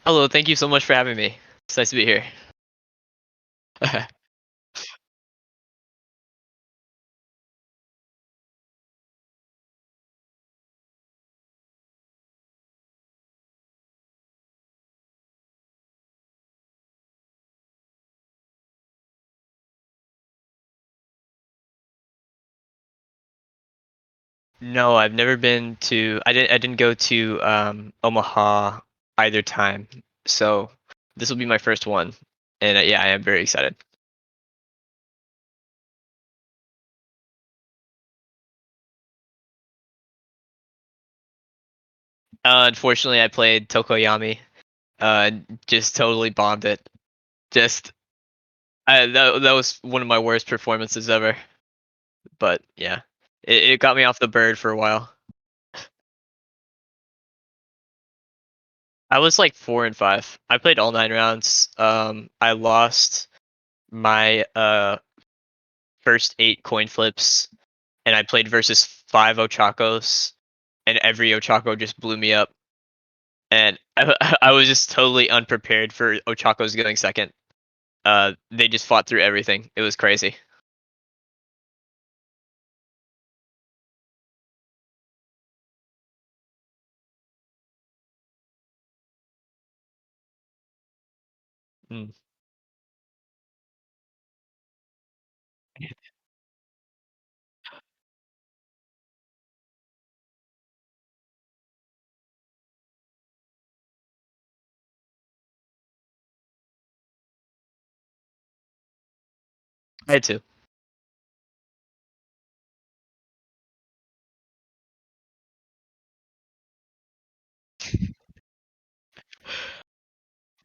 Hello, thank you so much for having me. It's nice to be here. No, I've never been to. I didn't go to Omaha either time, so this will be my first one, and yeah, I am very excited. Unfortunately, I played Tokoyami. Uh, just totally bombed it. Just that was one of my worst performances ever. But yeah, it got me off the bird for a while. I was like 4 and 5. I played all 9 rounds. I lost my first 8 coin flips, and I played versus 5 Ochakos, and every Ochako just blew me up. And I was just totally unprepared for Ochakos going second. They just fought through everything. It was crazy. Mm. I had to.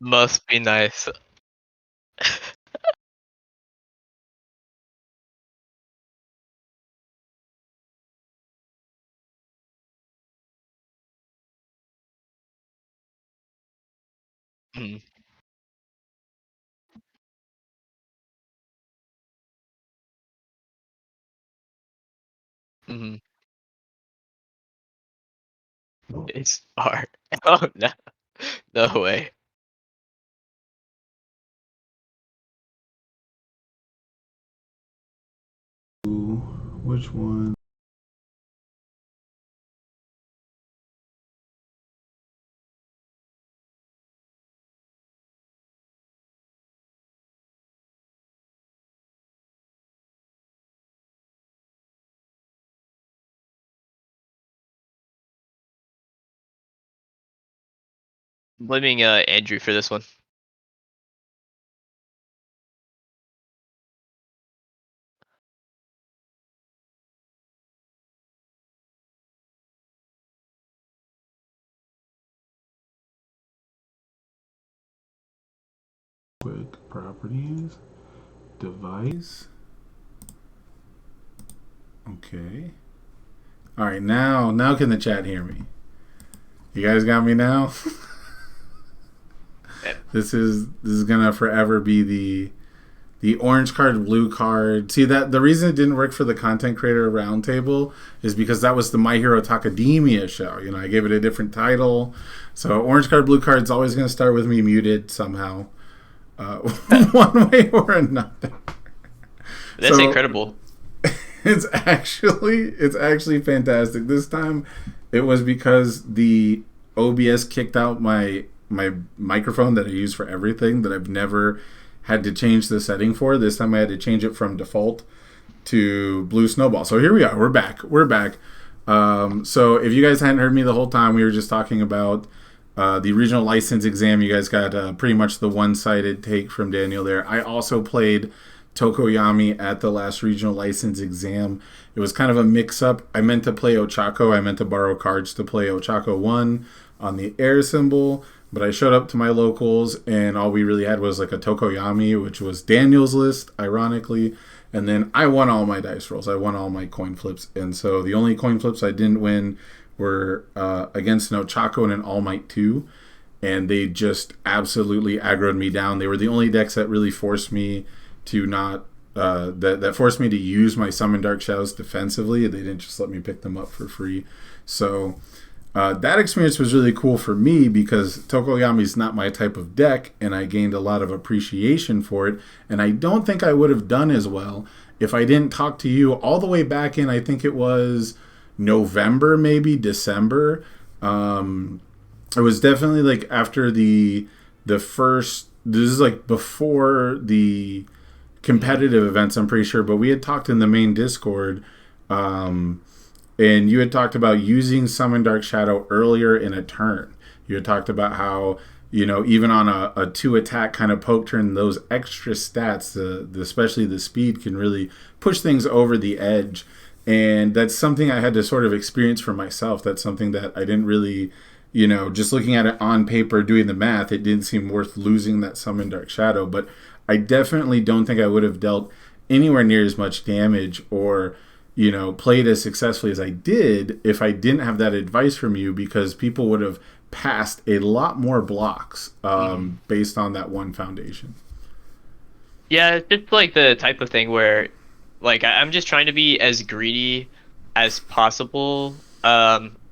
Must be nice. Mm. Mhm. It's hard. Oh no, no way. Which one? Blaming Andrew for this one. Quick properties. Device. Okay. All right, now can the chat hear me? You guys got me now? Eh, This is gonna forever be the orange card, blue card. See that the reason it didn't work for the content creator roundtable is because that was the My Hero Academia show. You know, I gave it a different title. So orange card, blue card is always gonna start with me muted somehow, uh, one way or another. That's So incredible. it's actually fantastic. This time, it was because the OBS kicked out my microphone that I use for everything that I've never had to change the setting for. This time, I had to change it from default to Blue Snowball. So here we are. We're back. We're back. So if you guys hadn't heard me the whole time, we were just talking about the regional license exam. You guys got pretty much the one-sided take from Daniel there. I also played Tokoyami at the last regional license exam. It was kind of a mix-up. I meant to play Ochako. I meant to borrow cards to play Ochako 1 on the air symbol, but I showed up to my locals, and all we really had was like a Tokoyami, which was Daniel's list, ironically. And then I won all my dice rolls. I won all my coin flips. And so the only coin flips I didn't win were against an Ochako and an All Might 2. And they just absolutely aggroed me down. They were the only decks that really forced me to not. That forced me to use my Summon Dark Shadows defensively. They didn't just let me pick them up for free. So That experience was really cool for me because Tokoyami is not my type of deck, and I gained a lot of appreciation for it. And I don't think I would have done as well if I didn't talk to you all the way back in, I think it was November, maybe December. It was definitely like after the first. This is like before the competitive events, I'm pretty sure. But we had talked in the main Discord. And you had talked about using Summon Dark Shadow earlier in a turn. You had talked about how, even on a 2 attack kind of poke turn, those extra stats, especially the speed, can really push things over the edge. And that's something I had to sort of experience for myself. That's something that I didn't really, just looking at it on paper, doing the math, it didn't seem worth losing that Summon Dark Shadow. But I definitely don't think I would have dealt anywhere near as much damage or played as successfully as I did if I didn't have that advice from you, because people would have passed a lot more blocks based on that one foundation. Yeah, it's just like the type of thing where, like, I'm just trying to be as greedy as possible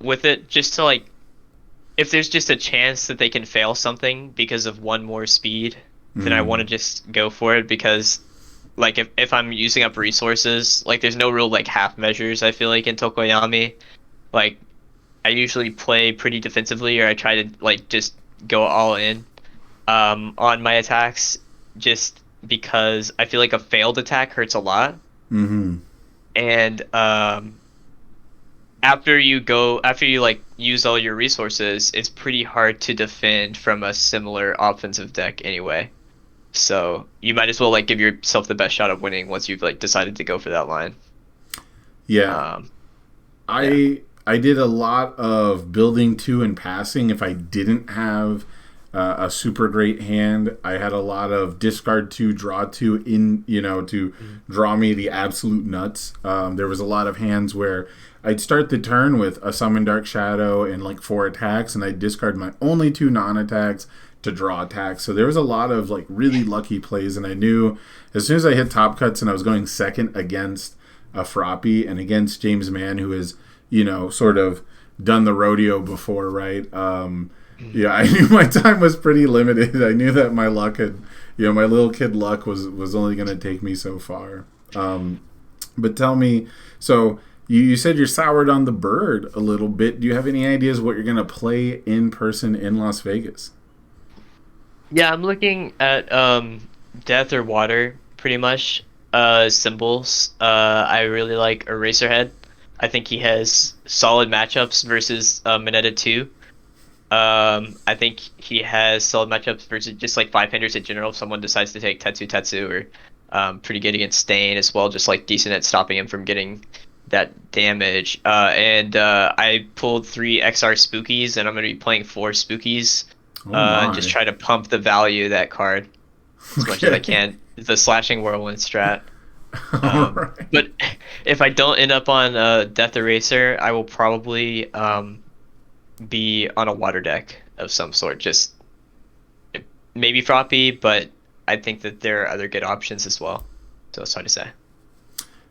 with it, just to, like, if there's just a chance that they can fail something because of one more speed, then I want to just go for it, because like if I'm using up resources, like there's no real like half measures, I feel like, in Tokoyami. Like I usually play pretty defensively, or I try to like just go all in on my attacks, just because I feel like a failed attack hurts a lot. Mm-hmm. And after you like use all your resources, it's pretty hard to defend from a similar offensive deck anyway. So you might as well like give yourself the best shot of winning once you've like decided to go for that line. Yeah. Um, yeah. I did a lot of building two and passing if I didn't have a super great hand. I had a lot of discard two, draw two in, to draw me the absolute nuts. There was a lot of hands where I'd start the turn with a Summon Dark Shadow and like 4 attacks, and I'd discard my only 2 non-attacks to draw attacks. So there was a lot of like really lucky plays, and I knew as soon as I hit top cuts and I was going second against a Froppy and against James Mann, who is, sort of done the rodeo before, right? Yeah, I knew my time was pretty limited. I knew that my luck had, my little kid luck was only going to take me so far. But tell me, so you said you're soured on the bird a little bit. Do you have any ideas what you're going to play in person in Las Vegas? Yeah, I'm looking at Death or Water pretty much symbols. I really like Eraserhead. I think he has solid matchups versus Mineta 2. I think he has solid matchups versus just like 5-handers in general. If someone decides to take Tetsu, or pretty good against Stain as well, just like decent at stopping him from getting that damage. And I pulled 3 XR Spookies, and I'm going to be playing 4 Spookies. Oh my. Just try to pump the value of that card as much as I can. The Slashing Whirlwind strat. All right. But if I don't end up on Death Eraser, I will probably be on a water deck of some sort. Just maybe Froppy, but I think that there are other good options as well. So it's hard to say.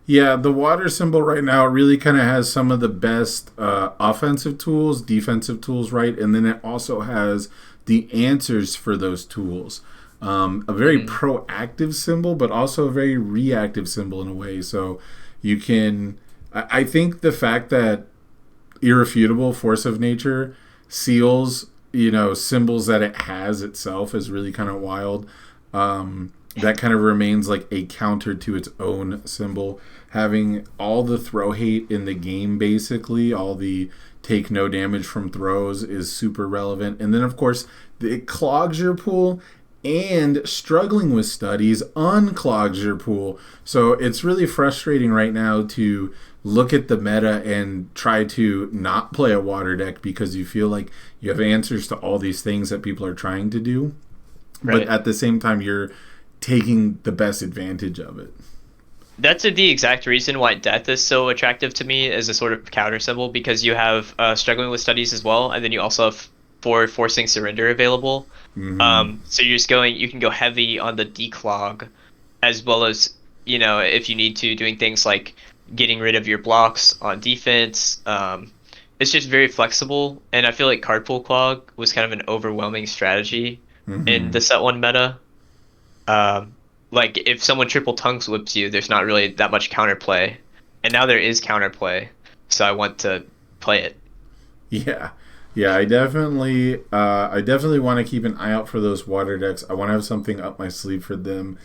Yeah, the water symbol right now really kind of has some of the best offensive tools, defensive tools, right? And then it also has the answers for those tools. A very proactive symbol, but also a very reactive symbol in a way. So you can, I think the fact that Irrefutable Force of Nature seals, symbols that it has itself is really kind of wild. That kind of remains like a counter to its own symbol. Having all the throw hate in the game, basically, all the take no damage from throws, is super relevant. And then, of course, it clogs your pool, and struggling with studies unclogs your pool. So it's really frustrating right now to look at the meta and try to not play a water deck because you feel like you have answers to all these things that people are trying to do. Right. But at the same time, you're taking the best advantage of it. That's the exact reason why Death is so attractive to me as a sort of counter symbol, because you have struggling with studies as well, and then you also have forcing surrender available. So you're just you can go heavy on the declog, as well as, if you need to, doing things like getting rid of your blocks on defense, it's just very flexible, and I feel like Cardpool Clog was kind of an overwhelming strategy in Hmm. the set one meta. Like if someone triple tongue whips you, there's not really that much counterplay, and now there is counterplay, so I want to play it. Yeah. Yeah, I definitely want to keep an eye out for those water decks. I want to have something up my sleeve for them.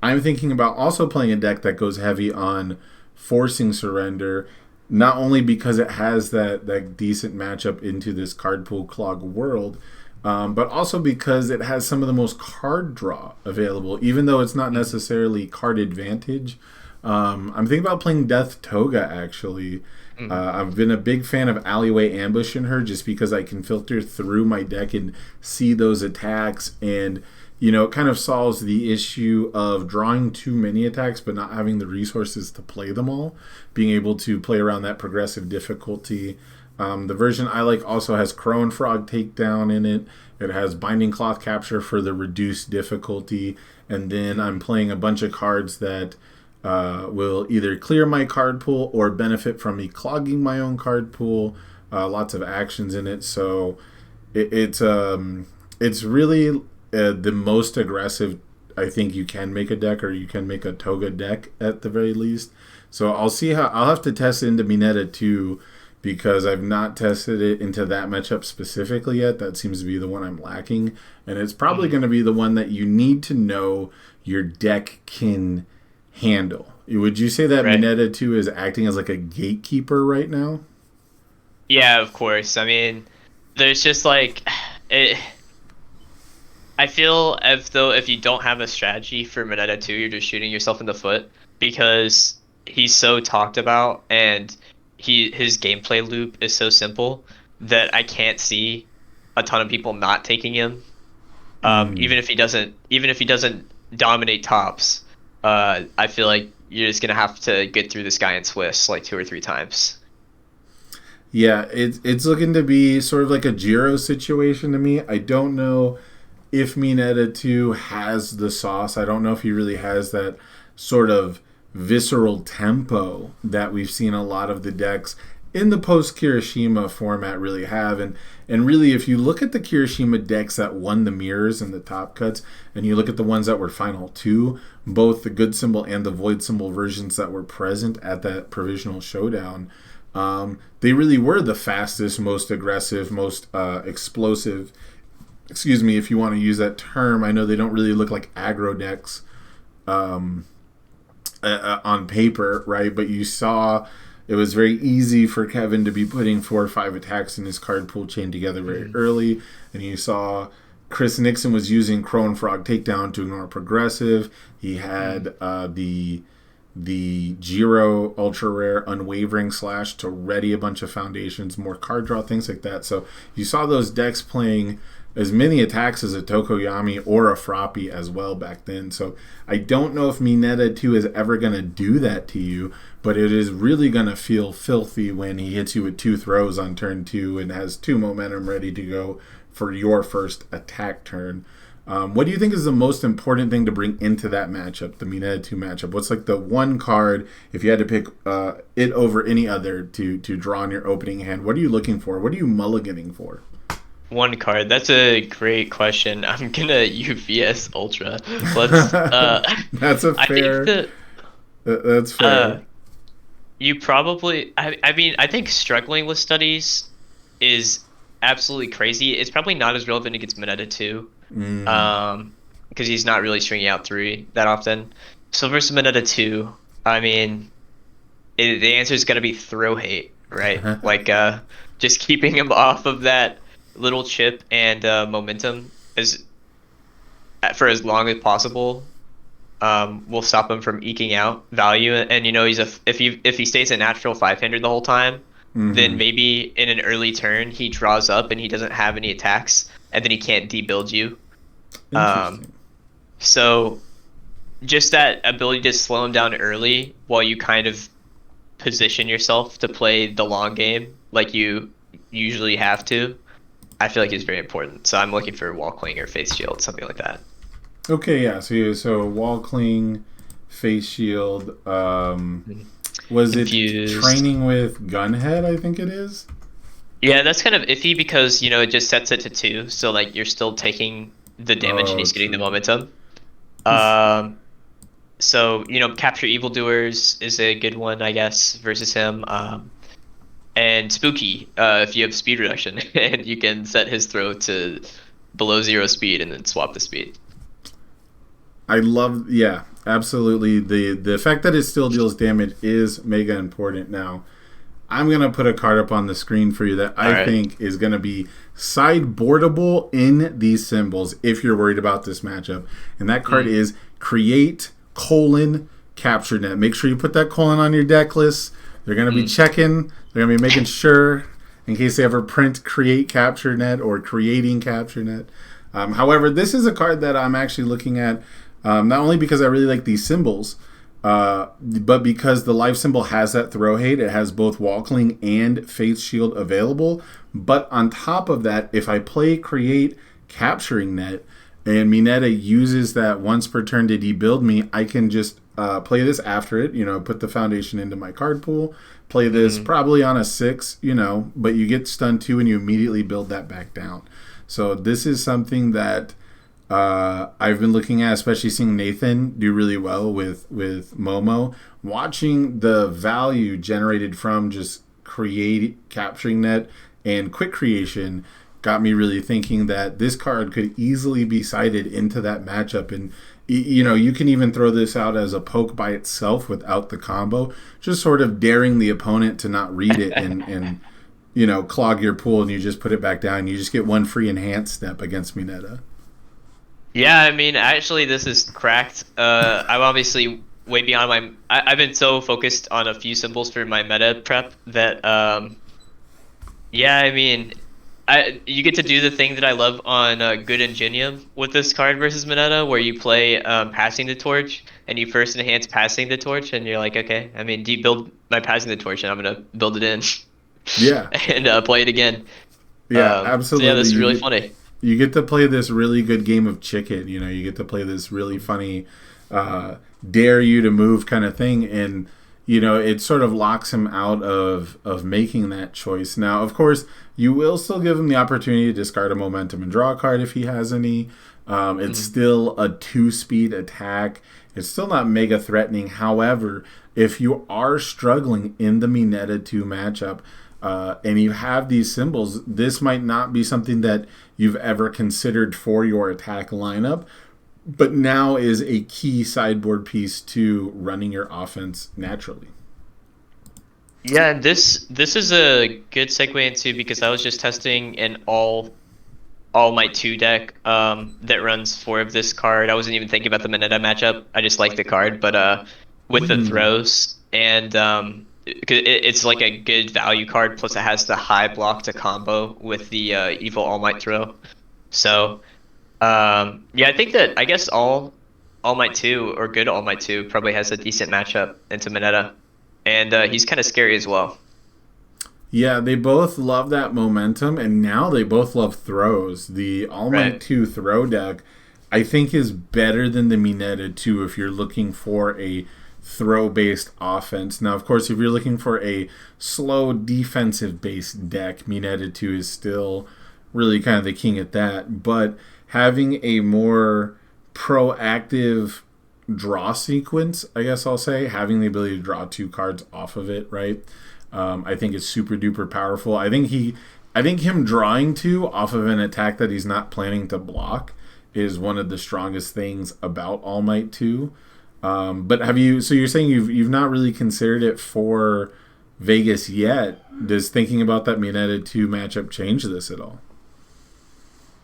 I'm thinking about also playing a deck that goes heavy on forcing surrender, not only because it has that decent matchup into this card pool clog world, but also because it has some of the most card draw available, even though it's not Mhm. necessarily card advantage. I'm thinking about playing Death Toga actually. Mhm. I've been a big fan of Alleyway Ambush in her just because I can filter through my deck and see those attacks, and it kind of solves the issue of drawing too many attacks but not having the resources to play them all, being able to play around that progressive difficulty. The version I like also has Crow and Frog Takedown in it. It has Binding Cloth Capture for the reduced difficulty, and then I'm playing a bunch of cards that will either clear my card pool or benefit from me clogging my own card pool. Lots of actions in it, so it's really the most aggressive I think you can make a deck, or you can make a Toga deck at the very least. So I'll have to test it into Mineta too, because I've not tested it into that matchup specifically yet. That seems to be the one I'm lacking, and it's probably Mhm. going to be the one that you need to know your deck can handle. Would you say that Right. Mineta 2 is acting as like a gatekeeper right now? Yeah, of course. I mean, there's just like it. I feel as though if you don't have a strategy for Mineta 2, you're just shooting yourself in the foot because he's so talked about and his gameplay loop is so simple that I can't see a ton of people not taking him. Mm. Even if he doesn't dominate tops, I feel like you're just gonna have to get through this guy in Swiss like two or three times. Yeah, it's looking to be sort of like a Jiro situation to me. I don't know if Mineta 2 has the sauce. I don't know if he really has that sort of visceral tempo that we've seen a lot of the decks in the post Kirishima format really have. And really, if you look at the Kirishima decks that won the mirrors and the top cuts, and you look at the ones that were final two, both the good symbol and the void symbol versions that were present at that provisional showdown, they really were the fastest, most aggressive, most explosive, excuse me, if you want to use that term. I know they don't really look like aggro decks on paper, right? But you saw it was very easy for Kevin to be putting 4 or 5 attacks in his card pool chain together very Mhm. early, and you saw Chris Nixon was using Crow and Frog Takedown to ignore progressive. He Mhm. had the Giro Ultra Rare Unwavering Slash to ready a bunch of foundations, more card draw, things like that. So you saw those decks playing as many attacks as a Tokoyami or a Froppy as well back then. So I don't know if Mineta 2 is ever going to do that to you, but it is really going to feel filthy when he hits you with 2 throws on turn 2 and has 2 momentum ready to go for your first attack turn. What do you think is the most important thing to bring into that matchup, the Mineta 2 matchup? What's like the one card, if you had to pick it over any other to draw in your opening hand, what are you looking for? What are you mulliganing for? One card. That's a great question. I'm gonna UVS Ultra. Let's That's a I think fair. that That's uh fair. you probably I mean I think struggling with studies is absolutely crazy. It's probably not as relevant against Mineta 2. Mm. Um because he's not really stringing out 3 that often. So versus Mineta 2, I mean the answer is gonna be throw hate, right? Like just keeping him off of that little chip and momentum as for as long as possible will stop him from eking out value. And you know, if he stays a natural 5-hander the whole time, then Mm-hmm. maybe in an early turn he draws up and he doesn't have any attacks, and then he can't debuild you. Um, Interesting. so just that ability to slow him down early while you kind of position yourself to play the long game like you usually have to, I feel like is very important. So I'm looking for wall cling or face shield, something like that. Okay, yeah. So wall cling, face shield. Mhm. Was it Confused. training with Gunhead? I think it is. Yeah, that's kind of iffy because it just sets it to 2, so like you're still taking the damage and Oh, he's getting the true. momentum. Um, so capture evildoers is a good one, I guess, versus him. And spooky, if you have speed reduction and you can set his throw to below 0 speed and then swap the speed. I love, yeah, absolutely. The fact that it still deals damage is mega important. Now, I'm gonna put a card up on the screen for you that All I right. think is gonna be sideboardable in these symbols if you're worried about this matchup. And that card Mm, is create capture net. Make sure you put that colon on your deck list. They're gonna be mm. checking. They're gonna be making sure in case they ever print create capture net or creating capture net. However, this is a card that I'm actually looking at not only because I really like these symbols, but because the life symbol has that throw hate. It has both Walkling and Faith Shield available. But on top of that, if I play create capturing net and Mineta uses that once per turn to debuild me, I can just play this after it, put the foundation into my card pool, play this Mm. probably on a 6, but you get stunned 2 and you immediately build that back down. So this is something that I've been looking at, especially seeing Nathan do really well with Momo. Watching the value generated from just capturing net and quick creation got me really thinking that this card could easily be sided into that matchup. And you can even throw this out as a poke by itself without the combo, just sort of daring the opponent to not read it and clog your pool, and you just put it back down. You just get one free enhanced step against Mineta. Yeah, I mean, actually, this is cracked. I'm obviously way beyond my. I've been so focused on a few symbols for my meta prep that, yeah, I mean, you get to do the thing that I love on Good Ingenium with this card versus Mineta, where you play passing the torch and you first enhance passing the torch, and you're like, okay, I mean, do you build my passing the torch, and I'm gonna build it in Yeah, and play it again. yeah, So yeah, absolutely. this is really funny. You get to play this really good game of chicken. You get to play this really funny, uh, dare you to move kind of thing, and it sort of locks him out of making that choice. Now, of course, you will still give him the opportunity to discard a momentum and draw a card if he has any. It's Mm. still a 2-speed attack. It's still not mega threatening. However, if you are struggling in the Mineta 2 matchup, and you have these symbols, this might not be something that you've ever considered for your attack lineup, but now is a key sideboard piece to running your offense naturally. Yeah, and this is a good segue into because I was just testing an all might 2 deck that runs 4 of this card. I wasn't even thinking about the Mineta matchup. I just like the card, but with the Mm. throws and it's like a good value card. Plus, it has the high block to combo with the evil All Might throw. So yeah, I think that I guess All Might 2 or good All Might 2 probably has a decent matchup into Mineta, and he's kind of scary as well. Yeah, they both love that momentum, and now they both love throws. The All Might Right. 2 throw deck, I think, is better than the Mineta 2 if you're looking for a throw based offense. Now, of course, if you're looking for a slow defensive based deck, Mineta 2 is still really kind of the king at that. But having a more proactive draw sequence, I guess I'll say, having the ability to draw 2 cards off of it, right? I think is super duper powerful. I think him drawing 2 off of an attack that he's not planning to block is one of the strongest things about All Might 2. But have you? So you're saying you've not really considered it for Vegas yet? Does thinking about that Mineta 2 matchup change this at all?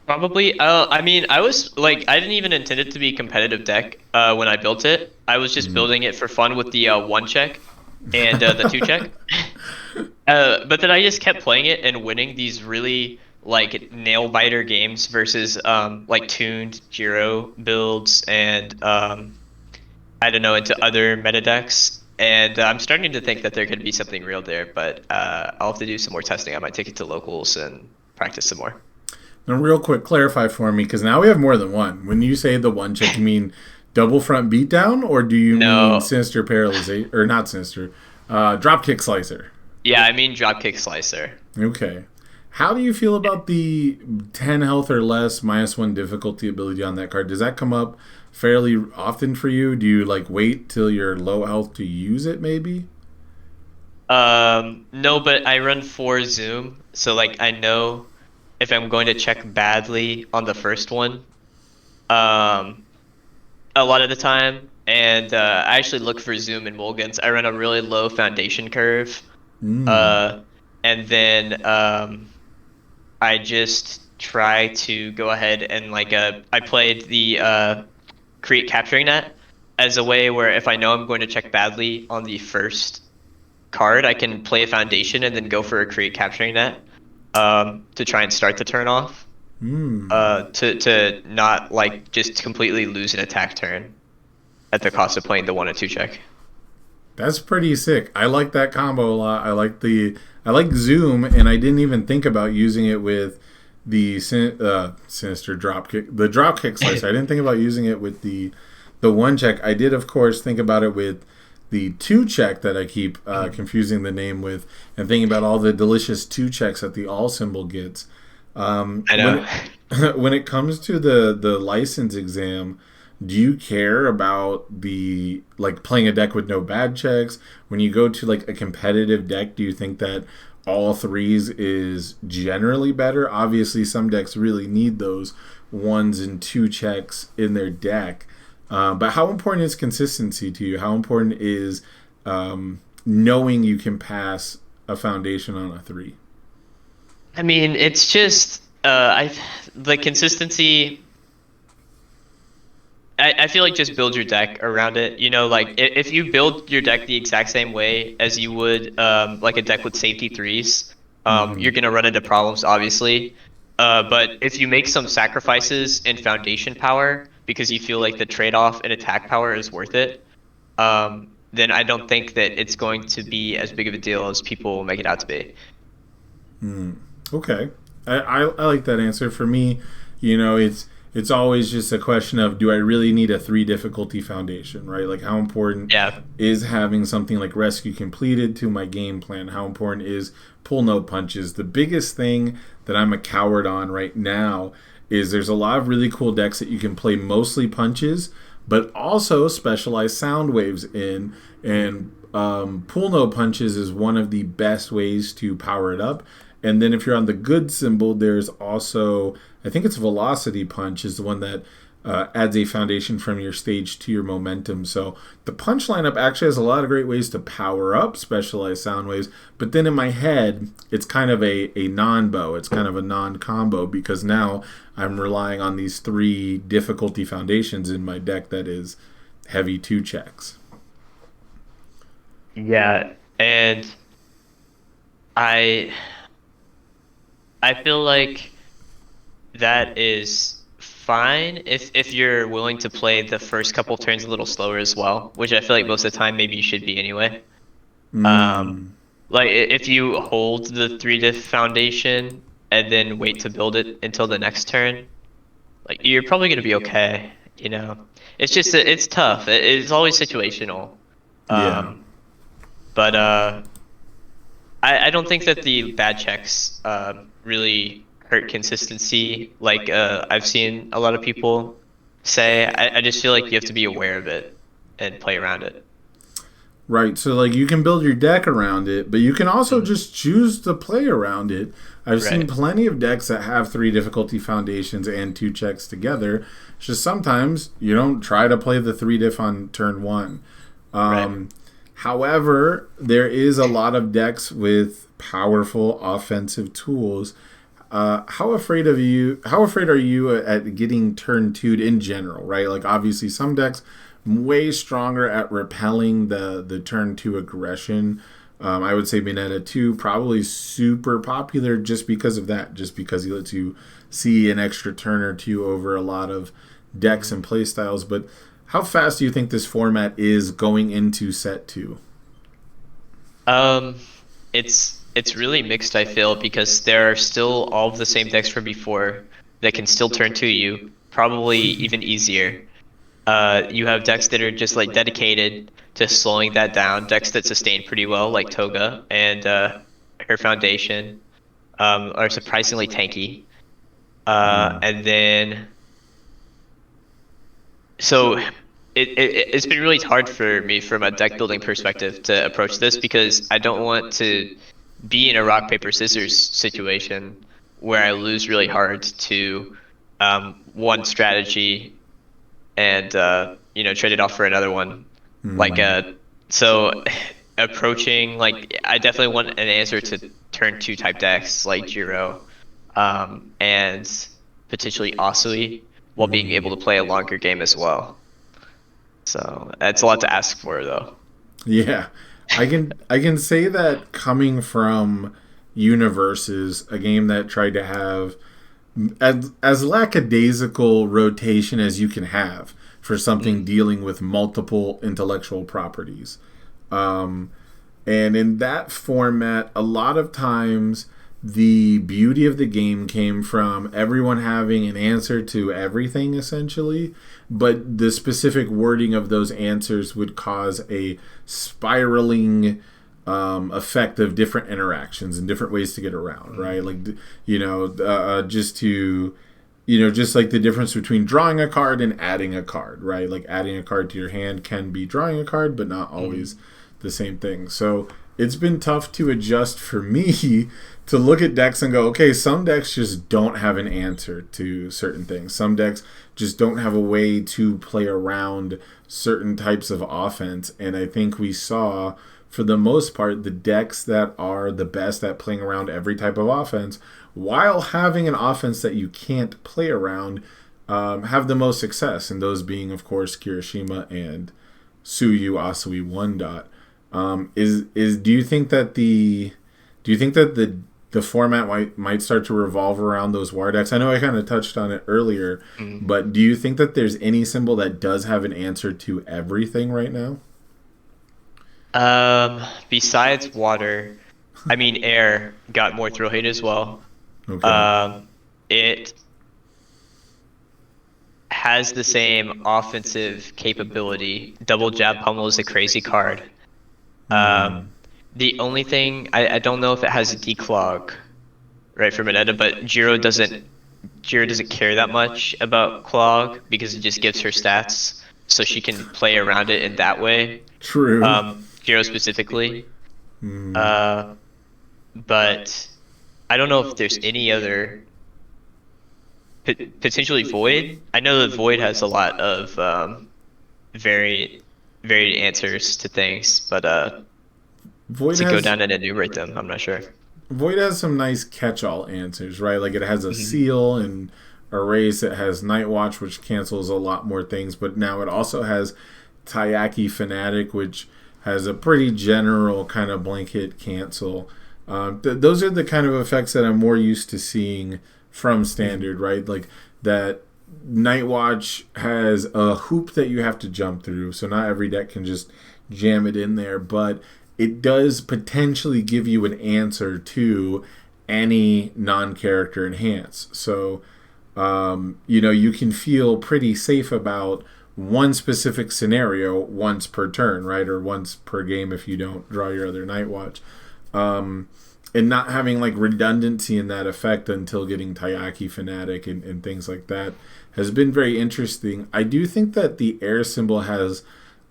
Probably. I mean, I was like, I didn't even intend it to be a competitive deck when I built it. I was just Mm. building it for fun with the 1 check and the 2 check. But then I just kept playing it and winning these really like nail biter games versus like tuned Jiro builds and I don't know into other meta decks. And I'm starting to think that there could be something real there, but I'll have to do some more testing. I might take it to locals and practice some more. Now, real quick, clarify for me because now we have more than one. When you say the 1 check, you mean double front beatdown, or do you mean No, sinister paralyzation, or not sinister, dropkick slicer? yeah, I mean Dropkick Slicer. Okay. How do you feel about the 10 health or less -1 difficulty ability on that card? Does that come up fairly often for you? Do you like wait till you're low health to use it maybe? No, but I run 4 Zoom, so like I know if I'm going to check badly on the first one, um, a lot of the time, and I actually look for Zoom and Mulligans. I run a really low foundation curve, Mm. uh, and then I just try to go ahead and like I played the create capturing net as a way where if I know I'm going to check badly on the first card, I can play a foundation and then go for a create capturing net to try and start the turn off. Mm. To not like just completely lose an attack turn at the cost of playing the 1 and 2 check. That's pretty sick. I like that combo a lot. I like Zoom, and I didn't even think about using it with the sinister drop kick, the drop kick slicer. I didn't think about using it with the one check. I did, of course, think about it with the two check that I keep confusing the name with, and thinking about all the delicious two checks that the all symbol gets. I know. When when it comes to the license exam, do you care about the like playing a deck with no bad checks? When you go to like a competitive deck, do you think that all threes is generally better? Obviously, some decks really need those ones and two checks in their deck. But how important is consistency to you? How important is knowing you can pass a foundation on a three? I mean, it's just I the consistency. I feel like just build your deck around it. You know, like if you build your deck the exact same way as you would like a deck with safety threes, Mm-hmm. you're gonna run into problems, obviously. But if you make some sacrifices in foundation power because you feel like the trade-off in attack power is worth it, then I don't think that it's going to be as big of a deal as people make it out to be. Okay, I like that answer. For me, you know, it's always just a question of do I really need a three difficulty foundation, right? Like how important Yeah. is having something like rescue completed to my game plan? How important is pull no punches? The biggest thing that I'm a coward on right now is there's a lot of really cool decks that you can play mostly punches, but also specialized sound waves in. And pull no punches is one of the best ways to power it up. And then if you're on the good symbol, there's also, I think it's velocity punch is the one that adds a foundation from your stage to your momentum. So the punch lineup actually has a lot of great ways to power up specialized sound waves. But then in my head, it's kind of a non-bow. It's kind of a non-combo because now I'm relying on these three difficulty foundations in my deck that is heavy two checks. Yeah, and I I feel like that is fine if you're willing to play the first couple turns a little slower as well, which I feel like most of the time maybe you should be anyway. Um, Mm, like if you hold the three diff foundation and then wait to build it until the next turn, like you're probably gonna be okay. You know, it's just it's tough. It's always situational. yeah. Um, but I don't think that the bad checks really hurt consistency like I've seen a lot of people say. I just feel like you have to be aware of it and play around it. Right. So like you can build your deck around it, but you can also Mhm. just choose to play around it. I've seen Right. plenty of decks that have three difficulty foundations and two checks together. It's just sometimes you don't try to play the three diff on turn one. Right. Um, However, there is a lot of decks with powerful offensive tools. How afraid of you? How afraid are you at getting turn two'd in general? Right, like obviously some decks way stronger at repelling the turn two aggression. I would say Mineta two probably super popular just because of that, just because he lets you see an extra turn or two over a lot of decks Mhm. and play styles. But how fast do you think this format is going into set two? Um, it's really mixed. I feel because there are still all of the same decks from before that can still turn to you, probably even easier. You have decks that are just like dedicated to slowing that down, decks that sustain pretty well, like Toga and her foundation. are surprisingly tanky. Mm. And then so it's been really hard for me from a deck building perspective to approach this because I don't want to be in a rock paper scissors situation where I lose really hard to one strategy and trade it off for another one. Like Mm. so approaching like I definitely want an answer to turn two type decks like Jiro, and potentially Asui while being able to play a longer game as well. So that's a lot to ask for though. Yeah, I can say that coming from Universes, a game that tried to have as lackadaisical rotation as you can have for something Mm. dealing with multiple intellectual properties. Um, and in that format, a lot of times the beauty of the game came from everyone having an answer to everything essentially, but the specific wording of those answers would cause a spiraling effect of different interactions and different ways to get around, right? Like, just to just like the difference between drawing a card and adding a card, right? Like adding a card to your hand can be drawing a card, but not always Mm. the same thing. So it's been tough to adjust for me to look at decks and go, okay, some decks just don't have an answer to certain things. Some decks just don't have a way to play around certain types of offense. And I think we saw, for the most part, the decks that are the best at playing around every type of offense, while having an offense that you can't play around, have the most success. And those being, of course, Kirishima and Suyu Asui One Dot. Is do you think that the format might start to revolve around those war decks? I know I kind of touched on it earlier, Mm. but do you think that there's any symbol that does have an answer to everything right now? Besides water, I mean air got more throw hate as well. Okay. It has the same offensive capability. Double jab pummel is a crazy card. Mm. The only thing I don't know if it has a declog right for Mineta, but Jiro doesn't care that much about clog because it just gives her stats, so she can play around it in that way. True. Jiro specifically. Mm. Uh, but I don't know if there's any other potentially Void. I know that Void has a lot of very varied answers to things, but Void to go has down and enumerate them, I'm not sure. Void has some nice catch-all answers, right? Like it has a Mhm. seal and a race. It has Night Watch, which cancels a lot more things, but now it also has Taiyaki Fanatic, which has a pretty general kind of blanket cancel. Those are the kind of effects that I'm more used to seeing from Mhm. Standard, right? Like that Night Watch has a hoop that you have to jump through, so not every deck can just jam it in there, but it does potentially give you an answer to any non-character enhance. So, you can feel pretty safe about one specific scenario once per turn, right, or once per game if you don't draw your other Night Watch, and not having like redundancy in that effect until getting Taiyaki Fanatic and things like that has been very interesting. I do think that the air symbol has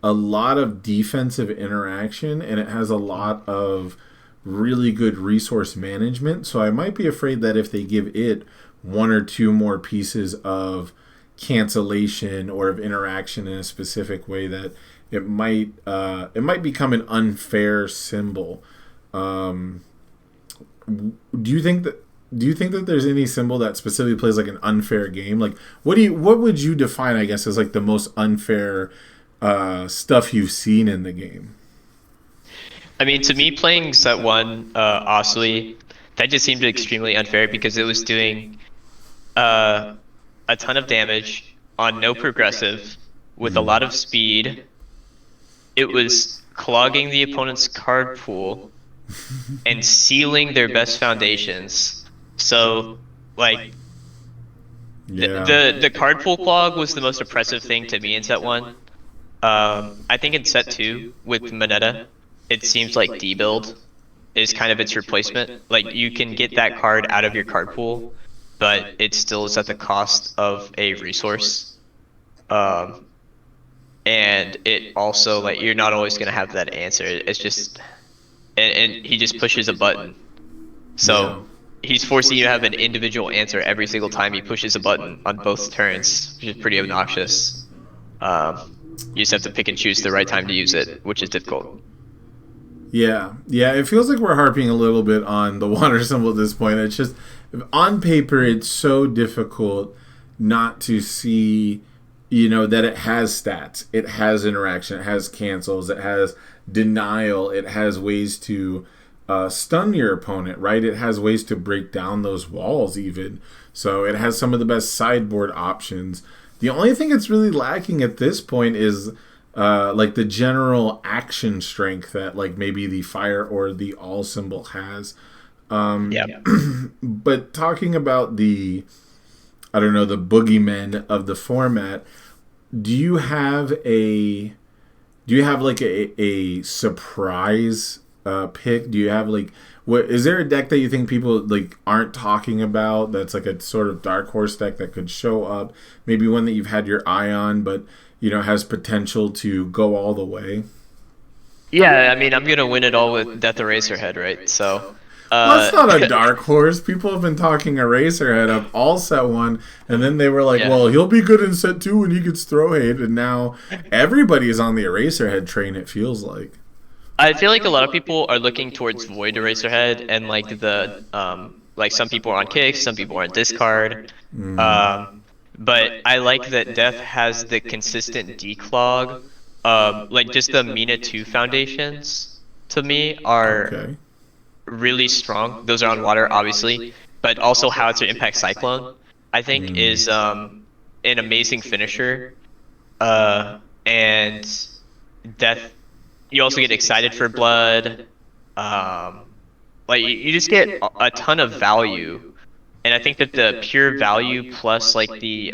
a lot of defensive interaction and it has a lot of really good resource management. So I might be afraid that if they give it one or two more pieces of cancellation or of interaction in a specific way, that it might become an unfair symbol. Um, do you think that there's any symbol that specifically plays like an unfair game? Like what would you define, I guess, as like the most unfair stuff you've seen in the game? I mean, to me, playing set one, Osley, that just seemed extremely unfair because it was doing uh, a ton of damage on no progressive with a lot of speed. It was clogging the opponent's card pool and sealing their best foundations. So, like, Yeah. the card pool clog was the most oppressive thing to me in set one. I think in set two with Moneta, it seems like debuild. is kind of its replacement. Like you can get that card out of your card pool, but it still is at the cost of a resource. Um, and it also like you're not always gonna have that answer. It's just and he just pushes a button. Yeah. So he's forcing you to have an individual answer every single time he pushes a button on both turns, which is pretty obnoxious. You just have to pick and choose the right time to use it, which is difficult. Yeah, yeah. It feels like we're harping a little bit on the water symbol at this point. It's just on paper, it's so difficult not to see, that it has stats, it has interaction, it has cancels, it has denial, it has ways to stun your opponent, right? It has ways to break down those walls, even. So it has some of the best sideboard options. The only thing it's really lacking at this point is like the general action strength that like maybe the fire or the all symbol has. Yeah. But talking about the, I don't know, the boogeymen of the format, do you have like a surprise pick? Do you have like, what is there a deck that you think people like aren't talking about that's like a sort of dark horse deck that could show up? Maybe one that you've had your eye on, but has potential to go all the way. Yeah, I mean, I'm gonna win it all with Death Eraserhead, right? So, Well, that's not a dark horse. People have been talking Eraserhead up all set one, and then they were like, Yeah. well, he'll be good in set two when he gets throw hate, and now everybody is on the Eraserhead train, it feels like. I feel like a lot of people are looking towards Void Eraserhead, and like like some people are on Kick, some people are on Discard. But I like that Death has the consistent declog. Like just the Mina 2 foundations to me are Okay. really strong. Those are on water, obviously, but also how to impact Cyclone, I think, is an amazing finisher. And Death, you also get excited for blood. Like you just get a ton of value, and I think that the pure value plus like the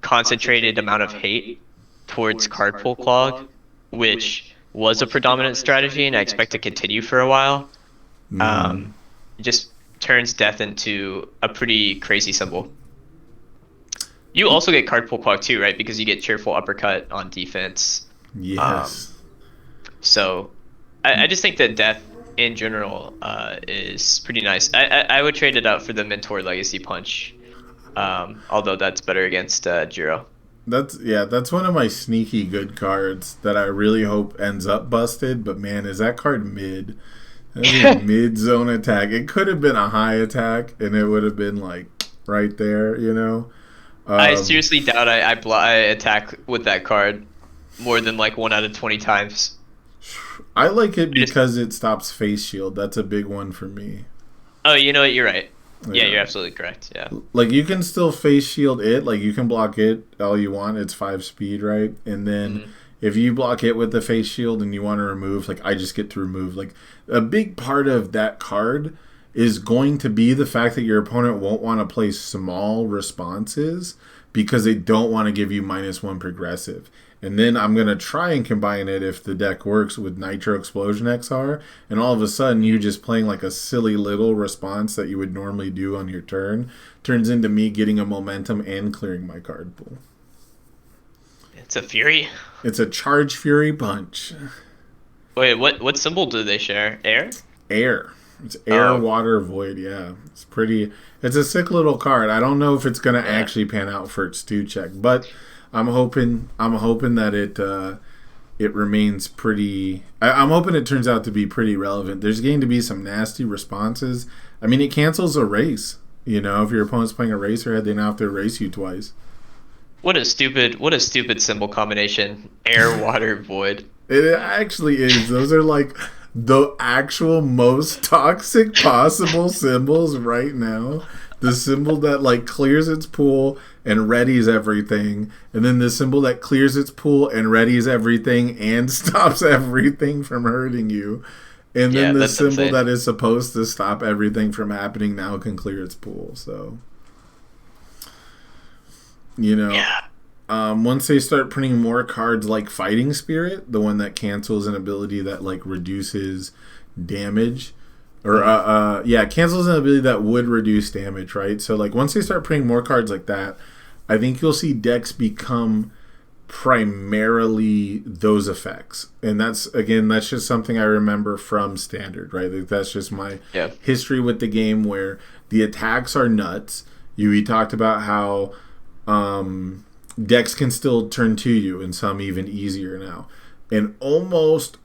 concentrated amount of hate towards card pull clog, which was a predominant strategy, and I expect to continue for a while. Just turns Death into a pretty crazy symbol. You also get card pull clog too, right? Because you get cheerful uppercut on defense. Yes. So I just think that Death in general is pretty nice. I would trade it out for the Mentor Legacy Punch, although that's better against Jiro. That's one of my sneaky good cards that I really hope ends up busted, but man, is that card mid? That's a mid zone attack. It could have been a high attack and it would have been like right there, I seriously doubt I attack with that card more than like 1 out of 20 times. I like it because it stops face shield. That's a big one for me. Oh, you know what? You're right. Yeah, you're absolutely correct. Yeah. Like you can still face shield it. Like you can block it all you want. It's 5 speed, right? And then if you block it with the face shield and you want to remove, like I just get to remove. Like a big part of that card is going to be the fact that your opponent won't want to play small responses because they don't want to give you -1 progressive. And then I'm going to try and combine it if the deck works with Nitro Explosion XR. And all of a sudden, you just playing like a silly little response that you would normally do on your turn turns into me getting a momentum and clearing my card pool. It's a Fury. It's a Charge Fury Punch. Wait, what symbol do they share? Air? Air. It's air, water, void. Yeah, it's pretty. It's a sick little card. I don't know if it's going to actually pan out for its 2 check, but I'm hoping that it remains pretty. I'm hoping it turns out to be pretty relevant. There's going to be some nasty responses. I mean, it cancels a race. If your opponent's playing a Eraserhead, they now have to erase you twice. What a stupid symbol combination. Air, water, void. It actually is. Those are like the actual most toxic possible symbols right now. The symbol that like clears its pool and readies everything, and then the symbol that clears its pool and readies everything and stops everything from hurting you. And then the symbol insane. That is supposed to stop everything from happening now can clear its pool. So, Yeah. Once they start printing more cards like Fighting Spirit, the one that cancels an ability that like reduces damage, or yeah, cancels an ability that would reduce damage, right? So like once they start printing more cards like that, I think you'll see decks become primarily those effects. And that's, again, that's just something I remember from Standard, right? Like, that's just my Yeah. history with the game, where the attacks are nuts. We talked about how decks can still turn to you, and some even easier now. And almost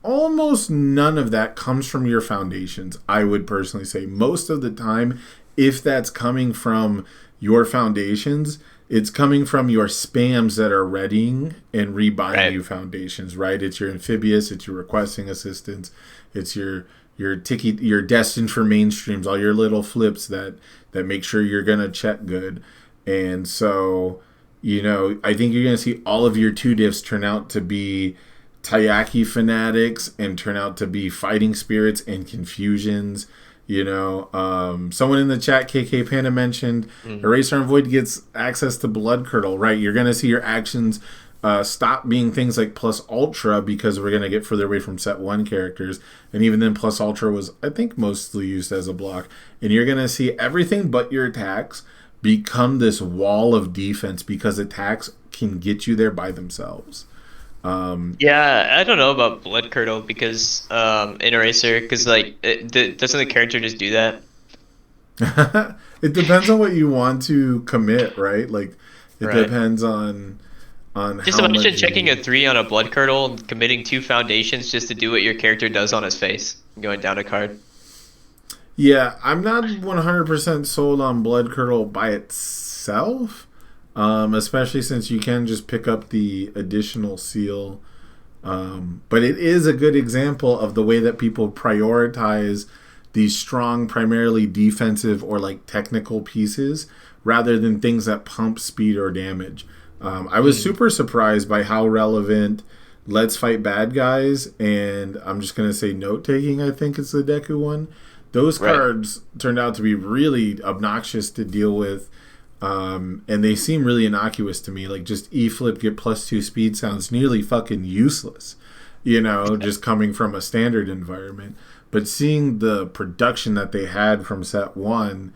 none of that comes from your foundations. I would personally say most of the time, if that's coming from your foundations, it's coming from your spams that are readying and rebuying you foundations, right? It's your amphibious, it's your requesting assistance, it's your destined for mainstreams, all your little flips that make sure you're gonna check good. And so, I think you're gonna see all of your two diffs turn out to be Taiyaki fanatics and turn out to be fighting spirits and confusions. Someone in the chat, KK Panda, mentioned Eraser and Void gets access to Blood Curdle, right? You're going to see your actions stop being things like Plus Ultra, because we're going to get further away from set 1 characters. And even then, Plus Ultra was, I think, mostly used as a block. And you're going to see everything but your attacks become this wall of defense, because attacks can get you there by themselves. Yeah, I don't know about Blood Curdle because in Eraser, because like doesn't the character just do that? It depends on what you want to commit, right? Like it Right. depends on Just how imagine much checking a 3 on a Blood Curdle and committing 2 foundations just to do what your character does on his face, going down a card. Yeah, I'm not 100% sold on Blood Curdle by itself, especially since you can just pick up the additional seal. But it is a good example of the way that people prioritize these strong, primarily defensive or like technical pieces, rather than things that pump speed or damage. I was super surprised by how relevant Let's Fight Bad Guys and I'm just going to say Note Taking, I think it's the Deku one. Those cards turned out to be really obnoxious to deal with. And they seem really innocuous to me. Like, just E-flip, get +2 speed sounds nearly fucking useless, just coming from a standard environment. But seeing the production that they had from set 1,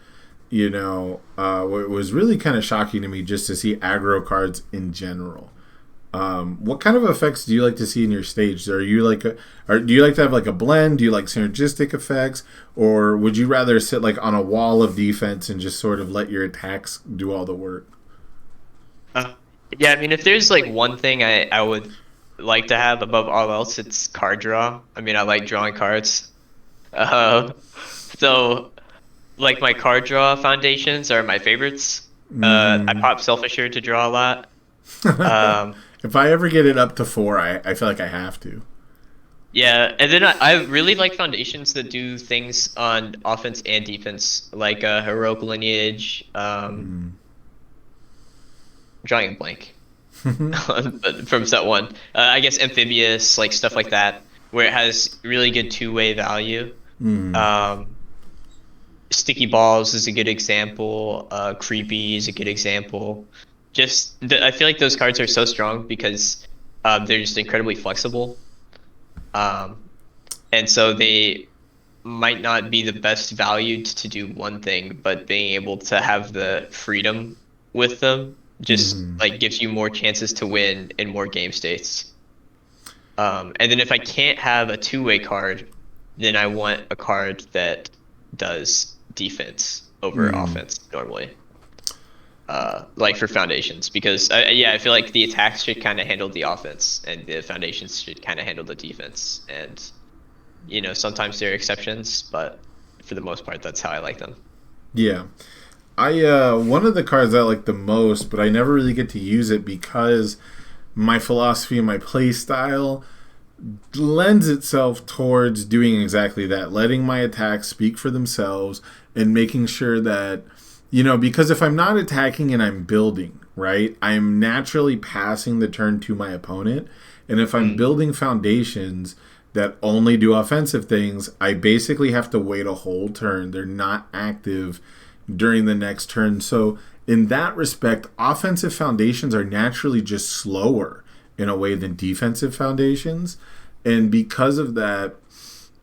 it was really kind of shocking to me just to see aggro cards in general. What kind of effects do you like to see in your stage? Do you like to have like a blend? Do you like synergistic effects, or would you rather sit like on a wall of defense and just sort of let your attacks do all the work? Yeah, I mean, if there's like one thing I would like to have above all else, it's card draw. I mean, I like drawing cards. So like my card draw foundations are my favorites. I pop Self-Assured to draw a lot. If I ever get it up to 4, I feel like I have to. Yeah, and then I really like foundations that do things on offense and defense, like Heroic Lineage, drawing a blank from set 1. I guess Amphibious, like stuff like that, where it has really good two-way value. Sticky Balls is a good example. Creepy is a good example. I feel like those cards are so strong because they're just incredibly flexible. And so they might not be the best valued to do one thing, but being able to have the freedom with them just like gives you more chances to win in more game states. And then if I can't have a two-way card, then I want a card that does defense over offense normally. Like for foundations, because I feel like the attacks should kind of handle the offense and the foundations should kind of handle the defense, and sometimes there are exceptions, but for the most part that's how I like them. Yeah, I one of the cards I like the most, but I never really get to use it because my philosophy and my play style lends itself towards doing exactly that, letting my attacks speak for themselves and making sure that because if I'm not attacking and I'm building, right, I'm naturally passing the turn to my opponent. And if I'm building foundations that only do offensive things, I basically have to wait a whole turn. They're not active during the next turn. So in that respect, offensive foundations are naturally just slower in a way than defensive foundations. And because of that,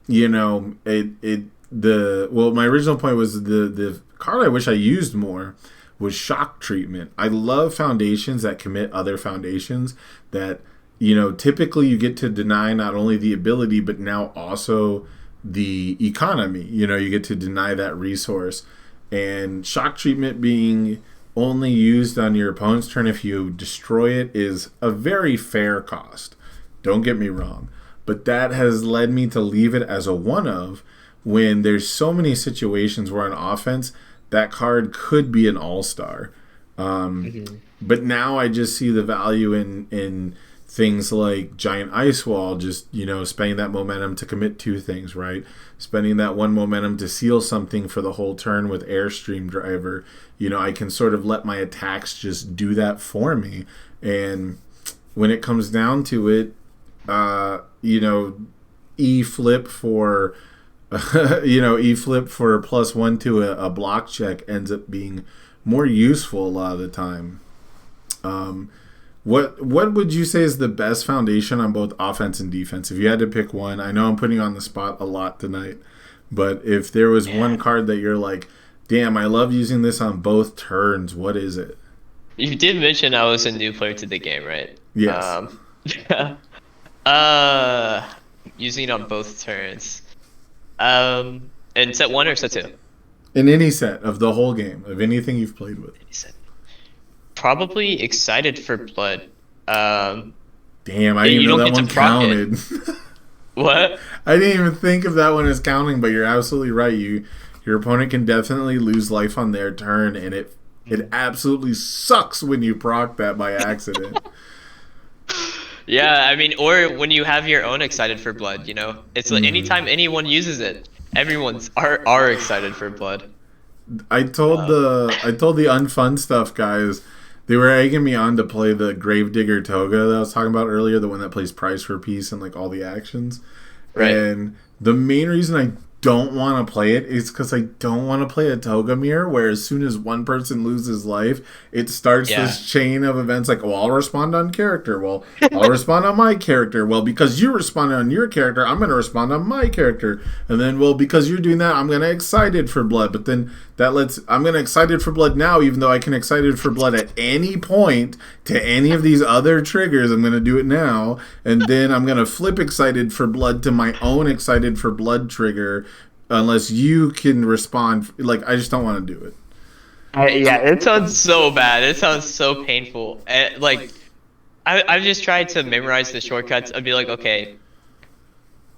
you know, my original point was the card I wish I used more was shock treatment. I love foundations that commit other foundations that, you know, typically you get to deny not only the ability, but now also the economy. You know, you get to deny that resource. And shock treatment being only used on your opponent's turn if you destroy it is a very fair cost. Don't get me wrong. But that has led me to leave it as a one of when there's so many situations where on offense that card could be an all-star. But now I just see the value in things like Giant Ice Wall, just, you know, spending that momentum to commit two things, right? Spending that one momentum to seal something for the whole turn with Airstream Driver. You know, I can sort of let my attacks just do that for me. And when it comes down to it, you know, E-flip for E-flip for +1 to a block check ends up being more useful a lot of the time. What would you say is the best foundation on both offense and defense? If you had to pick one, I know I'm putting you on the spot a lot tonight, but if there was one card that you're like, damn, I love using this on both turns, what is it? You did mention I was a new player to the game, right? Yes. Using it on both turns. In set 1 or set 2? In any set of the whole game, of anything you've played with. Probably Excited for Blood. Damn, I didn't even know that one counted. What? I didn't even think of that one as counting, but you're absolutely right. Your opponent can definitely lose life on their turn, and it absolutely sucks when you proc that by accident. Yeah, I mean, or when you have your own Excited for Blood, you know? It's like anytime anyone uses it, everyone's are excited for blood. I told the unfun stuff guys, they were egging me on to play the Gravedigger Toga that I was talking about earlier, the one that plays Price for Peace and like all the actions. Right. And the main reason I don't want to play it is because I don't want to play a Toga mirror where as soon as one person loses life, it starts this chain of events like, well, I'll respond on character. Well, I'll respond on my character. Well, because you responded on your character, I'm going to respond on my character. And then, well, because you're doing that, I'm going to Excited for Blood. But then I'm going to Excited for Blood now, even though I can Excited for Blood at any point to any of these other triggers. I'm going to do it now. And then I'm going to flip Excited for Blood to my own Excited for Blood trigger unless you can respond. Like, I just don't want to do it. Yeah, it sounds so bad. It sounds so painful. I've just tried to memorize the shortcuts. I'd be like, okay,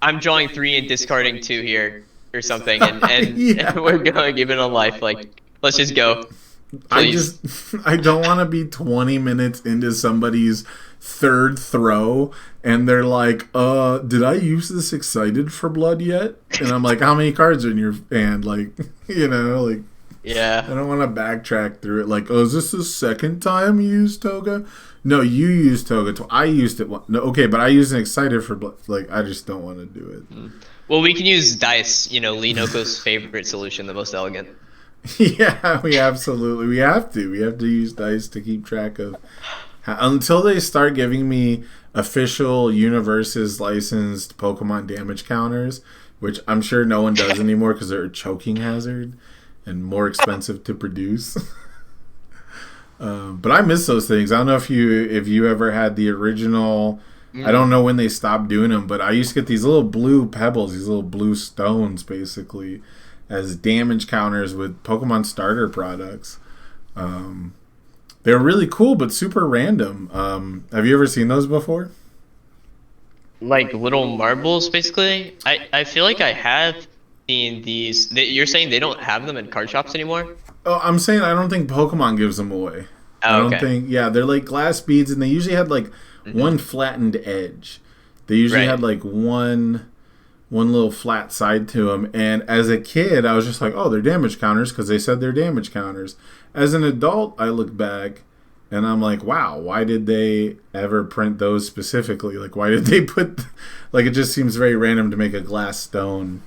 I'm drawing 3 and discarding 2 here or something, and we're going given a life. Like, let's just go. Please. I don't want to be 20 minutes into somebody's third throw and they're like, did I use this Excited for Blood yet? And I'm like, how many cards are in your hand? Like, you know, like, yeah, I don't want to backtrack through it. Like, oh, is this the second time you used Toga? No, you used Toga. I used it. No, okay, but I used an Excited for Blood. Like, I just don't want to do it. Well, we can use dice. You know, Lee Noko's favorite solution, the most elegant. Yeah, we have to use dice to keep track of until they start giving me official Universes licensed Pokemon damage counters, which I'm sure no one does anymore because they're a choking hazard and more expensive to produce. But I miss those things. I don't know if you ever had the original. I don't know when they stopped doing them, but I used to get these little blue pebbles, these little blue stones, basically, as damage counters with Pokemon starter products. They're really cool, but super random. Have you ever seen those before? Like little marbles, basically? I feel like I have seen these. You're saying they don't have them in card shops anymore? Oh, I'm saying I don't think Pokemon gives them away. I don't think. Yeah, they're like glass beads, and they usually had like one flattened edge. They usually had like one little flat side to them. And as a kid, I was just like, oh, they're damage counters because they said they're damage counters. As an adult, I look back and I'm like, wow, why did they ever print those specifically? Like, why did they put... Like, it just seems very random to make a glass stone.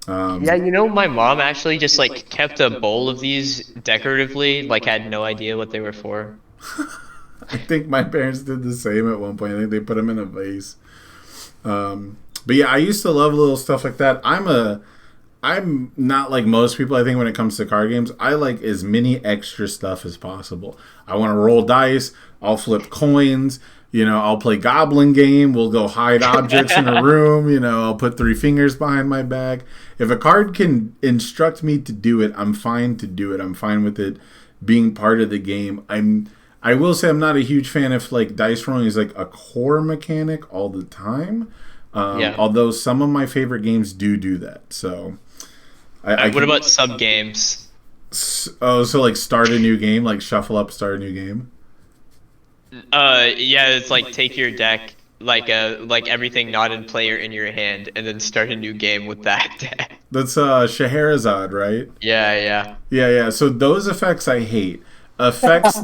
Yeah, my mom actually just like kept a bowl of these decoratively, like had no idea what they were for. I think my parents did the same at one point. I think they put them in a vase. But yeah, I used to love little stuff like that. I'm not like most people. I think when it comes to card games, I like as many extra stuff as possible. I want to roll dice. I'll flip coins. I'll play Goblin Game. We'll go hide objects in a room. I'll put three fingers behind my back. If a card can instruct me to do it, I'm fine to do it. I'm fine with it being part of the game. I will say I'm not a huge fan if like dice rolling is like a core mechanic all the time. Yeah. Although some of my favorite games do that. So, what about sub games? Oh, so like start a new game, like shuffle up, start a new game. Yeah, it's like take your deck, like everything not in play or in your hand, and then start a new game with that deck. That's Scheherazade, right? Yeah. Yeah. So those effects I hate. Effects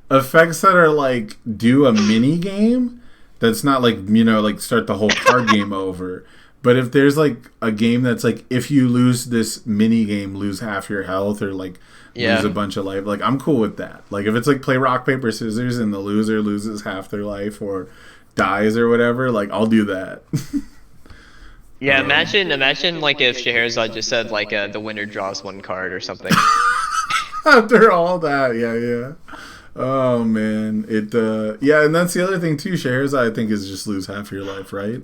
effects that are like do a mini game that's not like like start the whole card game over. But if there's like a game that's like if you lose this mini game, lose half your health or like lose a bunch of life, like I'm cool with that. Like if it's like play rock paper scissors and the loser loses half their life or dies or whatever, like I'll do that. Yeah, imagine like if Scheherazade just said like the winner draws one card or something. After all that, yeah. Oh man, yeah, and that's the other thing too. Scheherazade, I think, is just lose half your life, right?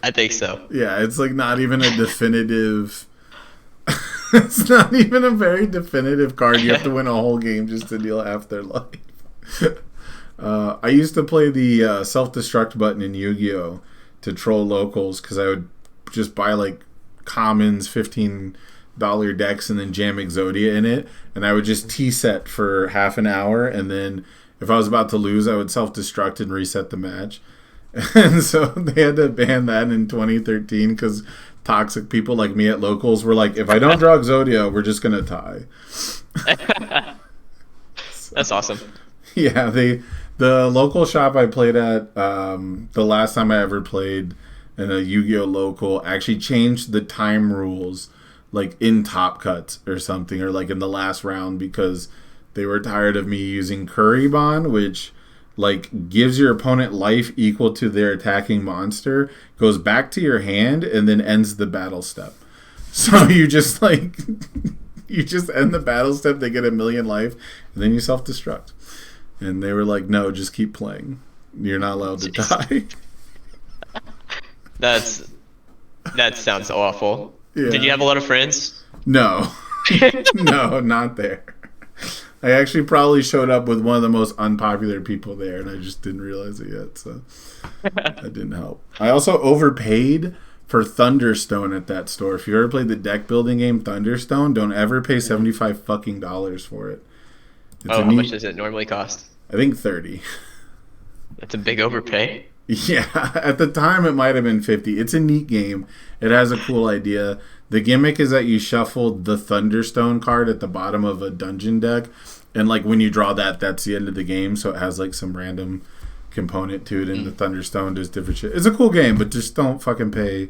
I think so. Yeah, it's like not even a definitive. It's not even a very definitive card. You have to win a whole game just to deal half their life. I used to play the self-destruct button in Yu-Gi-Oh to troll locals because I would just buy like commons, $15 decks, and then jam Exodia in it, and I would just T-set for half an hour, and then if I was about to lose, I would self-destruct and reset the match. And so they had to ban that in 2013 because toxic people like me at locals were like, if I don't draw Exodia, we're just gonna tie. That's awesome. Yeah, the local shop I played at, the last time I ever played in a Yu-Gi-Oh local actually changed the time rules like in Top Cuts or something, or like in the last round, because they were tired of me using Kuribon, which like gives your opponent life equal to their attacking monster, goes back to your hand, and then ends the battle step. So you just like you just end the battle step, they get 1,000,000 life, and then you self-destruct. And they were like, no, just keep playing. You're not allowed to die. That sounds awful. Yeah. Did you have a lot of friends? No. No, not there. I actually probably showed up with one of the most unpopular people there, and I just didn't realize it yet, so that didn't help. I also overpaid for Thunderstone at that store. If you ever played the deck building game Thunderstone, don't ever pay $75 fucking for it. How much does it normally cost? I think 30. That's a big overpay. Yeah, at the time it might have been 50. It's a neat game. It has a cool idea. The gimmick is that you shuffle the Thunderstone card at the bottom of a dungeon deck, and like when you draw that, that's the end of the game. So it has like some random component to it, and the Thunderstone does different shit. It's a cool game, but just don't pay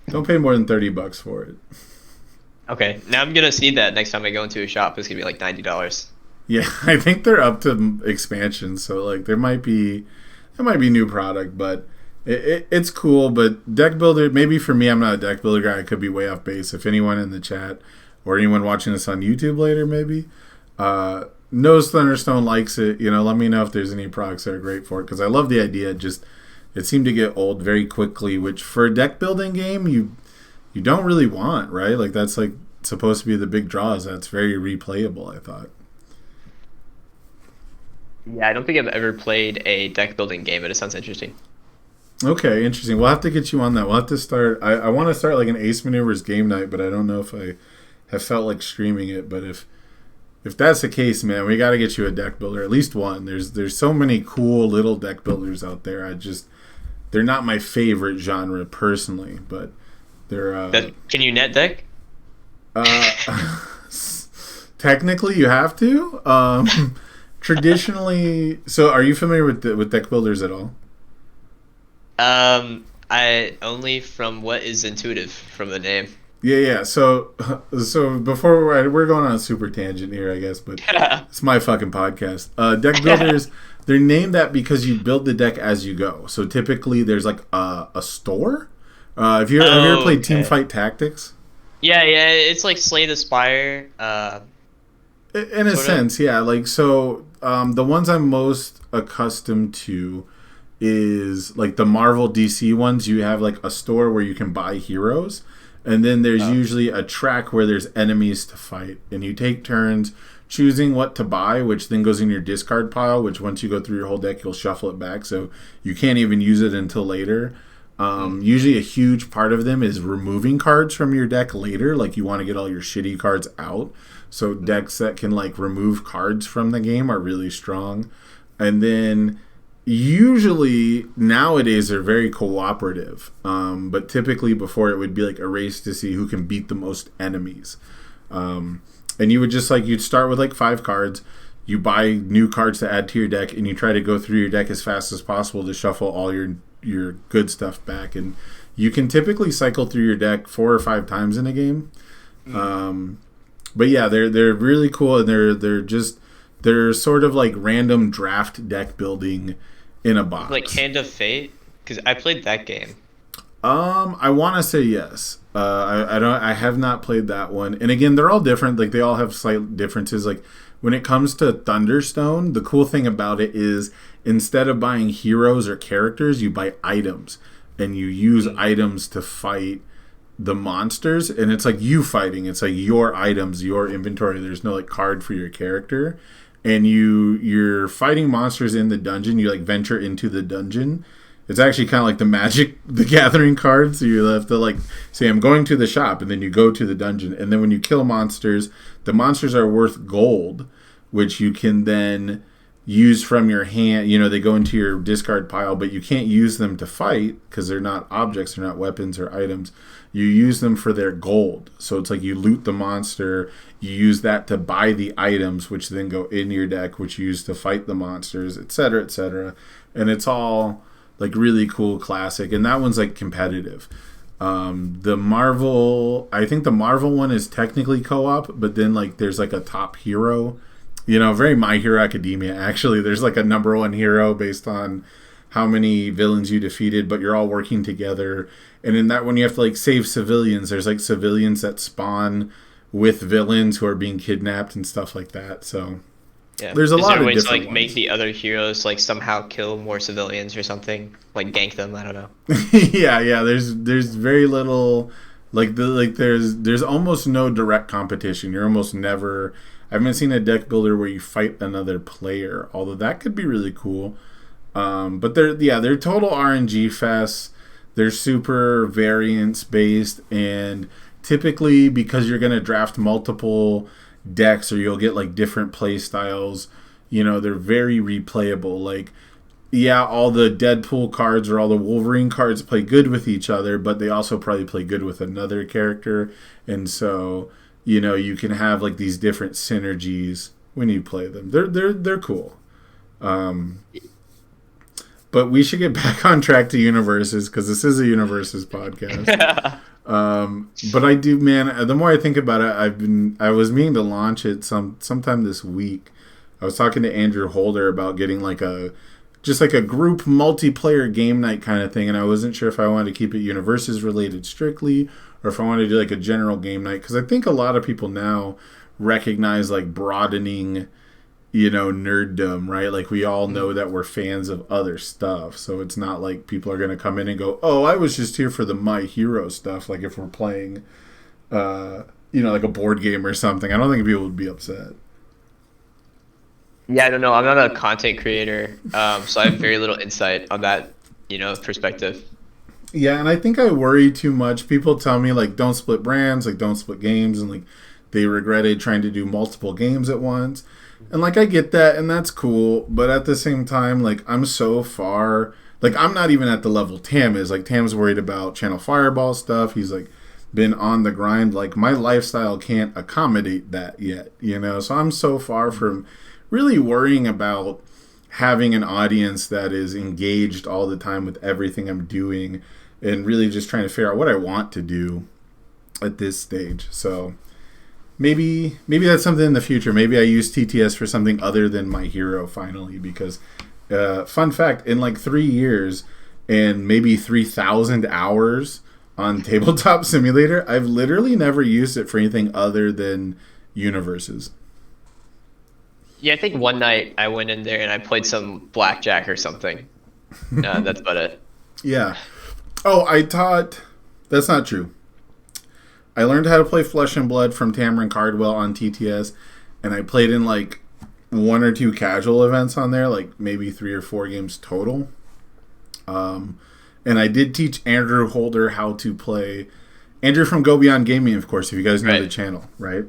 more than $30 for it. Okay, now I'm gonna see that next time I go into a shop. It's gonna be like $90. Yeah, I think they're up to expansion, so like there might be new product, but it's cool. But deck builder, maybe for me, I'm not a deck builder guy. I could be way off base. If anyone in the chat or anyone watching this on YouTube later maybe knows Thunderstone, likes it, let me know if there's any products that are great for it, because I love the idea. It seemed to get old very quickly, which for a deck building game you don't really want, right? Like that's like supposed to be the big draws. That's very replayable, I thought. Yeah, I don't think I've ever played a deck building game, but it sounds interesting. Okay, interesting. We'll have to get you on that. We'll have to start. I want to start like an Ace Maneuvers game night, but I don't know if I have felt like streaming it. But if that's the case, man, we got to get you a deck builder, at least one. There's so many cool little deck builders out there. They're not my favorite genre personally, but they're. Can you net deck? Technically, you have to. Traditionally, so are you familiar with deck builders at all? I only from what is intuitive from the name. Yeah. So before we're going on a super tangent here, I guess, but it's my fucking podcast. Deck builders, they're named that because you build the deck as you go. So typically, there's like a store. If you have you ever Oh, played Team okay. Fight Tactics? Yeah, it's like Slay the Spire. In a Sort of. sense, yeah. Like so, the ones I'm most accustomed to is like the Marvel DC ones. You have like a store where you can buy heroes, and then there's Oh. usually a track where there's enemies to fight, and you take turns choosing what to buy, which then goes in your discard pile. Which once you go through your whole deck, you'll shuffle it back, so you can't even use it until later. Mm. Usually, a huge part of them is removing cards from your deck later. Like you want to get all your shitty cards out. So decks that can like remove cards from the game are really strong. And then usually nowadays they're very cooperative. But typically before it would be like a race to see who can beat the most enemies. And you would just like you'd start with like 5 cards. You buy new cards to add to your deck, and you try to go through your deck as fast as possible to shuffle all your good stuff back. And you can typically cycle through your deck 4 or 5 times in a game. But yeah, they're really cool, and they're sort of like random draft deck building in a Like box. Hand of Fate, because I played that game. I want to say yes. I don't. I have not played that one. And again, they're all different. Like they all have slight differences. Like when it comes to Thunderstone, the cool thing about it is instead of buying heroes or characters, you buy items, and you use Mm. items to fight the monsters. And it's like you fighting. It's like your items, your inventory. There's no like card for your character, and you're fighting monsters in the dungeon. You like venture into the dungeon. It's actually kind of like the Magic the Gathering cards. So you have to like say, I'm going to the shop, and then you go to the dungeon. And then when you kill monsters, the monsters are worth gold, which you can then use from your hand. You know, they go into your discard pile, but you can't use them to fight because they're not objects, they're not weapons or items. You use them for their gold. So it's like you loot the monster, you use that to buy the items, which then go in your deck, which you use to fight the monsters, etc., etc. And it's all like really cool classic, and that one's like competitive. The Marvel, I think the Marvel one is technically co-op, but then like there's like a top hero, you know, very My Hero Academia. Actually, there's like a number one hero based on how many villains you defeated, but you're all working together. And in that one, you have to like save civilians. There's like civilians that spawn with villains who are being kidnapped and stuff like that. So Yeah. there's a Is lot there a of way to different like make ones. the other heroes like somehow kill more civilians or something? Like gank them? I don't know. Yeah. There's very little there's almost no direct competition. You're almost never. I haven't seen a deck builder where you fight another player. Although that could be really cool. But they're total RNG fests. They're super variance based, and typically because you're gonna draft multiple decks or you'll get like different play styles. You know, they're very replayable. Like yeah, all the Deadpool cards or all the Wolverine cards play good with each other, but they also probably play good with another character. And so, you know, you can have like these different synergies when you play them. They're cool. Um, but we should get back on track to universes because this is a universes podcast. But I do, man. The more I think about it, I was meaning to launch it sometime this week. I was talking to Andrew Holder about getting like a just like a group multiplayer game night kind of thing, and I wasn't sure if I wanted to keep it universes related strictly or if I wanted to do like a general game night because I think a lot of people now recognize like broadening, you know, nerddom, right? Like we all know that we're fans of other stuff, so it's not like people are gonna come in and go, "Oh, I was just here for the My Hero stuff." Like if we're playing, you know, like a board game or something, I don't think people would be upset. Yeah, I don't know. I'm not a content creator, so I have very little insight on that, perspective. Yeah, and I think I worry too much. People tell me like don't split brands, like don't split games, and like they regretted trying to do multiple games at once. And like I get that, and that's cool, but at the same time, like I'm so far, like I'm not even at the level Tam is. Like Tam's worried about Channel Fireball stuff. He's like been on the grind. Like my lifestyle can't accommodate that yet, you know. So I'm so far from really worrying about having an audience that is engaged all the time with everything I'm doing and really just trying to figure out what I want to do. at this stage. So maybe that's something in the future. Maybe I use TTS for something other than My Hero finally, because fun fact, in like 3 years and maybe 3,000 hours on Tabletop Simulator, I've literally never used it for anything other than universes. Yeah, I think one night I went in there and I played some blackjack or something. That's about it. Yeah. Oh, I taught. That's not true. I learned how to play Flesh and Blood from Tamron Cardwell on TTS, and I played in like 1 or 2 casual events on there, like maybe 3 or 4 games total. And I did teach Andrew Holder how to play. Andrew from Go Beyond Gaming, of course, if you guys know the channel, right?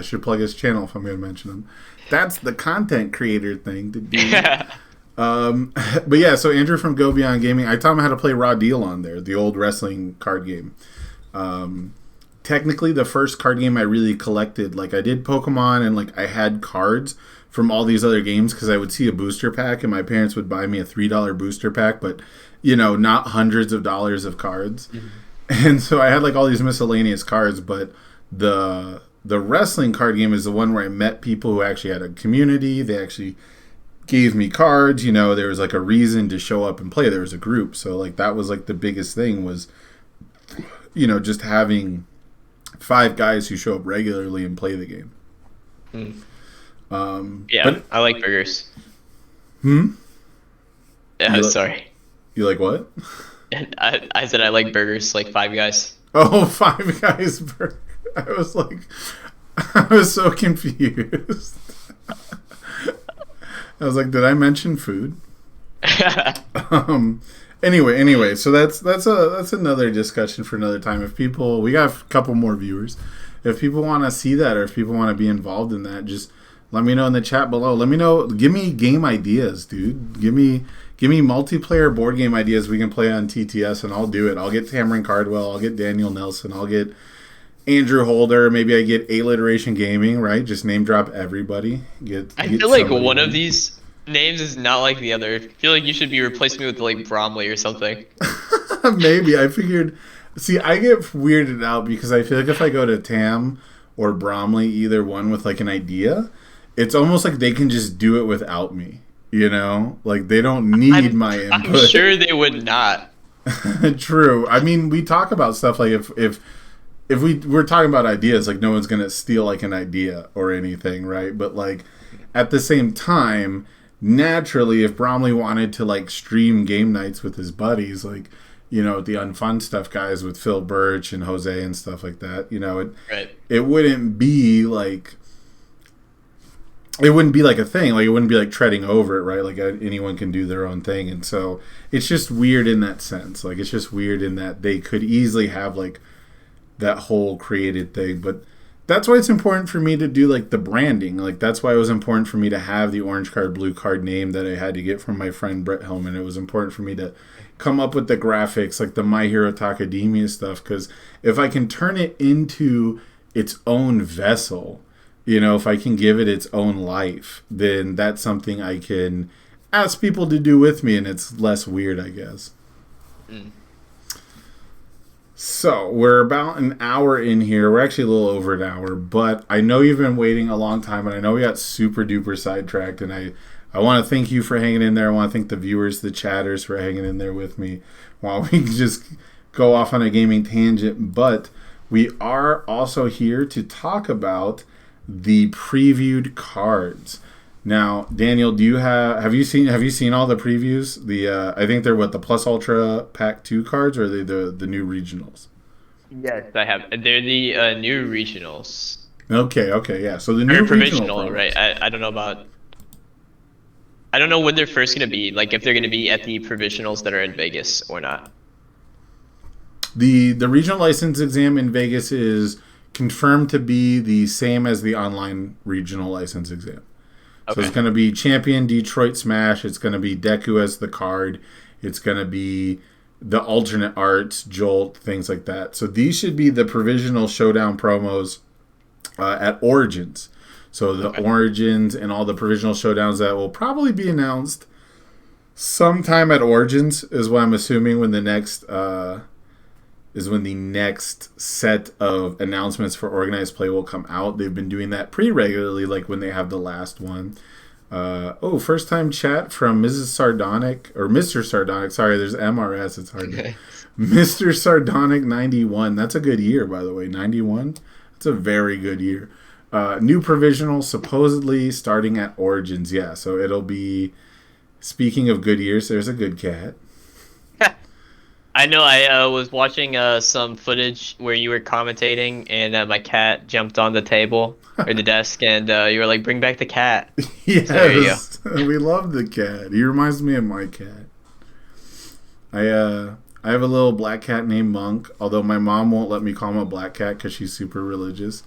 Should plug his channel if I'm going to mention him. That's the content creator thing to do. But yeah, so Andrew from Go Beyond Gaming, I taught him how to play Raw Deal on there, the old wrestling card game. Technically, the first card game I really collected, like I did Pokemon and like I had cards from all these other games because I would see a booster pack and my parents would buy me a $3 booster pack, but you know, not hundreds of dollars of cards. Mm-hmm. And so I had like all these miscellaneous cards, but the wrestling card game is the one where I met people who actually had a community. They actually gave me cards, you know, there was like a reason to show up and play. There was a group. So like that was like the biggest thing was, you know, just having 5 guys who show up regularly and play the game. Yeah, but, I like burgers. Yeah, sorry. You like what? I said I like burgers, like 5 Guys. Oh, 5 Guys burger. I was like, I was so confused. I was like, did I mention food? Anyway, so that's another discussion for another time. If people, we got a couple more viewers. If people want to see that, or if people want to be involved in that, just let me know in the chat below. Let me know. Give me game ideas, dude. Give me multiplayer board game ideas we can play on TTS, and I'll do it. I'll get Tamron Cardwell. I'll get Daniel Nelson. I'll get Andrew Holder. Maybe I get Alliteration Gaming. Right? Just name drop everybody. I feel like one of these names is not like the other. I feel like you should be replacing me with like Bromley or something. Maybe. I figured. See, I get weirded out because I feel like if I go to Tam or Bromley, either one with like an idea, it's almost like they can just do it without me. You know, like they don't need my input. I'm sure they would not. True. I mean, we talk about stuff like if we're talking about ideas, like no one's gonna steal like an idea or anything, right? But like at the same time, naturally, if Bromley wanted to like stream game nights with his buddies, like, you know, the Unfun Stuff guys with Phil Birch and Jose and stuff like that, you know, it wouldn't be like. It wouldn't be like a thing. Like, it wouldn't be like treading over it, right? Like, anyone can do their own thing. And so it's just weird in that sense. Like, it's just weird in that they could easily have, like, that whole created thing. But that's why it's important for me to do, like, the branding. Like, that's why it was important for me to have the orange card, blue card name that I had to get from my friend Brett Hellman. It was important for me to come up with the graphics, like the My Hero Academia stuff. Because if I can turn it into its own vessel, you know, if I can give it its own life, then that's something I can ask people to do with me, and it's less weird, I guess. So, we're about an hour in here. We're actually a little over an hour, but I know you've been waiting a long time, and I know we got super duper sidetracked, and I want to thank you for hanging in there. I want to thank the viewers, the chatters for hanging in there with me while we just go off on a gaming tangent. But we are also here to talk about the previewed cards. Now, Daniel, have you seen all the previews? The I think they're the Plus Ultra Pack 2 cards, or are they the new regionals? Yes, I have. They're the new regionals. Okay, yeah. So the new provisional, right? I don't know about. I don't know when they're first going to be. Like if they're going to be at the provisionals that are in Vegas or not. The regional license exam in Vegas is confirmed to be the same as the online regional license exam. Okay. So it's going to be Champion, Detroit Smash. It's going to be Deku as the card. It's going to be the alternate arts, Jolt, things like that. So these should be the provisional showdown promos at Origins. So the Origins and all the provisional showdowns that will probably be announced sometime at Origins is what I'm assuming when the next is when the next set of announcements for organized play will come out. They've been doing that pretty regularly, like when they have the last one. First time chat from Mrs. Sardonic, or Mr. Sardonic. Sorry, there's MRS. It's hard. Okay. Mr. Sardonic 91. That's a good year, by the way. 91. That's a very good year. New provisional supposedly starting at Origins. Yeah, so it'll be. Speaking of good years, there's a good cat. I know. I was watching some footage where you were commentating, and my cat jumped on the table or the desk, and you were like, "Bring back the cat." Yes, so there you go. We love the cat. He reminds me of my cat. I have a little black cat named Monk, although my mom won't let me call him a black cat because she's super religious.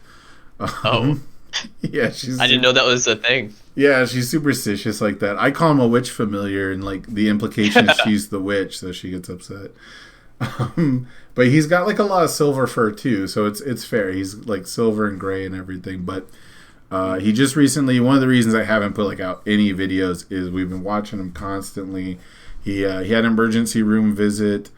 Oh, yeah, she's. I didn't know that was a thing. Yeah, she's superstitious like that. I call him a witch familiar, and like the implication is she's the witch, so she gets upset. But he's got like a lot of silver fur too, so it's fair. He's like silver and gray and everything. But he just recently, one of the reasons I haven't put like out any videos is we've been watching him constantly. He had an emergency room visit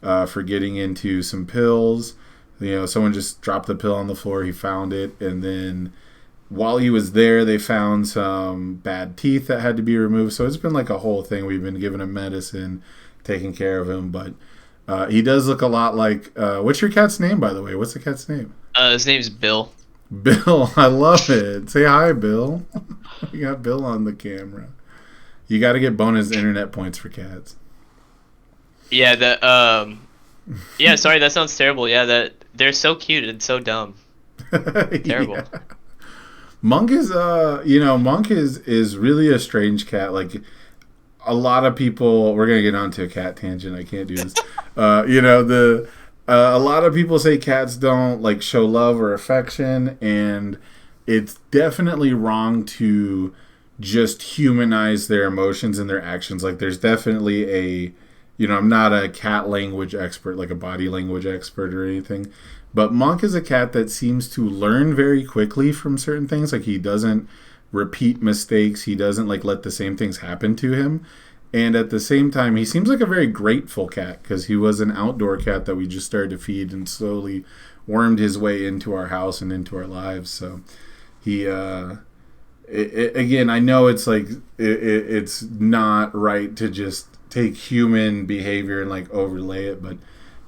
for getting into some pills. You know, someone just dropped the pill on the floor. He found it, and then while he was there, they found some bad teeth that had to be removed. So it's been like a whole thing. We've been giving him medicine, taking care of him. But he does look a lot like... what's your cat's name, by the way? What's the cat's name? His name's Bill. Bill. I love it. Say hi, Bill. We got Bill on the camera. You got to get bonus internet points for cats. Yeah, yeah, sorry, that sounds terrible. Yeah, they're so cute and so dumb. Terrible. Yeah. Monk is Monk is really a strange cat. Like a lot of people, we're gonna get onto a cat tangent. I can't do this. A lot of people say cats don't like show love or affection, and it's definitely wrong to just humanize their emotions and their actions. Like there's definitely I'm not a cat language expert, like a body language expert or anything. But Monk is a cat that seems to learn very quickly from certain things. Like he doesn't repeat mistakes. He doesn't like let the same things happen to him. And at the same time, he seems like a very grateful cat because he was an outdoor cat that we just started to feed and slowly wormed his way into our house and into our lives. So he, again, I know it's like it's not right to just take human behavior and like overlay it, but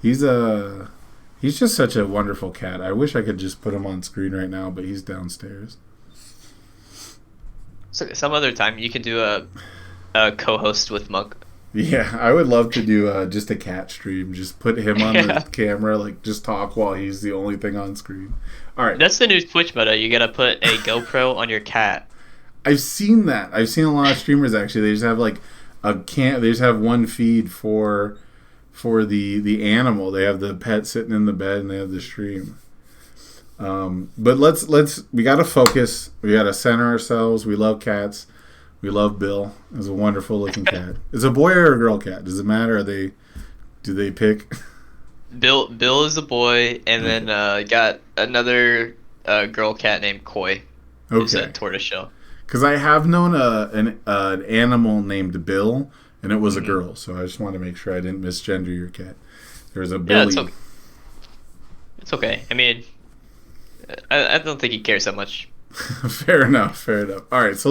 he's just such a wonderful cat. I wish I could just put him on screen right now, but he's downstairs. So some other time you could do a co-host with Monk. Yeah, I would love to do just a cat stream. Just put him on the camera, like just talk while he's the only thing on screen. All right. That's the new Twitch meta. You gotta put a GoPro on your cat. I've seen that. I've seen a lot of streamers actually. They just have like they just have one feed for the animal. They have the pet sitting in the bed and they have the stream. But we gotta focus. We gotta center ourselves. We love cats. We love Bill. It's a wonderful looking cat. Is it a boy or a girl cat? Does it matter? Do they pick? Bill is a boy, and then got another girl cat named Koi. Who's a tortoiseshell. Because I have known an animal named Bill, and it was a girl. So I just wanted to make sure I didn't misgender your cat. There's a Billy. Yeah, it's okay. I mean, I don't think he cares that much. Fair enough. All right, so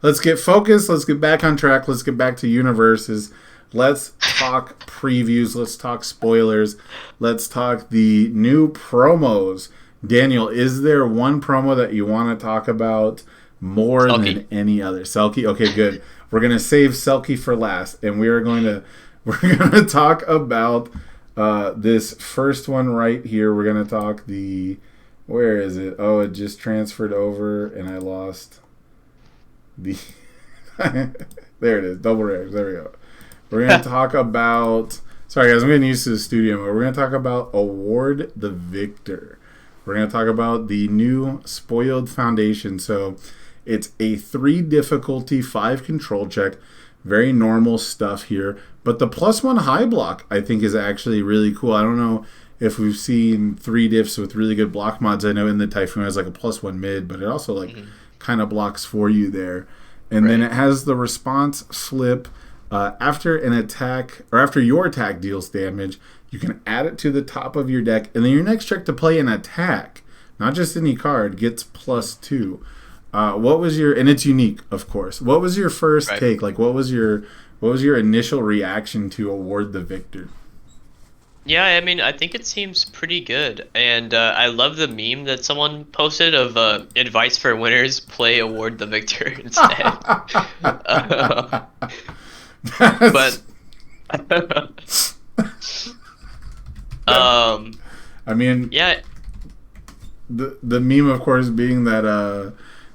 let's get focused. Let's get back on track. Let's get back to universes. Let's talk previews. Let's talk spoilers. Let's talk the new promos. Daniel, is there one promo that you want to talk about more than any other? Selkie? Okay, good. We're going to save Selkie for last, and we're going to talk about this first one right here. We're going to talk where is it? Oh, it just transferred over, and I lost the... There it is. Double rares. There we go. We're going to talk about... Sorry, guys. I'm getting used to the studio mode. We're going to talk about Award the Victor. We're going to talk about the new Spoiled Foundation. So it's a 3 difficulty, 5 control check. Very normal stuff here. But the +1 high block, I think, is actually really cool. I don't know if we've seen 3 diffs with really good block mods. I know in the Typhoon it has like a +1 mid, but it also like kind of blocks for you there. And then it has the response flip After an attack, or after your attack deals damage, you can add it to the top of your deck, and then your next check to play an attack, not just any card, gets +2. What was your, and it's unique, of course. What was your first take? Like, what was your initial reaction to Award the Victor? Yeah, I mean, I think it seems pretty good, and I love the meme that someone posted of advice for winners: play Award the Victor instead. But I mean, yeah, the meme, of course, being that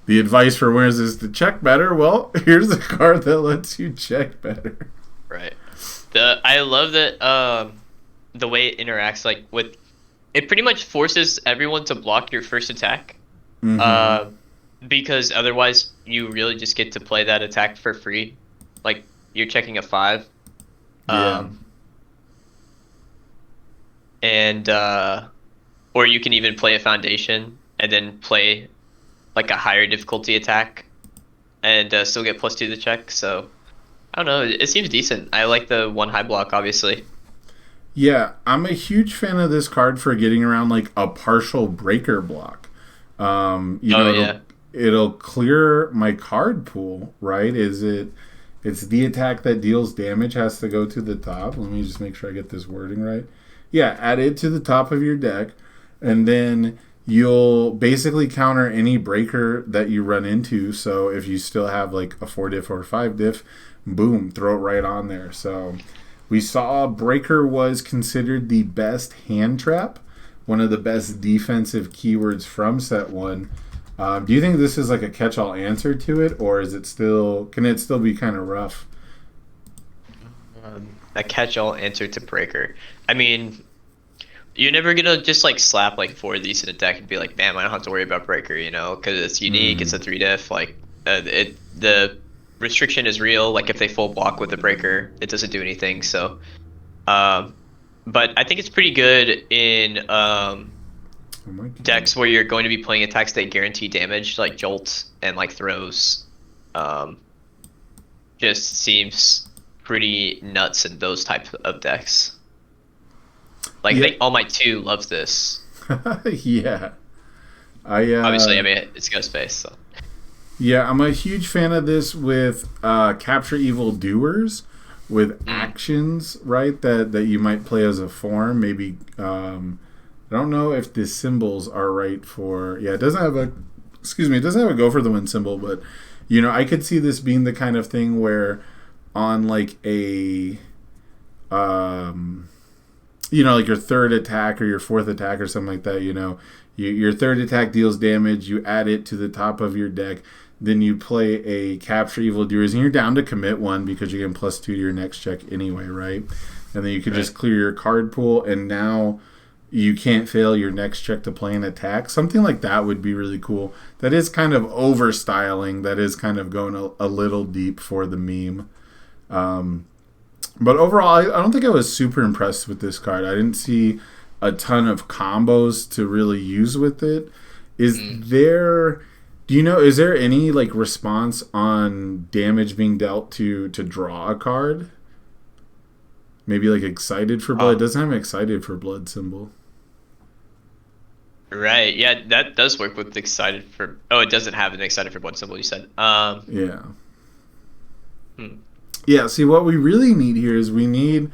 the advice for winners is to check better. Well, here's a card that lets you check better. Right. I love that the way it interacts, like with it, pretty much forces everyone to block your first attack. Because otherwise you really just get to play that attack for free. Like you're checking a 5. Yeah. And or you can even play a foundation and then play like a higher difficulty attack and still get +2 to the check. So I don't know, it seems decent. I like the 1 high block, obviously. Yeah, I'm a huge fan of this card for getting around like a partial breaker block. It'll clear my card pool, right? It's the attack that deals damage has to go to the top. Let me just make sure I get this wording right. Yeah, add it to the top of your deck, and then you'll basically counter any breaker that you run into. So if you still have like a 4 diff or a 5 diff, boom, throw it right on there. So we saw breaker was considered the best hand trap, one of the best defensive keywords from set 1. Do you think this is like a catch-all answer to it, or is it still? Can it still be kind of rough? A catch-all answer to breaker. I mean, you're never gonna just like slap like 4 of these in a deck and be like, "Damn, I don't have to worry about breaker," you know, because it's unique. It's a 3 diff. Like, the restriction is real. Like if they full block with the breaker, it doesn't do anything. So, but I think it's pretty good in decks where you're going to be playing attacks that guarantee damage, like Jolt and like Throws. Just seems pretty nuts in those types of decks. Like, I think All Might 2 loves this. Yeah. Obviously, I mean, it's Ghostface, so. Yeah, I'm a huge fan of this with Capture Evil Doers, with actions, right, that you might play as a form. Maybe, I don't know if the symbols are right for, it doesn't have a go for the win symbol, but, you know, I could see this being the kind of thing where on like a, you know, like your 3rd attack or your 4th attack or something like that, you know, your 3rd attack deals damage, you add it to the top of your deck, then you play a Capture Evildoers, and you're down to commit 1 because you're getting +2 to your next check anyway, right? And then you could just clear your card pool, and now you can't fail your next check to play an attack. Something like that would be really cool. That is kind of over-styling. That is kind of going a little deep for the meme. But overall, I don't think I was super impressed with this card. I didn't see a ton of combos to really use with it. Is there any like response on damage being dealt to draw a card? Maybe like Excited for Blood. It doesn't have an Excited for Blood symbol. Right, yeah, that does work with Excited for... Oh, it doesn't have an Excited for Blood symbol, you said. Yeah. Yeah, see, what we really need here is we need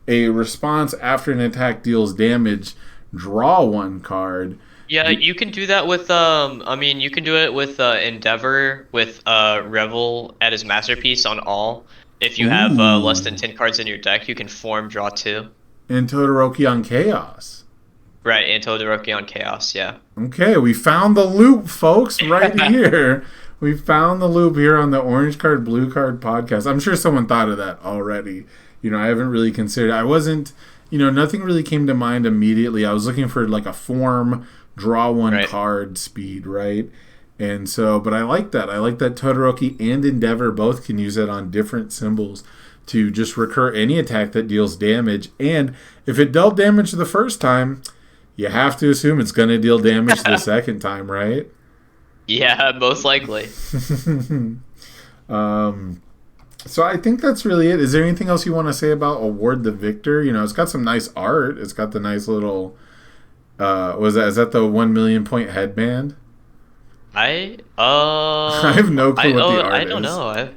a response after an attack deals damage, draw 1 card. Yeah, you can do that with, you can do it with Endeavor, with Revel at his Masterpiece on all. If you have less than 10 cards in your deck, you can form draw 2. And Todoroki on Chaos. Right, and Todoroki on Chaos, yeah. Okay, we found the loop, folks, right here. We found the loop here on the Orange Card, Blue Card podcast. I'm sure someone thought of that already. You know, I haven't really considered. I wasn't, nothing really came to mind immediately. I was looking for like a form, draw 1 card speed, right? And so, but I like that. I like that Todoroki and Endeavor both can use it on different symbols to just recur any attack that deals damage. And if it dealt damage the first time, you have to assume it's going to deal damage the second time, right? Yeah, most likely. So I think that's really it. Is there anything else you want to say about Award the Victor? You know, it's got some nice art. It's got the nice little. Was that is that the 1 million point headband? I I have no clue what the I art don't is. know.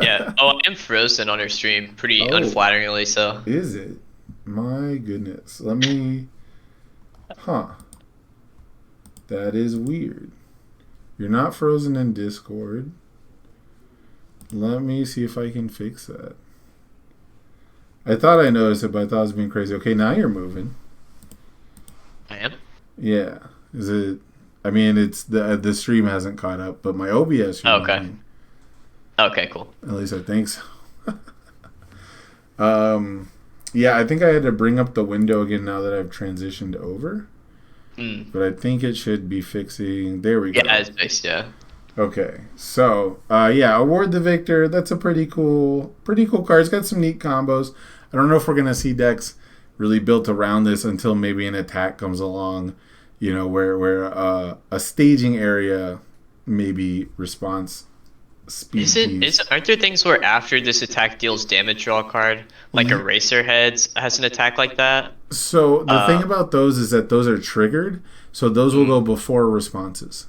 Yeah. Oh, I am frozen on her stream, pretty Oh, unflatteringly so. is it? My goodness. Let me. Huh. That is weird. You're not frozen in Discord. Let me see if I can fix that. I thought I noticed it, but I thought I was being crazy. Okay, now you're moving. I am. Yeah. Is it? I mean, it's the stream hasn't caught up, but my OBS you're Okay. moving. Okay, cool. At least I think so. Yeah, I think I had to bring up the window again now that I've transitioned over, Mm. but I think it should be fixing. There we Yeah, go. it's based, yeah. Okay, so yeah, Award the Victor. That's a pretty cool card. It's got some neat combos. I don't know if we're gonna see decks really built around this until maybe an attack comes along. You know, where a staging area, maybe response speed piece. Aren't there things where after this attack deals damage, draw a card? Like Eraser Heads has an attack like that? So the thing Uh, about those is that those are triggered, so those will mm. go before responses.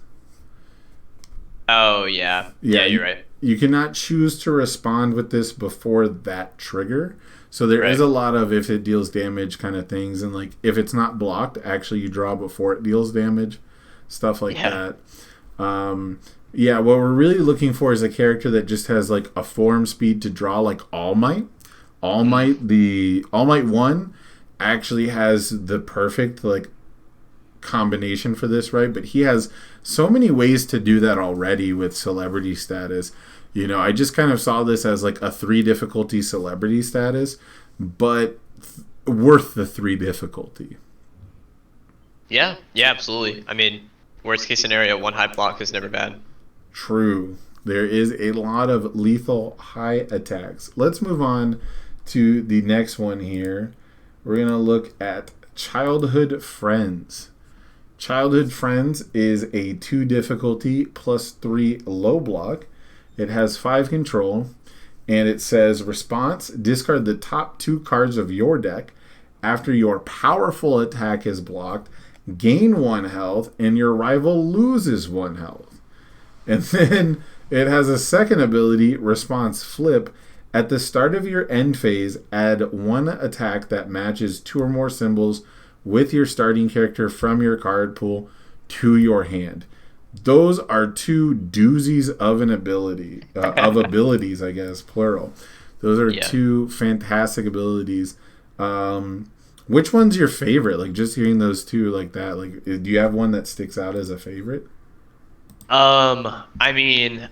Oh, yeah. Yeah, Yeah, you're right. you cannot choose to respond with this before that trigger. So there is Right. a lot of if it deals damage kind of things, and like if it's not blocked, actually you draw before it deals damage, stuff like Yeah. that. Um, yeah, what we're really looking for is a character that just has like a form speed to draw, like All Might. Mm. The All Might one actually has the perfect like combination for this, right? But he has so many ways to do that already with celebrity status. You know, I just kind of saw this as like a 3 difficulty celebrity status, but worth the 3 difficulty. Yeah, yeah, absolutely. I mean, worst case scenario, one high block is never bad. True. There is a lot of lethal high attacks. Let's move on to the next one here. We're going to look at Childhood Friends. Childhood Friends is a 2 difficulty plus 3 low block. It has 5 control, and it says response discard the top 2 cards of your deck after your powerful attack is blocked, gain 1 health, and your rival loses 1 health. And then it has a second ability, response flip. At the start of your end phase, add 1 attack that matches 2 or more symbols with your starting character from your card pool to your hand. Those are 2 doozies of an ability, of abilities, I guess, plural. Those are Yeah. 2 fantastic abilities. Which one's your favorite? Like just hearing those 2 like that, like do you have one that sticks out as a favorite? I mean,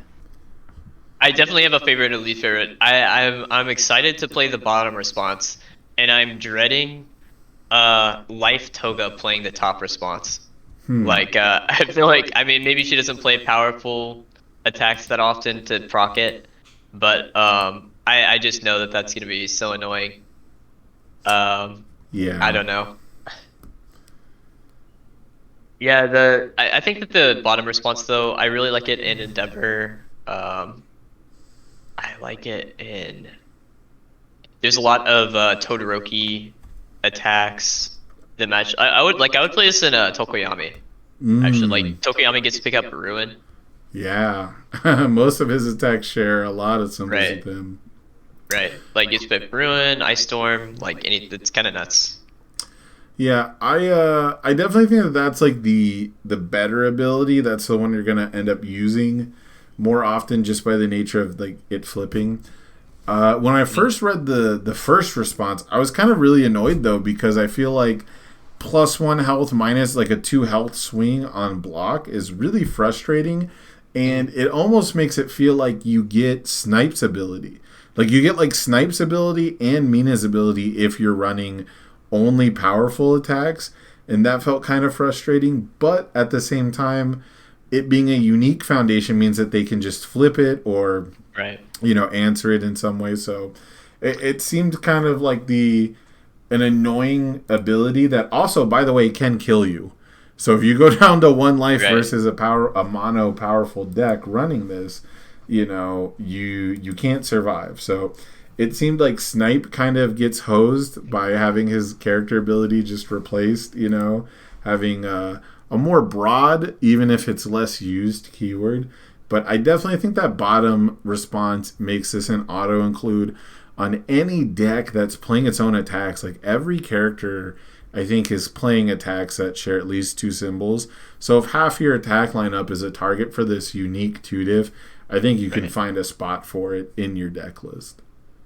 I definitely have a favorite and a least favorite. I'm excited to play the bottom response, and I'm dreading Life Toga playing the top response. Hmm. Like I feel like I mean maybe she doesn't play powerful attacks that often to proc it, but I just know that that's gonna be so annoying. Um, I Yeah. don't know. Yeah, I think that the bottom response though, I really like it in Endeavor. I like it in. There's a lot of Todoroki attacks that match. I would play this in Tokoyami. Actually, Mm. like Tokoyami gets to pick up Ruin. Yeah. Most of his attacks share a lot of symbols with Right, him. right. Like gets to pick up Ruin, Ice Storm, like any. It's kind of nuts. Yeah, I definitely think that that's like the better ability. That's the one you're gonna end up using more often just by the nature of like it flipping. When I Mm. first read the first response, I was kind of really annoyed though because I feel like +1 health minus like a 2 health swing on block is really frustrating, and it almost makes it feel like you get Snipe's ability. Like you get like Snipe's ability and Mina's ability if you're running only powerful attacks, and that felt kind of frustrating. But at the same time, it being a unique foundation means that they can just flip it or Right. answer it in some way. So it seemed kind of like the an annoying ability that also, by the way, can kill you. So if you go down to 1 life Right. versus a mono powerful deck running this, you can't survive. So it seemed like Snipe kind of gets hosed by having his character ability just replaced, having a more broad, even if it's less used keyword. But I definitely think that bottom response makes this an auto include on any deck that's playing its own attacks. Like every character, I think, is playing attacks that share at least two symbols. So if half your attack lineup is a target for this unique two diff, I think you can Right. find a spot for it in your deck list.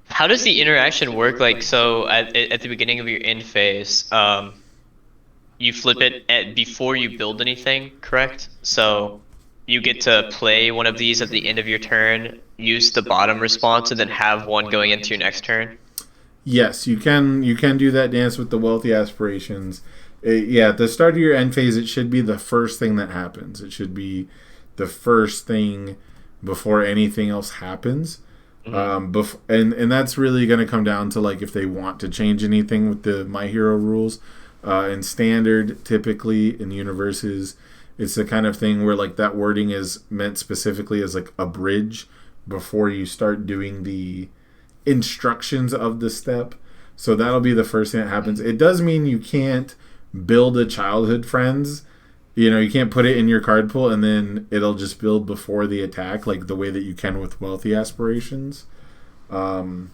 How does the interaction work? Like, so at the beginning of your end phase, you flip it before you build anything, correct? So you get to play one of these at the end of your turn, use the bottom response, and then have one going into your next turn. Yes, you can do that dance with the wealthy aspirations. Yeah, at the start of your end phase, it should be the first thing that happens. It should be the first thing before anything else happens. Hmm. And that's really going to come down to like if they want to change anything with the My Hero rules. In standard, typically in universes, it's the kind of thing where like that wording is meant specifically as like a bridge before you start doing the instructions of the step. So that'll be the first thing that happens. It does mean you can't build a childhood friends. You can't put it in your card pool and then it'll just build before the attack, like the way that you can with wealthy aspirations. Um,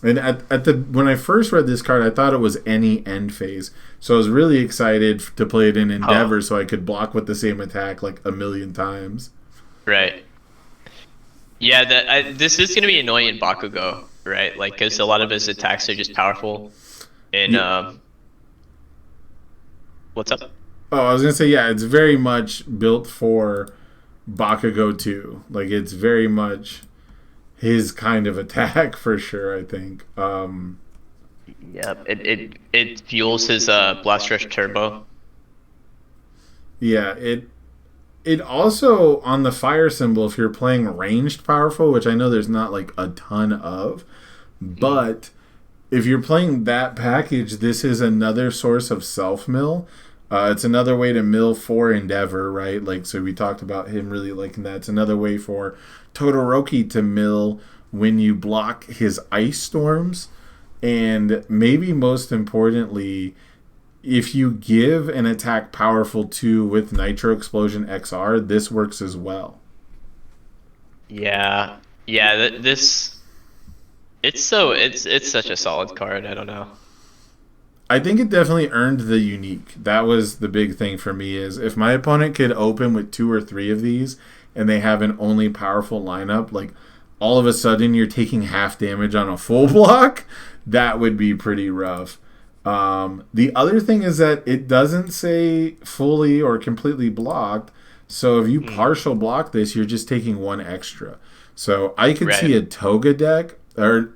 and at the when I first read this card, I thought it was any end phase. So I was really excited to play it in Oh, Endeavor, so I could block with the same attack like a million times. right. Yeah, this is gonna be annoying in Bakugo, right? Like, because a lot of his attacks are just powerful. In Yeah. what's up? Oh, I was gonna say yeah. It's very much built for Bakugo 2. Like it's very much his kind of attack for sure, I think. Yep. It fuels his Blast Rush Turbo. Yeah, it also on the fire symbol if you're playing ranged powerful, which I know there's not like a ton of, Mhm. but if you're playing that package, this is another source of self mill. It's another way to mill for Endeavor, right? Like, so we talked about him really liking that. It's another way for Todoroki to mill when you block his ice storms. And maybe most importantly, if you give an attack powerful 2 with Nitro Explosion XR, this works as well. Yeah. Yeah. This it's such a solid card. I don't know. I think it definitely earned the unique. That was the big thing for me is if my opponent could open with 2 or 3 of these and they have an only powerful lineup, like all of a sudden you're taking half damage on a full block, that would be pretty rough. The other thing is that it doesn't say fully or completely blocked. So if you Mm, partial block this, you're just taking one extra. So I could see right. a Toga deck, or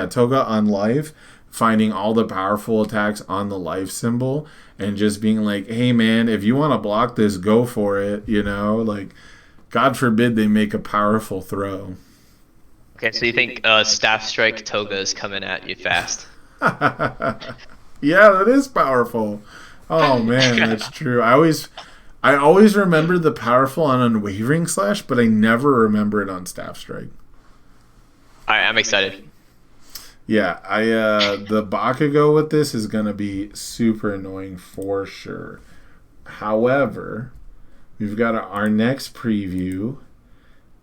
Toga on life, finding all the powerful attacks on the life symbol and just being like, hey man, if you want to block this, go for it. Like, God forbid they make a powerful throw. Okay, so you think Staff Strike Toga is coming at you fast? Yeah, that is powerful. Oh man, that's true. I always remember the powerful on Unwavering Slash, but I never remember it on Staff Strike. All right, I'm excited. Yeah, the Bakugo with this is gonna be super annoying for sure. However, we've got our next preview,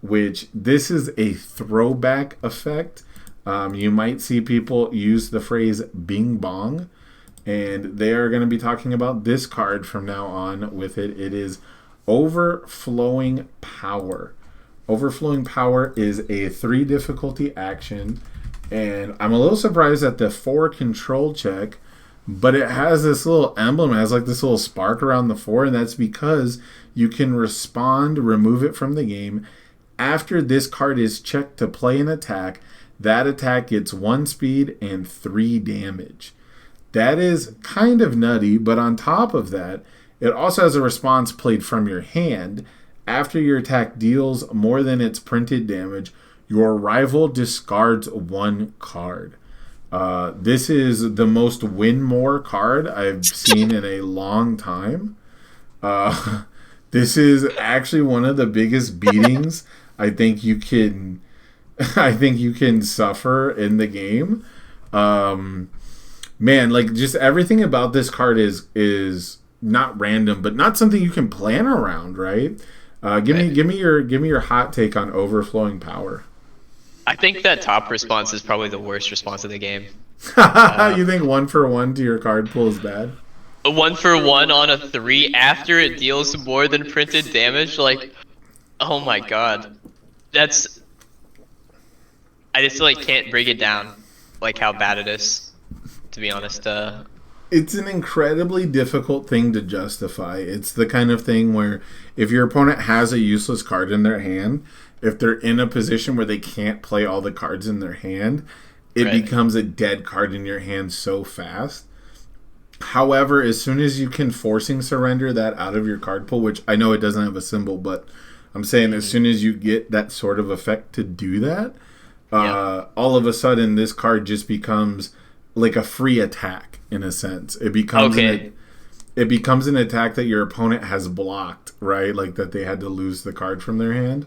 which this is a throwback effect. You might see people use the phrase "Bing Bong," and they are going to be talking about this card from now on with it. It is Overflowing Power. Overflowing Power is a 3 difficulty action, and I'm a little surprised at the 4 control check, but it has this little emblem, it has like this little spark around the 4, and that's because you can respond, remove it from the game. After this card is checked to play an attack, that attack gets 1 speed and 3 damage. That is kind of nutty, but on top of that, it also has a response played from your hand. After your attack deals more than its printed damage, your rival discards 1 card. This is the most win more card I've seen in a long time. Uh, this is actually one of the biggest beatings I think you can I think you can suffer in the game. Man, like just everything about this card is not random, but not something you can plan around, right? Give me your hot take on overflowing power. I think that top response is probably the worst response of the game. You think 1-for-1 to your card pool is bad? A 1-for-1 on a 3 after it deals more than printed damage, like, oh my god. That's... I just, like, can't break it down, like, how bad it is, to be honest. It's an incredibly difficult thing to justify. It's the kind of thing where if your opponent has a useless card in their hand, if they're in a position where they can't play all the cards in their hand, it becomes a dead card in your hand so fast. However, as soon as you can forcing surrender that out of your card pool, which I know it doesn't have a symbol, but I'm saying as soon as you get that sort of effect to do that, all of a sudden this card just becomes like a free attack in a sense. It becomes it becomes an attack that your opponent has blocked, right? Like that they had to lose the card from their hand.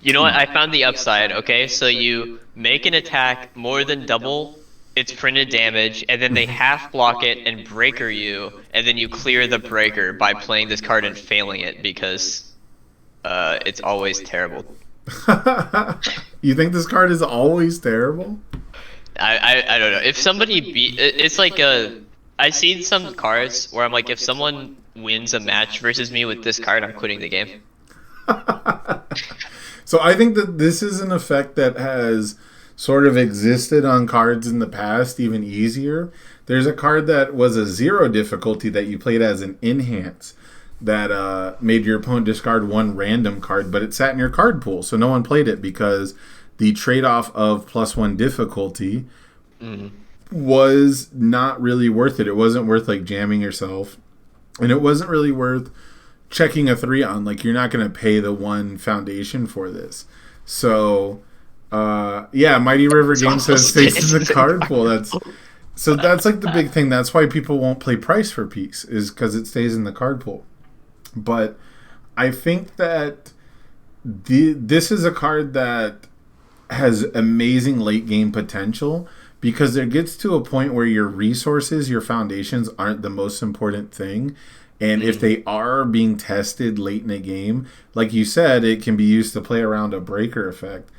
You know what? I found the upside, okay? So you make an attack more than double its printed damage, and then they half block it and breaker you, and then you clear the breaker by playing this card and failing it because it's always terrible. You think this card is always terrible? I don't know. If somebody it's like I've seen some cards where I'm like, if someone wins a match versus me with this card, I'm quitting the game. So I think that this is an effect that has sort of existed on cards in the past, even easier. There's a card that was a 0 difficulty that you played as an enhance that made your opponent discard one random card, but it sat in your card pool, so no one played it because the trade-off of +1 difficulty was not really worth it. It wasn't worth like jamming yourself, and it wasn't really worth checking a 3 on. Like, you're not going to pay the 1 foundation for this. So Mighty River Games says stays in the card pool. That's like the big thing. That's why people won't play Price for Peace, is because it stays in the card pool. But I think that this is a card that has amazing late game potential, because there gets to a point where your resources, your foundations, aren't the most important thing. And if they are being tested late in a game, like you said, it can be used to play around a breaker effect.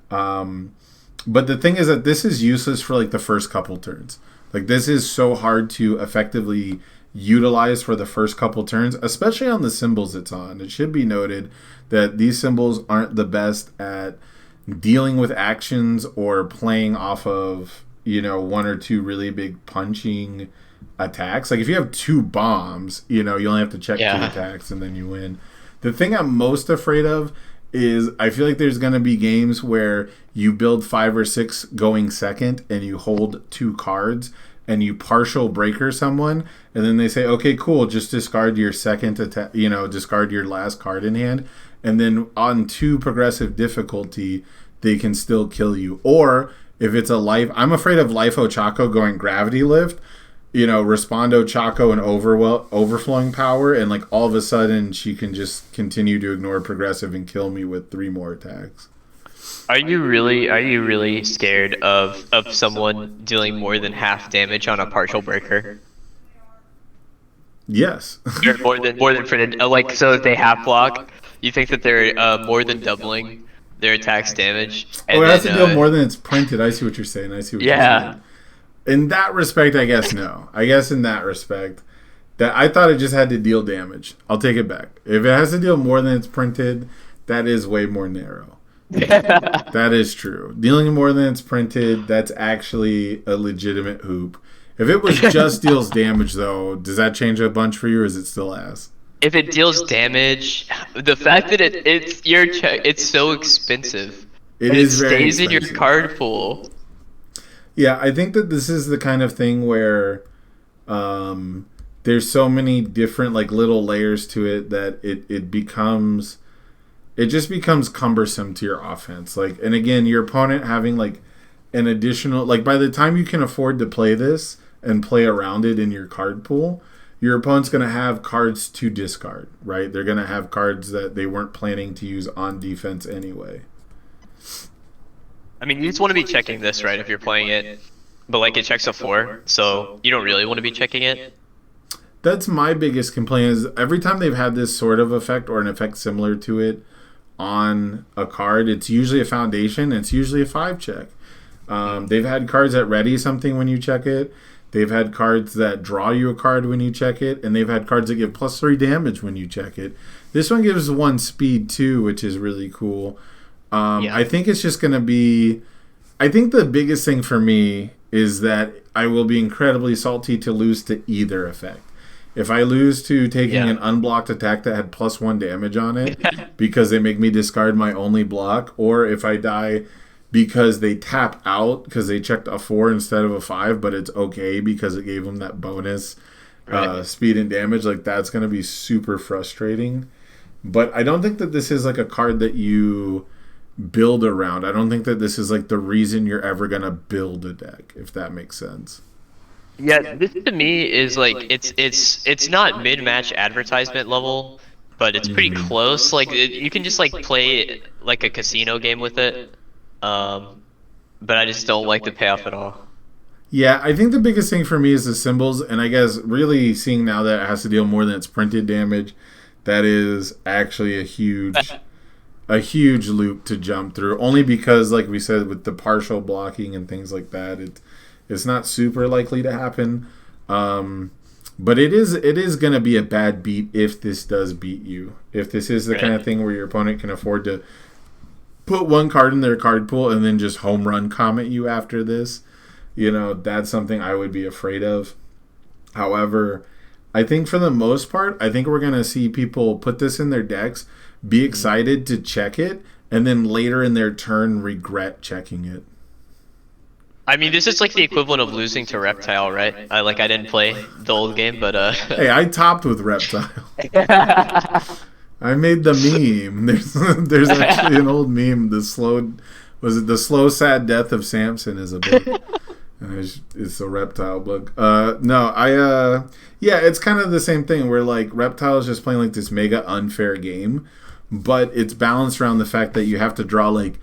But the thing is that this is useless for like the first couple turns. Like, this is so hard to effectively utilize for the first couple turns, especially on the symbols it's on. It should be noted that these symbols aren't the best at dealing with actions or playing off of, 1 or 2 really big punching attacks. Like, if you have 2 bombs, you only have to check 2 attacks and then you win. The thing I'm most afraid of is I feel like there's going to be games where you build 5 or 6 going second and you hold 2 cards and you partial breaker someone, and then they say, okay, cool, just discard your second attack, discard your last card in hand, and then on 2 progressive difficulty they can still kill you. Or if it's a life, I'm afraid of Life Ochako going Gravity Lift, Respondo Chaco and overflowing power, and like all of a sudden she can just continue to ignore progressive and kill me with 3 more attacks. Are you really scared of someone dealing more than half damage on a partial breaker? Yes. Or more than printed. Like, so if they half block, you think that they're more than doubling their attack's damage? And it has to deal more than it's printed. I see what you're saying. You're saying. In that respect, I guess no. I guess in that respect, that I thought it just had to deal damage. I'll take it back. If it has to deal more than it's printed, that is way more narrow. That is true. Dealing more than it's printed, that's actually a legitimate hoop. If it was just deals damage, though, does that change a bunch for you, or is it still ass? If it deals damage, the fact that it's so expensive. It stays in your card pool. Yeah, I think that this is the kind of thing where there's so many different like little layers to it that it just becomes cumbersome to your offense. Like, and again, your opponent having like an additional, like, by the time you can afford to play this and play around it in your card pool, your opponent's going to have cards to discard, right? They're going to have cards that they weren't planning to use on defense anyway. I mean, you just want to be checking this, right, if you're playing it. But, like, it checks a 4, so you don't really want to be checking it. That's my biggest complaint is every time they've had this sort of effect or an effect similar to it on a card, it's usually a foundation. It's usually a 5 check. They've had cards that ready something when you check it. They've had cards that draw you a card when you check it. And they've had cards that give +3 damage when you check it. This one gives 1 speed too, which is really cool. I think it's just going to be... I think the biggest thing for me is that I will be incredibly salty to lose to either effect. If I lose to taking an unblocked attack that had +1 damage on it because they make me discard my only block, or if I die because they tap out because they checked a 4 instead of a 5, but it's okay because it gave them that bonus speed and damage, like that's going to be super frustrating. But I don't think that this is like a card that you build around. I don't think that this is like the reason you're ever going to build a deck, if that makes sense. Yeah, this to me is like it's not mid-match advertisement level, but it's pretty close. Like you can just like play like a casino game with it, but I just don't like the payoff at all. Yeah, I think the biggest thing for me is the symbols, and I guess really seeing now that it has to deal more than its printed damage, that is actually a huge loop to jump through. Only because, like we said, with the partial blocking and things like that, it's not super likely to happen. But it is going to be a bad beat if this does beat you. If this is the kind of thing where your opponent can afford to put 1 card in their card pool and then just home run comment you after this, that's something I would be afraid of. However, I think for the most part, I think we're going to see people put this in their decks, be excited to check it, and then later in their turn regret checking it. I mean, this is like the equivalent of losing to Reptile, right? I didn't play the old game, but Hey, I topped with Reptile. I made the meme. There's actually an old meme. The slow sad death of Samson is a book. It's a Reptile book. It's kind of the same thing where like Reptile is just playing like this mega unfair game, but it's balanced around the fact that you have to draw like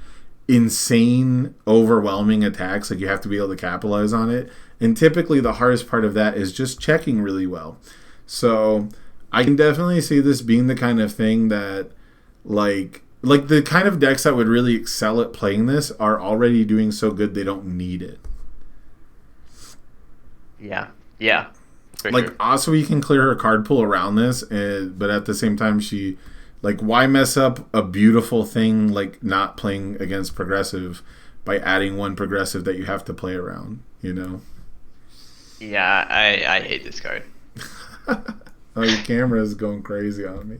insane, overwhelming attacks. Like you have to be able to capitalize on it, and typically the hardest part of that is just checking really well. So I can definitely see this being the kind of thing that like the kind of decks that would really excel at playing this are already doing so good they don't need it. Yeah. Like sure. Asui can clear her card pool around this, but at the same time she, like, why mess up a beautiful thing like not playing against progressive by adding 1 progressive that you have to play around, Yeah, I hate this card. Oh, your camera is going crazy on me.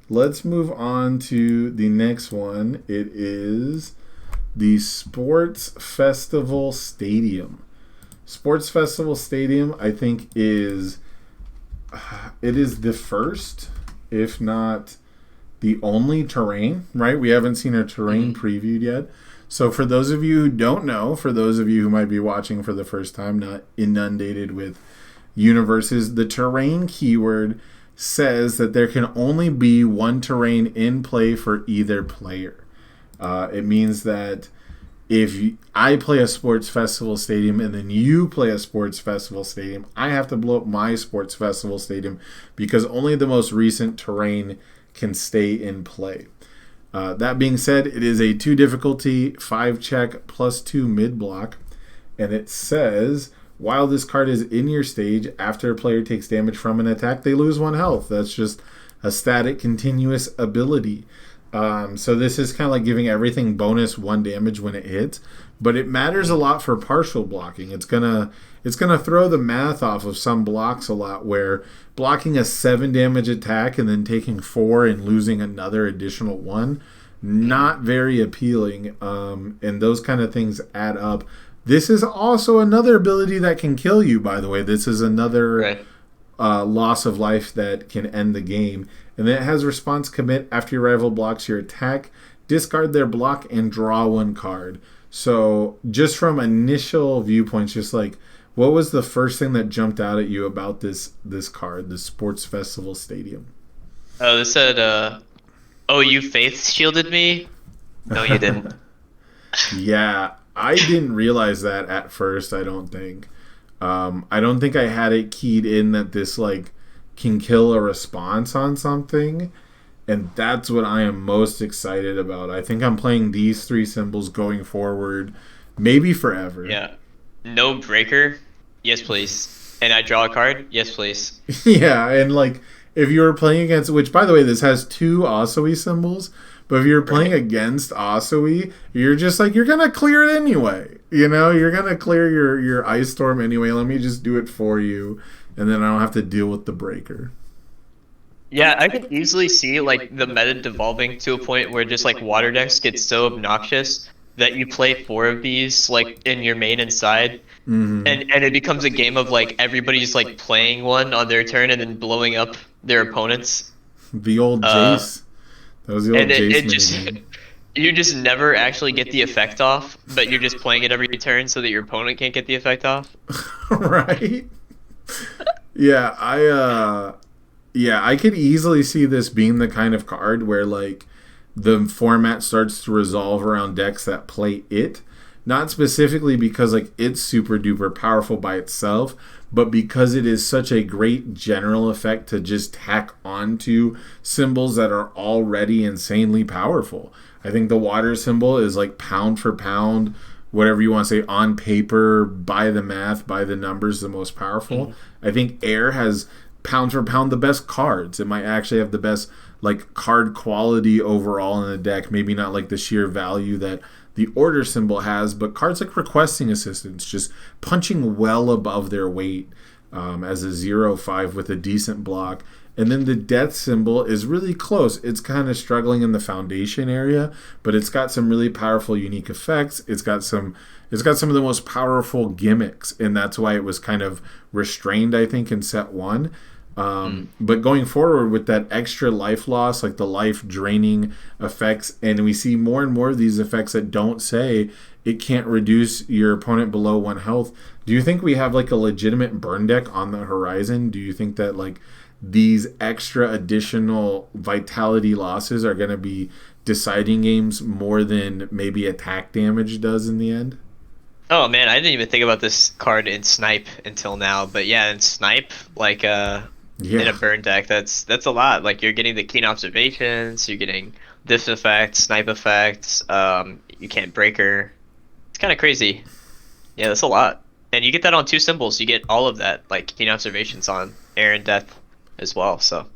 Let's move on to the next one. It is the Sports Festival Stadium. Sports Festival Stadium, I think, is the first, if not the only terrain, right? We haven't seen a terrain previewed yet. So for those of you who don't know, for those of you who might be watching for the first time, not inundated with universes, the terrain keyword says that there can only be 1 terrain in play for either player. It means that if I play a Sports Festival Stadium and then you play a Sports Festival Stadium, I have to blow up my Sports Festival Stadium because only the most recent terrain can stay in play. That being said, it is a 2 difficulty, 5 check, +2 mid block, and it says while this card is in your stage, after a player takes damage from an attack, they lose 1 health. That's just a static continuous ability. So this is kind of like giving everything bonus 1 damage when it hits, but it matters a lot for partial blocking. It's gonna throw the math off of some blocks a lot, where blocking a 7 damage attack and then taking 4 and losing another additional 1, not very appealing. And those kind of things add up. This is also another ability that can kill you, by the way. This is another loss of life that can end the game. And then it has response commit. After your rival blocks your attack, discard their block and draw 1 card. So just from initial viewpoints, just like What was the first thing that jumped out at you about this card, the Sports Festival Stadium? Oh, this said, "Oh, you faith shielded me." No, you didn't. Yeah, I didn't realize that at first. I don't think. I don't think I had it keyed in that this like can kill a response on something, and that's what I am most excited about. I think I'm playing these three symbols going forward, maybe forever. Yeah. No breaker. Yes, please. And I draw a card. Yes, please. Yeah, and like if you were playing against, which by the way, this has two Asui symbols, but if you're playing Right. against Asui, you're just like you're gonna clear it anyway. You know, you're gonna clear your ice storm anyway. Let me just do it for you, and then I don't have to deal with the breaker. Yeah, I could easily see like the meta devolving to a point where just like water decks get so obnoxious that you play four of these like in your main and side, Hmm. and it becomes a game of like everybody's like playing one on their turn and then blowing up their opponents. The old Uh, Jace. That was the old and it, Jace it just minigame. you just never actually get the effect off, but you're just playing it every turn so that your opponent can't get the effect off. Right? Yeah, I could easily see this being the kind of card where like the format starts to resolve around decks that play it. Not specifically because like it's super duper powerful by itself, but because it is such a great general effect to just tack onto symbols that are already insanely powerful. I think the water symbol is like pound for pound, whatever you want to say, on paper, by the math, by the numbers, the most powerful. I think air has pound for pound the best cards. It might actually have the best like card quality overall in the deck. Maybe not like the sheer value that the order symbol has, but cards like requesting assistance just punching well above their weight as a 0/5 with a decent block. And then the death symbol is really close. It's kind of struggling in the foundation area, but it's got some really powerful unique effects. It's got some of the most powerful gimmicks, and that's why it was kind of restrained, I think, in set one. But going forward with that extra life loss, like the life draining effects, and we see more and more of these effects that don't say it can't reduce your opponent below 1 health. Do you think we have like a legitimate burn deck on the horizon? Do you think that like these extra additional vitality losses are going to be deciding games more than maybe attack damage does in the end? Oh man, I didn't even think about this card in Snipe until now. But yeah, in Snipe, like in a Yeah. burn deck, that's a lot. Like you're getting the keen observations, you're getting this effect, snipe effects. You can't breaker. It's kind of crazy. Yeah, that's a lot. And you get that on two symbols. You get all of that, like keen observations on air and death as well. So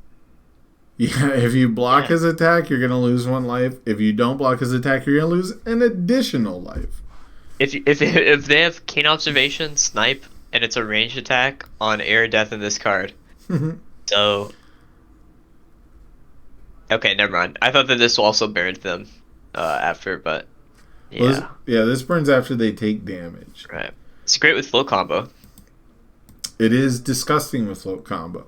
Yeah, if you block yeah, his attack, you're going to lose 1 life. If you don't block his attack, you're going to lose an additional life. if they have keen observation, snipe, and it's a ranged attack on air and death in this card. So okay, never mind. I thought that this also buried them after, but Well, this, yeah, yeah, this burns after they take damage. right. It's great with flow combo. It is disgusting with float combo.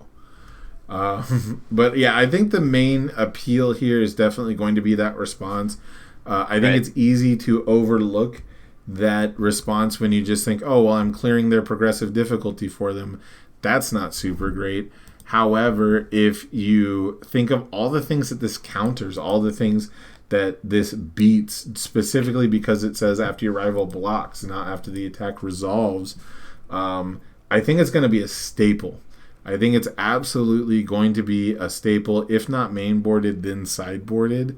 But yeah, I think the main appeal here is definitely going to be that response. I think Right. it's easy to overlook that response when you just think, oh, well, I'm clearing their progressive difficulty for them. That's not super great. However, if you think of all the things that this counters, all the things that this beats, specifically because it says after your rival blocks, not after the attack resolves, I think it's going to be a staple. I think it's absolutely going to be a staple, if not mainboarded, then sideboarded.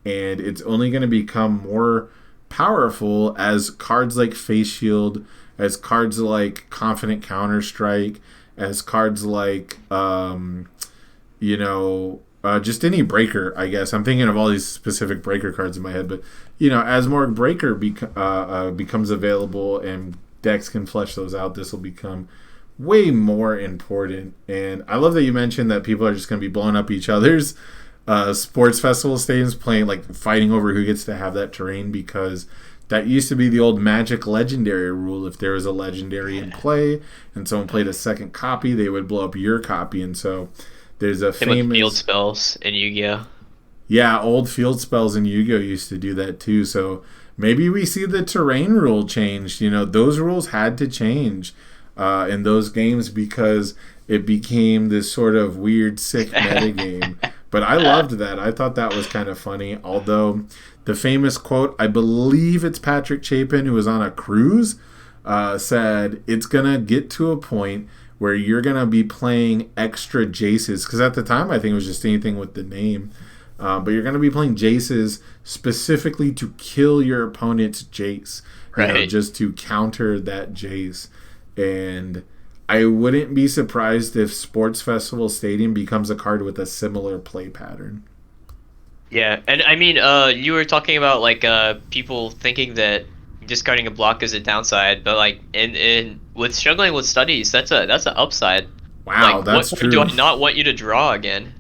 And it's only going to become more powerful as cards like Face Shield, as cards like Confident Counter Strike, as cards like, just any breaker, I guess. I'm thinking of all these specific breaker cards in my head, but, as more breaker becomes available and decks can flesh those out, this will become way more important. And I love that you mentioned that people are just going to be blowing up each other's sports festival stadiums, playing like fighting over who gets to have that terrain, because that used to be the old Magic legendary rule. If there was a legendary in play and someone played a second copy, they would blow up your copy. And so there's a Same with field famous, spells in Yu-Gi-Oh. yeah, old field spells in Yu-Gi-Oh used to do that too. So maybe we see the terrain rule changed. Those rules had to change. in those games because it became this sort of weird, sick metagame. But I loved that. I thought that was kind of funny. Although the famous quote, I believe it's Patrick Chapin, who was on a cruise, said, it's going to get to a point where you're going to be playing extra Jaces. Because at the time, I think it was just anything with the name. But you're going to be playing Jaces specifically to kill your opponent's Jace. Right. Just to counter that Jace. And I wouldn't be surprised if Sports Festival Stadium becomes a card with a similar play pattern. Yeah, and I mean, you were talking about like people thinking that discarding a block is a downside, but like in with struggling with studies, that's an upside. Wow, Like, that's what true. do I not want you to draw again?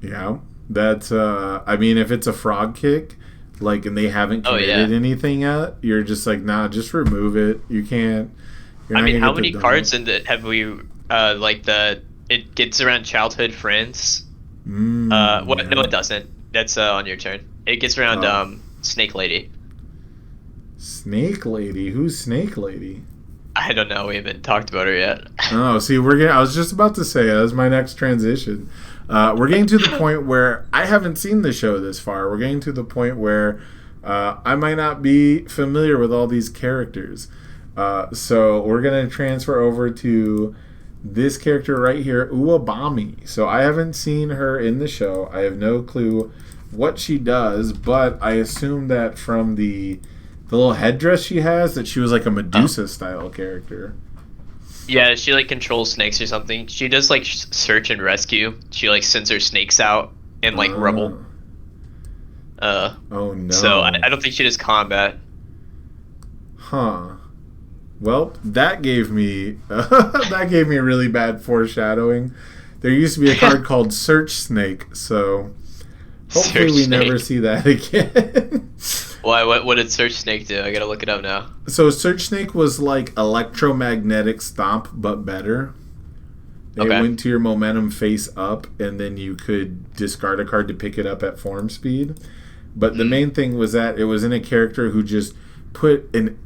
Yeah, that's. I mean, if it's a frog kick, like, and they haven't Oh, committed yeah. anything yet, you're just like, nah, just remove it. You can't. You're I not mean, gonna how get the many double. cards in the have we like the it gets around childhood friends? What? No, Yeah. it doesn't. That's on your turn. It gets around Oh. Snake Lady. Snake Lady. Who's Snake Lady? I don't know. We haven't talked about her yet. Oh, see, we're getting. I was just about to say that was my next transition. We're getting to the point where I haven't seen the show this far. We're getting to the point where I might not be familiar with all these characters. So we're gonna transfer over to this character right here, Uwabami. So I haven't seen her in the show. I have no clue what she does, but I assume that from the little headdress she has that she was like a Medusa style character. Yeah, she like controls snakes or something. She does like search and rescue. She like sends her snakes out and like rubble. Oh no. So I don't think she does combat. Huh. Well, that gave me that gave me really bad foreshadowing. There used to be a card called Search Snake, so hopefully Search we Snake. never see that again. Why? What did Search Snake do? I gotta look it up now. So Search Snake was like electromagnetic stomp, but better. It Okay. went to your momentum face up, and then you could discard a card to pick it up at form speed. But the main thing was that it was in a character who just put an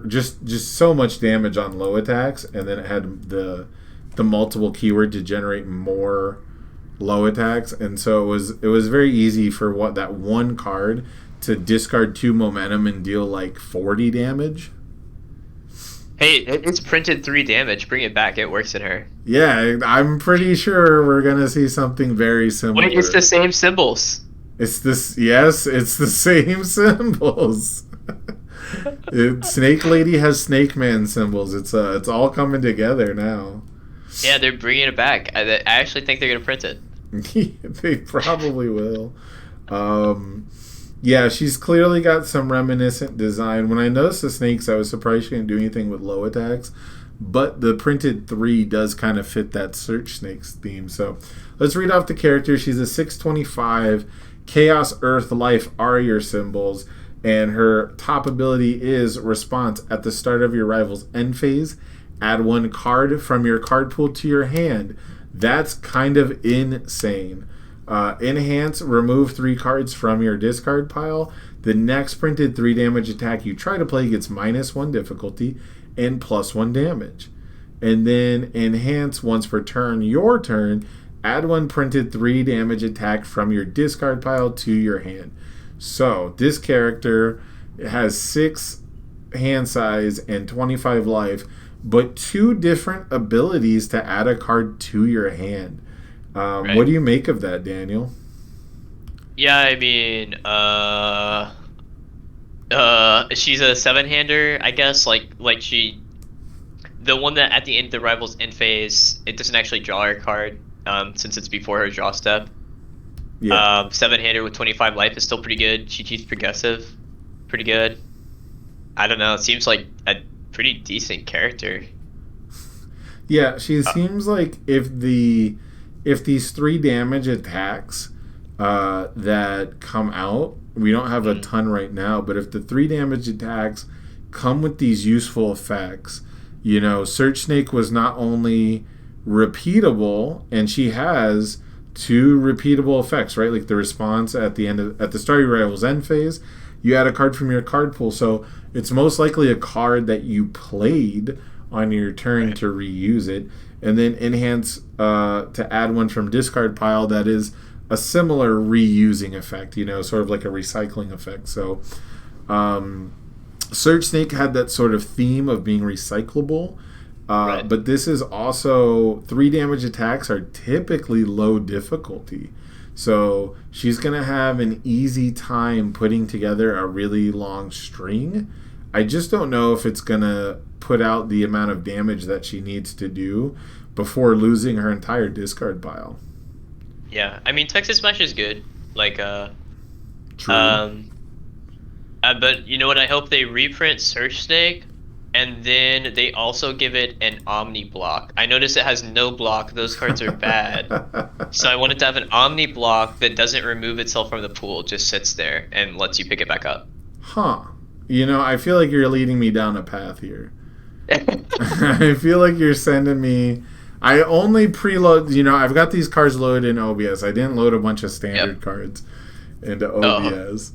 just so much damage on low attacks, and then it had the multiple keyword to generate more low attacks, and so it was very easy for that one card to discard 2 momentum and deal like 40 damage. Hey, it's printed 3 damage. Bring it back. It works in her. Yeah, I'm pretty sure we're gonna see something very similar. Wait, it's the same symbols. It's this. Yes, it's the same symbols. Snake Lady has Snake Man symbols. It's all coming together now. Yeah, they're bringing it back. I actually think they're gonna print it. They probably will. Yeah, she's clearly got some reminiscent design. When I noticed the snakes, I was surprised she didn't do anything with low attacks. But the printed 3 does kind of fit that Search Snakes theme. So let's read off the character. She's a 625. Chaos, Earth, Life are your symbols. And her top ability is Response. At the start of your rival's end phase, add 1 card from your card pool to your hand. That's kind of insane. Enhance, remove 3 cards from your discard pile. The next printed 3 damage attack you try to play gets -1 difficulty and +1 damage. And then enhance once per turn, your turn, add 1 printed 3 damage attack from your discard pile to your hand. So this character has 6 hand size and 25 life, but 2 different abilities to add a card to your hand. Right. What do you make of that, Daniel? Yeah, I mean, she's a 7-hander, I guess. Like she, the one that at the end of the rival's end phase, it doesn't actually draw her card, since it's before her draw step. Yeah. 7-hander with 25 life is still pretty good. She cheats progressive, pretty good. I don't know. It seems like a pretty decent character. Yeah, she seems like if these 3 damage attacks that come out, we don't have a ton right now, but if the 3 damage attacks come with these useful effects, Search Snake was not only repeatable, and she has 2 repeatable effects, right? Like the response at the start of your rival's end phase, you add a card from your card pool, so it's most likely a card that you played on your turn to reuse it, and then enhance to add one from discard pile that is a similar reusing effect, sort of like a recycling effect. So Surge Snake had that sort of theme of being recyclable, but this is also 3 damage attacks are typically low difficulty. So she's going to have an easy time putting together a really long string. I just don't know if it's going to put out the amount of damage that she needs to do before losing her entire discard pile. Yeah, I mean, Texas Smash is good. Like, True. but you know what? I hope they reprint Surge Snake, and then they also give it an Omni block. I notice it has no block. Those cards are bad. So I wanted to have an Omni block that doesn't remove itself from the pool, just sits there and lets you pick it back up. Huh. I feel like you're leading me down a path here. I feel like you're sending me... I only preload... I've got these cards loaded in OBS. I didn't load a bunch of standard cards into OBS.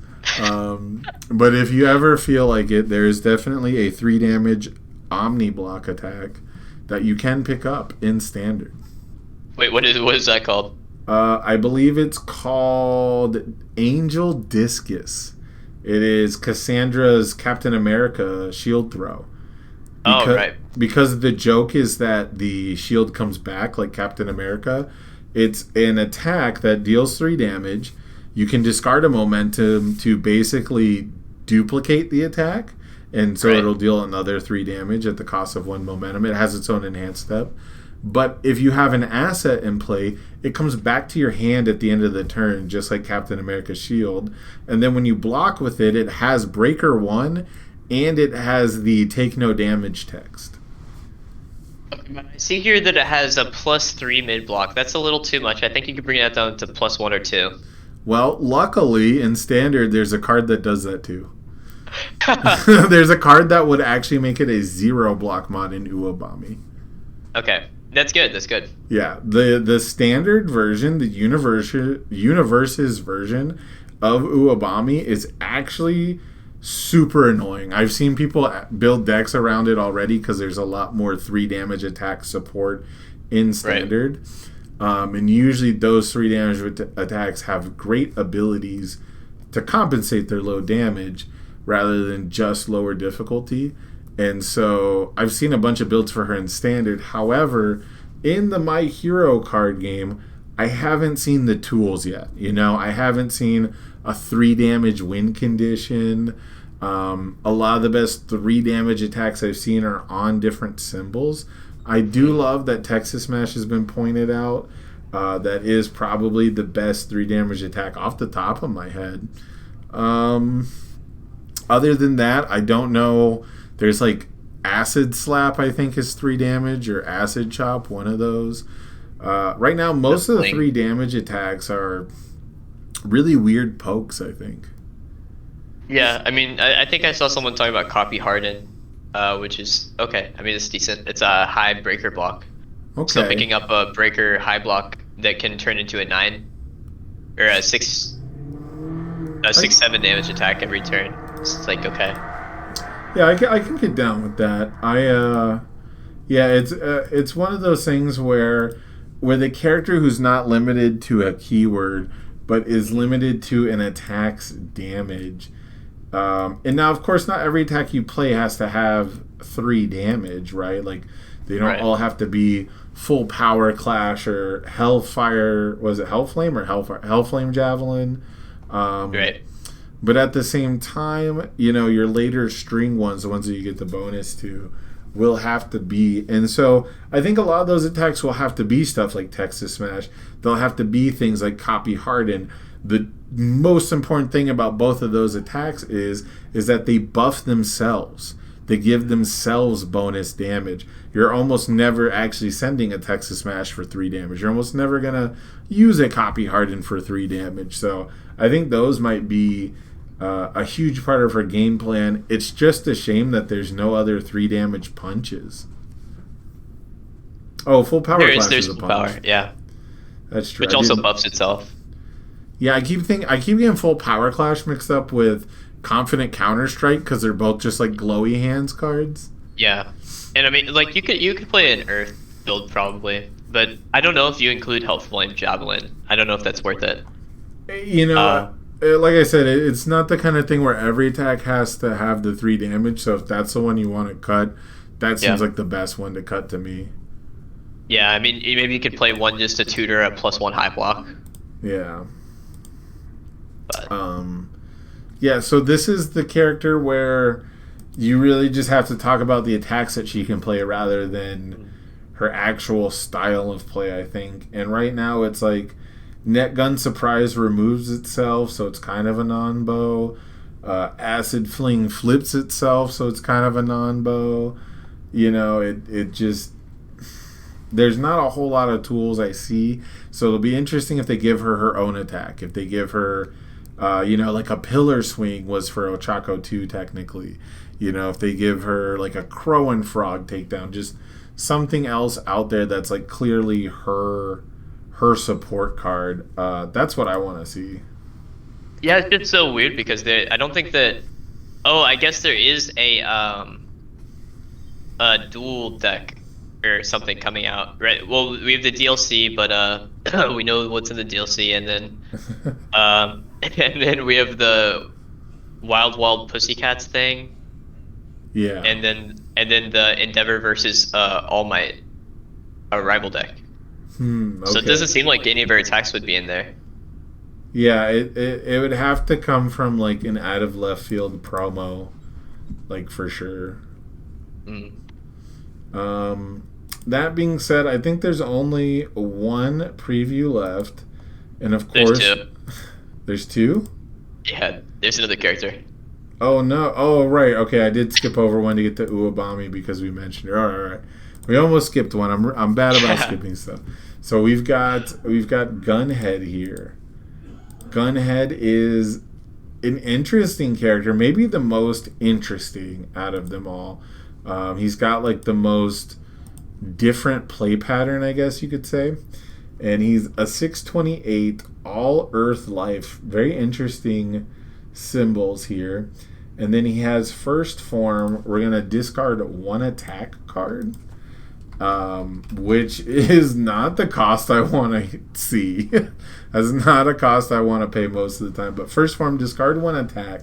But if you ever feel like it, there's definitely a 3 damage Omni block attack that you can pick up in standard. Wait, what is that called? I believe it's called Angel Discus. It is Cassandra's Captain America shield throw. Because the joke is that the shield comes back like Captain America. It's an attack that deals 3 damage. You can discard a momentum to basically duplicate the attack, and so it'll deal another 3 damage at the cost of 1 momentum. It has its own enhanced step. But if you have an asset in play, it comes back to your hand at the end of the turn, just like Captain America's shield. And then when you block with it, it has Breaker 1, and it has the Take No Damage text. I see here that it has a +3 mid block. That's a little too much. I think you could bring that down to +1 or 2. Well, luckily, in Standard, there's a card that does that too. There's a card that would actually make it a 0 block mod in Uwabami. Okay. That's good. That's good. Yeah, the standard version, the universe's version of Uwabami is actually super annoying. I've seen people build decks around it already because there's a lot more 3 damage attack support in standard. And usually those 3 damage attacks have great abilities to compensate their low damage rather than just lower difficulty. And so I've seen a bunch of builds for her in standard. However, in the My Hero card game, I haven't seen the tools yet. I haven't seen a 3 damage win condition. A lot of the best 3 damage attacks I've seen are on different symbols. I do love that Texas Smash has been pointed out. That is probably the best 3 damage attack off the top of my head. Other than that, I don't know. There's like Acid Slap, I think, is 3 damage, or Acid Chop, one of those. Right now, most of the 3 damage attacks are really weird pokes, I think. Yeah, I mean, I think I saw someone talking about Copy Harden, which is okay. I mean, it's decent. It's a high breaker block. Okay. So picking up a breaker high block that can turn into a 9 or a 6/7 damage attack every turn. It's like okay. Yeah, I can get down with that. It's one of those things where the character who's not limited to a keyword but is limited to an attack's damage. And now, of course, not every attack you play has to have 3 damage, right? Like, they don't all have to be full power clash or Hellfire. Was it Hellflame or Hellflame Javelin? But at the same time, your later string ones, the ones that you get the bonus to, will have to be. And so I think a lot of those attacks will have to be stuff like Texas Smash. They'll have to be things like Copy Harden. The most important thing about both of those attacks is that they buff themselves. They give themselves bonus damage. You're almost never actually sending a Texas Smash for 3 damage. You're almost never going to use a Copy Harden for 3 damage. So I think those might be a huge part of her game plan. It's just a shame that there's no other 3 damage punches. Oh, full power clash is a punch. Power, yeah. That's true. Which also buffs itself. Yeah, I keep getting full power clash mixed up with Confident Counter Strike because they're both just like glowy hands cards. Yeah, and I mean, like you could play an Earth build probably, but I don't know if you include Health Flame Javelin. I don't know if that's worth it. You know, Uh, like I said, it's not the kind of thing where every attack has to have the 3 damage. So if that's the one you want to cut, that seems yeah, like the best one to cut to me. yeah. I mean, maybe you could play one just to tutor a +1 high block, Yeah. but Um, yeah, so this is the character where you really just have to talk about the attacks that she can play rather than her actual style of play, I think. And right now it's like Net Gun Surprise removes itself, so it's kind of a non-bow. Acid Fling flips itself, so it's kind of a non-bow. You know, it just there's not a whole lot of tools I see. So it'll be interesting if they give her her own attack. If they give her, like a pillar swing was for Ochako 2 technically. You know, if they give her like a crow and frog takedown, just something else out there that's like clearly her support card. That's what I want to see. yeah, it's just so weird because I don't think that. Oh, I guess there is a dual deck or something coming out, right? Well, we have the DLC, but we know what's in the DLC, and then and then we have the Wild Wild Pussycats thing, Yeah. and then the Endeavor versus All Might, a rival deck. So it Okay. doesn't seem like any of our attacks would be in there. Yeah, it would have to come from like an out of left field promo, like for sure. Mm. Um, that being said, I think there's only one preview left, and of There's course, two. there's two. Yeah, there's another character. Oh no! Oh right. Okay, I did skip over one to get to Uabami because we mentioned her. All right. We almost skipped one. I'm bad about skipping stuff. So we've got Gunhead here. Gunhead is an interesting character, maybe the most interesting out of them all. He's got like the most different play pattern, I guess you could say. And he's a 628 all earth life. Very interesting symbols here. And then he has first form. We're going to discard one attack card, which is not the cost I want to see. That's not a cost I want to pay most of the time. But first form, discard one attack,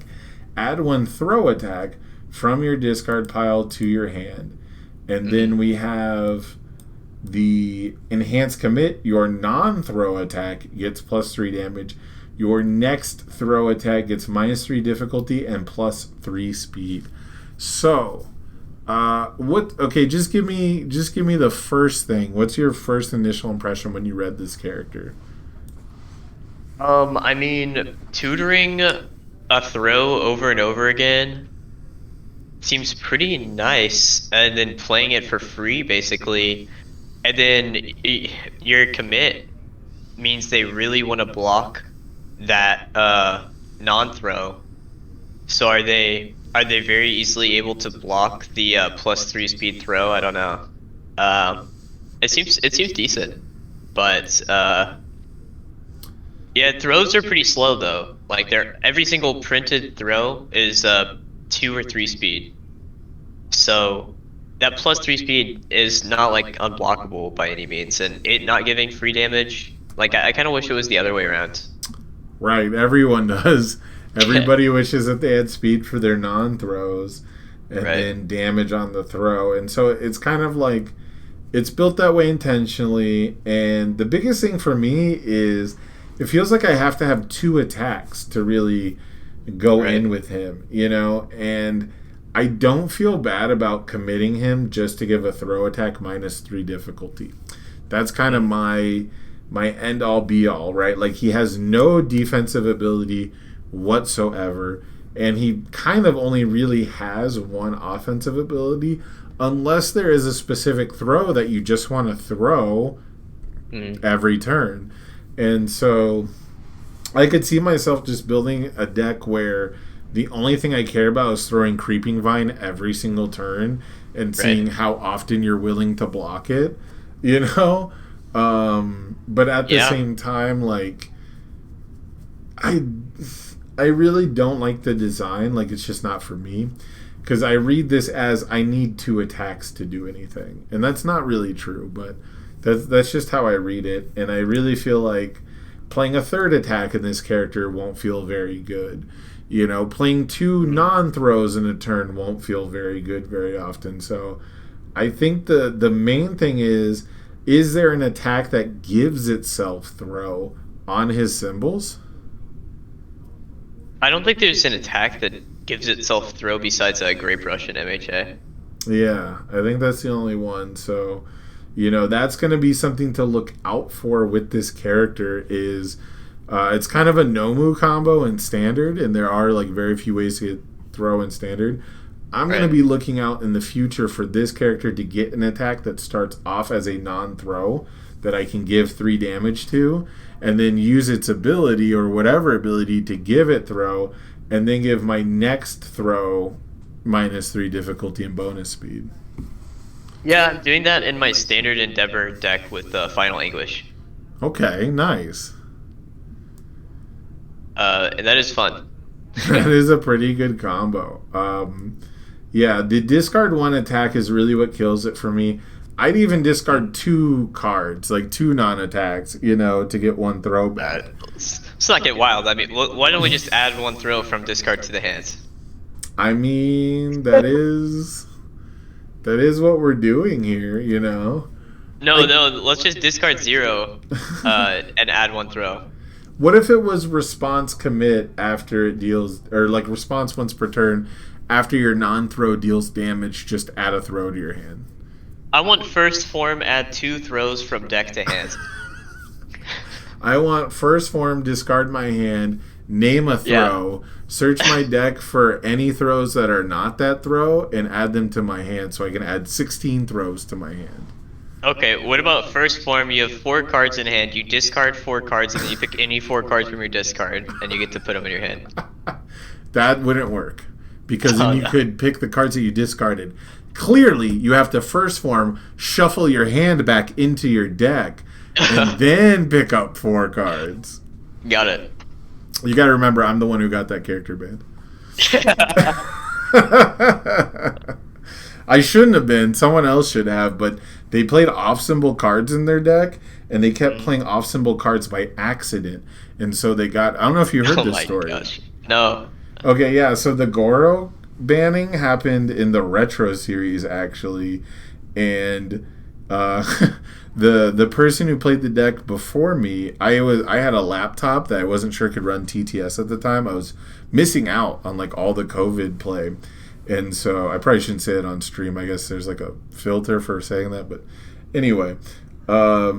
add one throw attack from your discard pile to your hand. And then we have the enhanced commit. Your non-throw attack gets +3 damage. Your next throw attack gets -3 difficulty and +3 speed. So, what? Okay, just give me the first thing. What's your first initial impression when you read this character? I mean, tutoring a throw over and over again seems pretty nice, and then playing it for free, basically, and then your commit means they really want to block that non-throw. So are they very easily able to block the +3 speed throw? I don't know. It seems decent, but yeah, throws are pretty slow though. Like every single printed throw is 2 or 3 speed. So that +3 speed is not like unblockable by any means, and it not giving free damage. Like I kind of wish it was the other way around. Right, everyone does. Everybody wishes that they had speed for their non-throws, and Right. then damage on the throw. And so it's kind of like it's built that way intentionally. And the biggest thing for me is it feels like I have to have 2 attacks to really go Right. in with him, and I don't feel bad about committing him just to give a throw attack -3 difficulty. That's kind of my end all be all, right? Like he has no defensive ability whatsoever, and he kind of only really has one offensive ability unless there is a specific throw that you just want to throw Mm. every turn. And so I could see myself just building a deck where the only thing I care about is throwing Creeping Vine every single turn and seeing Right. how often you're willing to block it, you know? But at the Yeah. same time, like, I I really don't like the design. Like, it's just not for me. because I read this as I need 2 attacks to do anything, and that's not really true, but that's just how I read it, and I really feel like playing a 3rd attack in this character won't feel very good. You know, playing 2 non-throws in a turn won't feel very good very often. So I think the main thing is there an attack that gives itself throw on his symbols? I don't think there's an attack that gives itself throw besides a Grape Rush in MHA. Yeah, I think that's the only one. So, you know, that's going to be something to look out for with this character is it's kind of a Nomu combo in standard, and there are like very few ways to get throw in standard. I'm going to be looking out in the future for this character to get an attack that starts off as a non-throw that I can give 3 damage to, and then use its ability or whatever ability to give it throw, and then give my next throw -3 difficulty and bonus speed. Yeah, I'm doing that in my standard Endeavor deck with Final Anguish. Okay, nice. And that is fun. That is a pretty good combo. Yeah, the discard 1 attack is really what kills it for me. I'd even discard 2 cards, like 2 non-attacks, you know, to get 1 throw back. Let's not get wild. I mean, why don't we just add 1 throw from discard to the hands? I mean, that is what we're doing here, you know. No, let's just discard 0 and add 1 throw. What if it was response commit after it deals, or like response once per turn, after your non-throw deals damage, just add a throw to your hand? I want first form, add 2 throws from deck to hand. I want first form, discard my hand, name a throw, search my deck for any throws that are not that throw, and add them to my hand so I can add 16 throws to my hand. Okay, what about first form? You have 4 cards in hand, you discard 4 cards, and then you pick any 4 cards from your discard, and you get to put them in your hand. That wouldn't work, because then you could pick the cards that you discarded. Clearly, you have to first form, shuffle your hand back into your deck, and then pick up 4 cards. Got it. You gotta remember, I'm the one who got that character banned. I shouldn't have been. Someone else should have, but they played off-symbol cards in their deck, and they kept playing off-symbol cards by accident. And so they got... I don't know if you heard this story. Gosh. No. Okay, yeah, so the Goro banning happened in the Retro series, actually. And the person who played the deck before me, I had a laptop that I wasn't sure could run TTS at the time. I was missing out on like all the COVID play. And so I probably shouldn't say it on stream. I guess there's like a filter for saying that. But anyway, so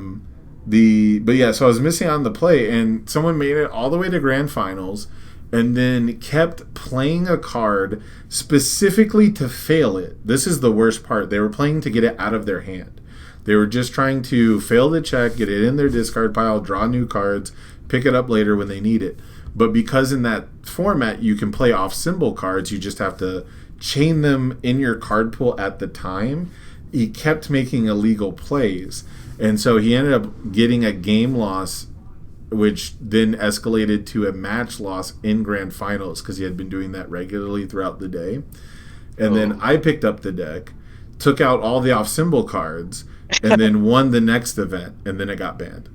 I was missing out on the play, and someone made it all the way to grand finals, and then kept playing a card specifically to fail it. This is the worst part. They were playing to get it out of their hand. They were just trying to fail the check, get it in their discard pile, draw new cards, pick it up later when they need it. But because in that format you can play off symbol cards, you just have to chain them in your card pool at the time. He kept making illegal plays, and so he ended up getting a game loss, which then escalated to a match loss in grand finals because he had been doing that regularly throughout the day. And then I picked up the deck, took out all the off symbol cards, and then won the next event, and then it got banned.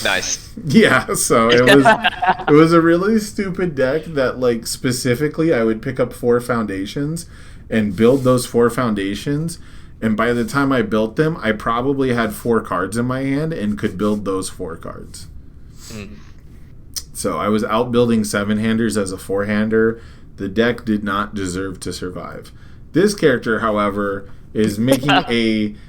Nice. Yeah, so it was a really stupid deck that, like, specifically I would pick up 4 foundations and build those 4 foundations, and by the time I built them, I probably had 4 cards in my hand and could build those 4 cards. So I was out building 7-handers as a 4-hander. The deck did not deserve to survive. This character, however, is making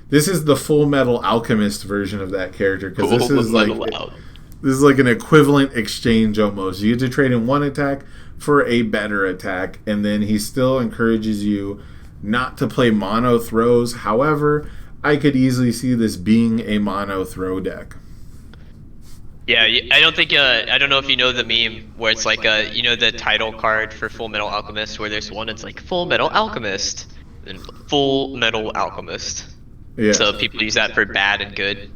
this is the Full Metal Alchemist version of that character, because this is like an equivalent exchange almost. You get to trade in 1 attack for a better attack, and then he still encourages you not to play mono throws. However, I could easily see this being a mono throw deck. Yeah, I don't think I don't know if you know the meme where it's like you know the title card for Full Metal Alchemist, where there's one that's like Full Metal Alchemist and Full Metal Alchemist. Yeah. So people use that for bad and good.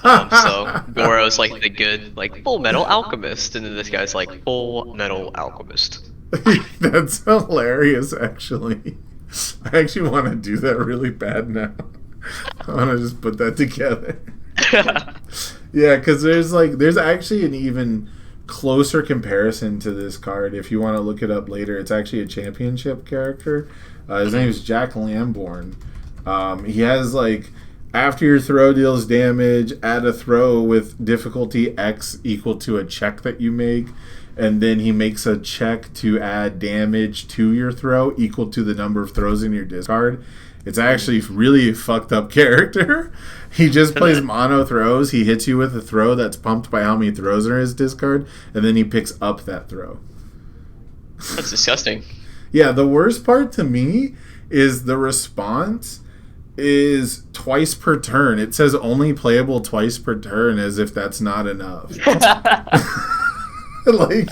So Goro's like the good, like Full Metal Alchemist, and then this guy's like Full Metal Alchemist. That's hilarious, actually. I actually want to do that really bad now. I want to just put that together. Yeah, because there's actually an even closer comparison to this card. If you want to look it up later, it's actually a championship character. His name is Jack Lamborn. He has like after your throw deals damage, add a throw with difficulty X equal to a check that you make. And then he makes a check to add damage to your throw equal to the number of throws in your discard. It's actually really fucked up character. He just plays mono throws. He hits you with a throw that's pumped by how many throws are in his discard, and then he picks up that throw. That's disgusting. Yeah, the worst part to me is the response is twice per turn. It says only playable twice per turn, as if that's not enough. Like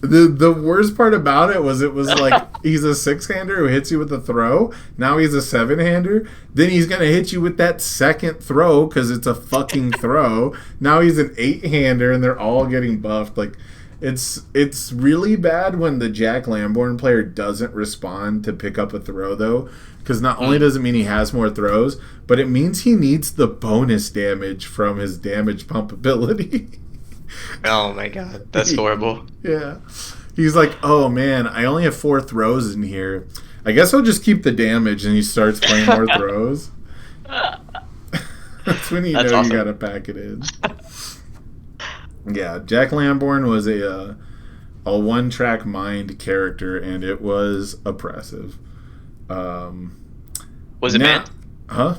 the worst part about it was like he's a 6-hander who hits you with a throw. Now he's a 7-hander. Then he's gonna hit you with that second throw because it's a fucking throw. Now he's an 8-hander and they're all getting buffed. Like it's really bad when the Jack Lamborn player doesn't respond to pick up a throw though, because not only does it mean he has more throws, but it means he needs the bonus damage from his damage pump ability. Oh my god, that's horrible. Yeah. He's like, oh man, I only have 4 throws in here. I guess I'll just keep the damage, and he starts playing more throws. That's when you know awesome. You gotta pack it in. Yeah, Jack Lamborn was a one-track mind character, and it was oppressive. Was it banned? Huh?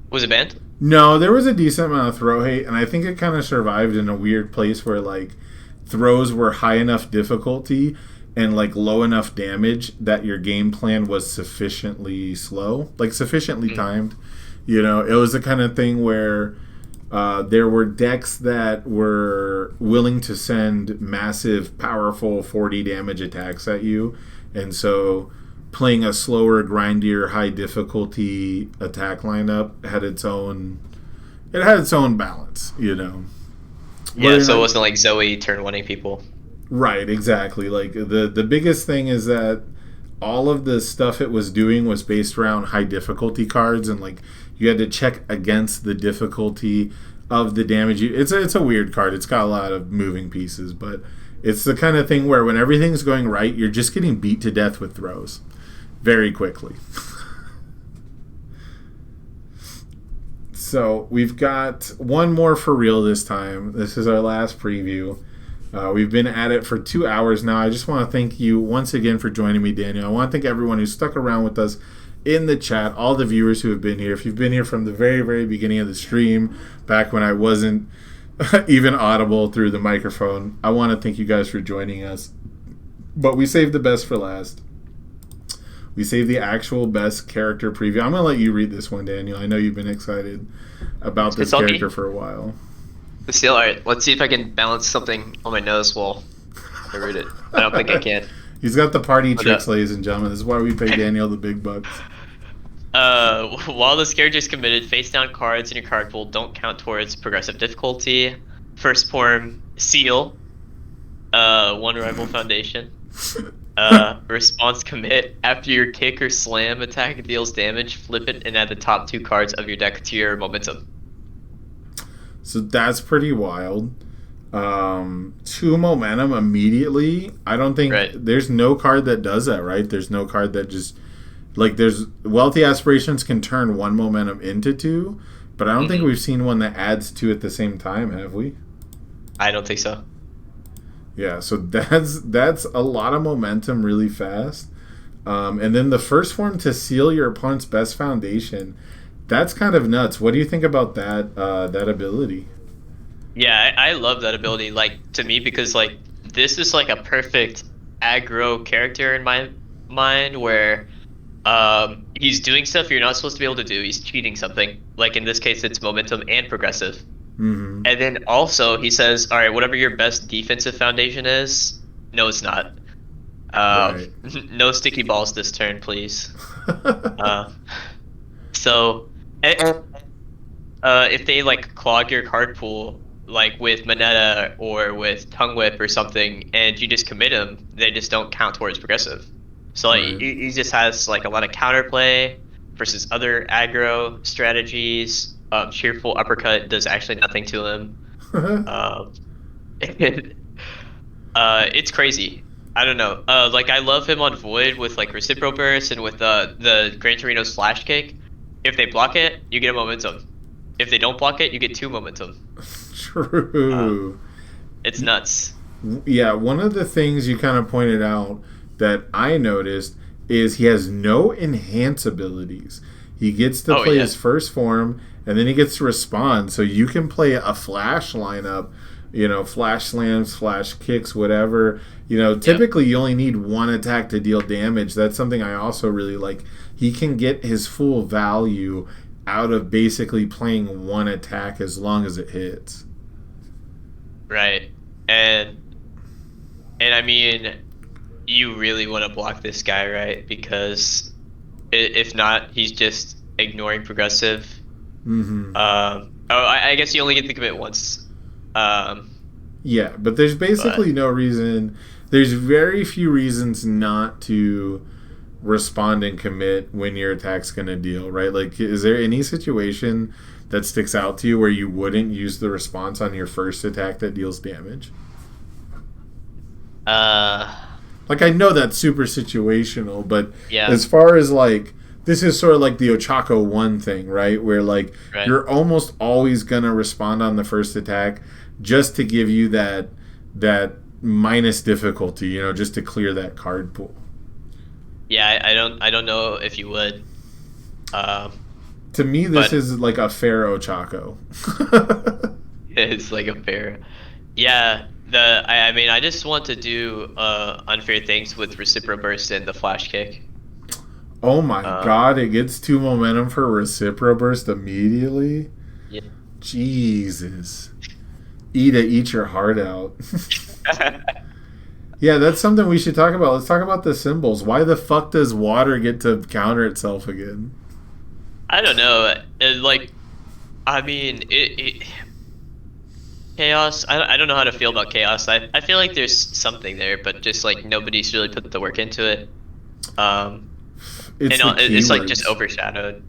Was it banned? No, there was a decent amount of throw hate, and I think it kind of survived in a weird place where, like, throws were high enough difficulty and, like, low enough damage that your game plan was sufficiently slow, like, sufficiently timed. You know, it was the kind of thing where there were decks that were willing to send massive, powerful 40 damage attacks at you, and so playing a slower, grindier, high difficulty attack lineup had its own balance, you know. Yeah, so it wasn't like Zoe turn winning people. Right, exactly. Like the biggest thing is that all of the stuff it was doing was based around high difficulty cards, and like you had to check against the difficulty of the damage. It's a weird card. It's got a lot of moving pieces, but it's the kind of thing where when everything's going right, you're just getting beat to death with throws very quickly. So we've got one more for real this time. This is our last preview. We've been at it for 2 hours now. I just want to thank you once again for joining me, Daniel. I want to thank everyone who stuck around with us in the chat, all the viewers who have been here. If you've been here from the very, very beginning of the stream, back when I wasn't even audible through the microphone, I want to thank you guys for joining us. But we saved the best for last. We saved the actual best character preview. I'm going to let you read this one, Daniel. I know you've been excited about this character for a while. Still, all right. Let's see if I can balance something on my nose while I read it. I don't think I can. He's got the party tricks, ladies and gentlemen. This is why we pay Daniel the big bucks. While this character is committed, face down cards in your card pool don't count towards progressive difficulty. First form, Seal. One Rival Foundation. Response commit. After your kick or slam attack deals damage, flip it and add the top 2 cards of your deck to your momentum. So that's pretty wild. 2 momentum immediately. I don't think there's no card that does that, right? There's no card that just there's Wealthy Aspirations can turn 1 momentum into 2, but I don't think we've seen one that adds 2 at the same time, have we? I don't think so. Yeah, so that's a lot of momentum really fast. And then the first form to seal your opponent's best foundation. That's kind of nuts. What do you think about that ability? Yeah, I love that ability, to me, because, this is, a perfect aggro character in my mind where he's doing stuff you're not supposed to be able to do. He's cheating something. In this case, it's momentum and progressive. Mm-hmm. And then also, he says, all right, whatever your best defensive foundation is, no, it's not. Right. No sticky balls this turn, please. So... if they clog your card pool, like with Moneta or with Tongue Whip or something, and you just commit him, they just don't count towards progressive. So like Right. he just has like a lot of counterplay versus other aggro strategies. Cheerful uppercut does actually nothing to him. Um, it's crazy. I don't know. Like I love him on Void with like Recipro Burst and with the Gran Torino Slash Kick. If they block it, you get a momentum. If they don't block it, you get two momentum. Uh, True. it's nuts. Yeah, one of the things you kind of pointed out that I noticed is he has no enhance abilities. He gets to Oh play yeah, his first form and then he gets to respond. So you can play a flash lineup, flash slams, flash kicks, whatever. yep, Typically you only need one attack to deal damage. That's something I also really like. He can get his full value out of basically playing one attack as long as it hits. right. And I mean, you really want to block this guy, right? Because if not, he's just ignoring progressive. Mm-hmm. Oh, I guess you only get to commit once. Um, Yeah, but there's but basically no reason. There's very few reasons not to respond and commit when your attack's going to deal, right? Like, is there any situation that sticks out to you where you wouldn't use the response on your first attack that deals damage? uh, Like, I know that's super situational, but yeah, as far as like, this is sort of like the Ochako 1 thing, right? Where like right. you're almost always going to respond on the first attack just to give you that minus difficulty, just to clear that card pool. Yeah, I don't know if you would. Um, To me, this but is like a fair Ochako. it's like a fair. Yeah, I mean I just want to do unfair things with Recipro Burst and the Flash Kick. Oh my Um, god, it gets 2 momentum for Recipro Burst immediately? yeah. Jesus. Ida, eat your heart out. Yeah, that's something we should talk about. Let's talk about the symbols. Why the fuck does water get to counter itself again? I don't know. Like, I mean, chaos. I don't know how to feel about chaos. I feel like there's something there, but just like nobody's really put the work into it. Um, It's and the it's like just keywords. overshadowed.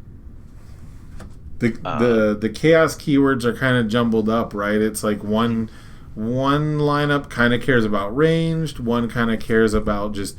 The Um, the chaos keywords are kind of jumbled up, right? It's like one lineup kind of cares about ranged, one kind of cares about just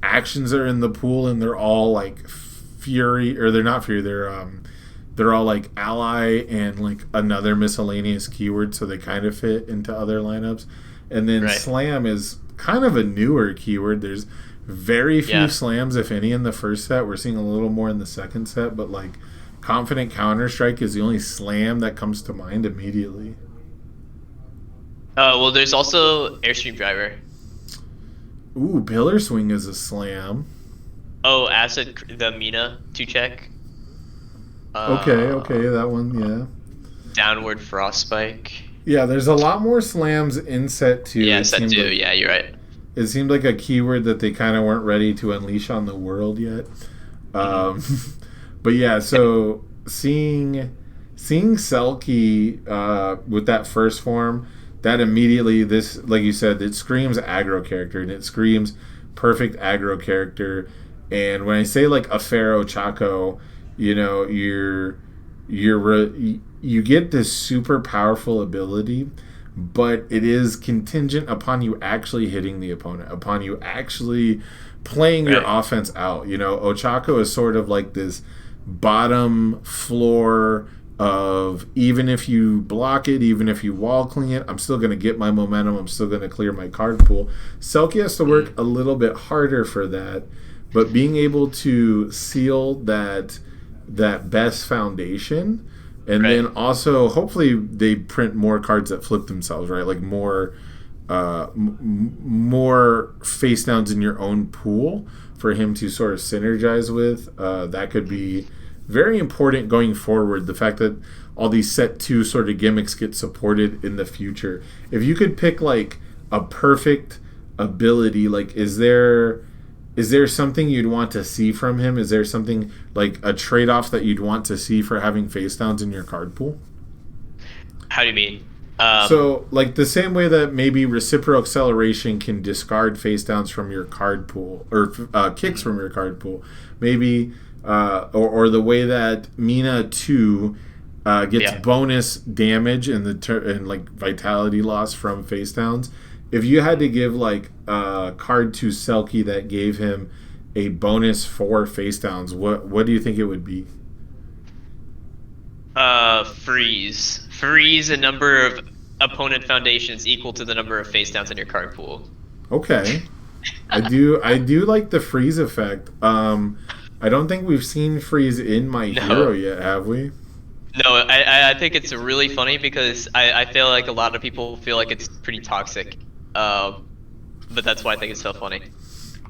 actions that are in the pool, and they're all like fury, or they're not fury. They're all like ally and like another miscellaneous keyword, so they kind of fit into other lineups. And then right. slam is kind of a newer keyword. There's very few Yeah. slams, if any, in the first set. We're seeing a little more in the second set, but like confident counter strike is the only slam that comes to mind immediately. Well, there's also Airstream Driver. Ooh, pillar swing is a slam. Oh, Acid the Mina to check. Okay, Uh, okay, that one, yeah. Downward Frostspike. Yeah, there's a lot more slams in set two. Yeah, It set seemed two. like Yeah, you're right. a keyword that they kind of weren't ready to unleash on the world yet. Hmm. Um, but yeah, so seeing Selkie with that first form, that immediately, this, like you said, it screams aggro character, and it screams perfect aggro character. And when I say like a Pharaoh Chaco, you get this super powerful ability, but it is contingent upon you actually hitting the opponent, upon you actually playing your Right. offense out. Ochako is sort of like this bottom floor of, even if you block it, even if you wall clean it, I'm still going to get my momentum. I'm still going to clear my card pool. Selkie has to work a little bit harder for that, but being able to seal that best foundation, and Right. then also hopefully they print more cards that flip themselves, right? Like more face downs in your own pool for him to sort of synergize with. That could be very important going forward. The fact that all these set two sort of gimmicks get supported in the future. If you could pick like a perfect ability, like is there something you'd want to see from him? Is there something like a trade off that you'd want to see for having face downs in your card pool? How do you mean? Um, So, like the same way that maybe reciprocal acceleration can discard face downs from your card pool or kicks mhm, from your card pool, maybe, or the way that Mina 2 gets yeah. bonus damage and and like vitality loss from face downs. If you had to give like a card to Selkie that gave him a bonus for face downs, what do you think it would be? Freeze. Freeze a number of opponent foundations equal to the number of face downs in your card pool. Okay. I do like the freeze effect. I don't think we've seen freeze in my hero No, yet, have we? no, I think it's really funny because I feel like a lot of people feel like it's pretty toxic. Um, but that's why I think it's so funny.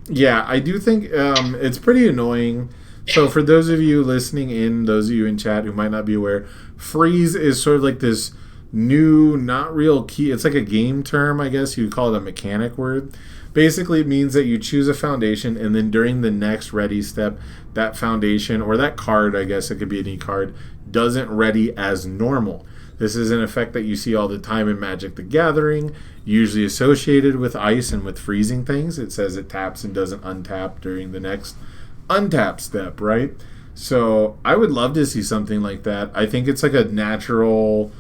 Yeah, I do think it's pretty annoying. So for those of you listening in, those of you in chat who might not be aware, freeze is sort of like this new, not real key. It's like a game term, I guess you'd call it a mechanic word. Basically, it means that you choose a foundation, and then during the next ready step, that foundation or that card, I guess it could be any card, doesn't ready as normal. This is an effect that you see all the time in Magic the Gathering, usually associated with ice and with freezing things. It says it taps and doesn't untap during the next untap step, right? So I would love to see something like that. I think it's like a natural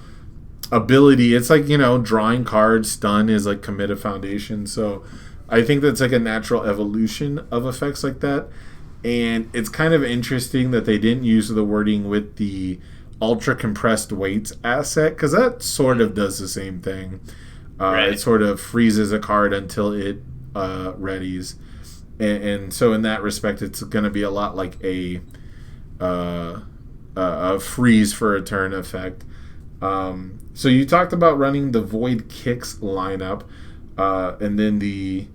ability. It's like, drawing cards, stun is like commit a foundation. So I think that's like a natural evolution of effects like that. And it's kind of interesting that they didn't use the wording with the ultra compressed weights asset because that sort of does the same thing. It Right. sort of freezes a card until it readies, and so in that respect, it's going to be a lot like uh, a freeze for a turn effect. So you talked about running the Void Kicks lineup, and then the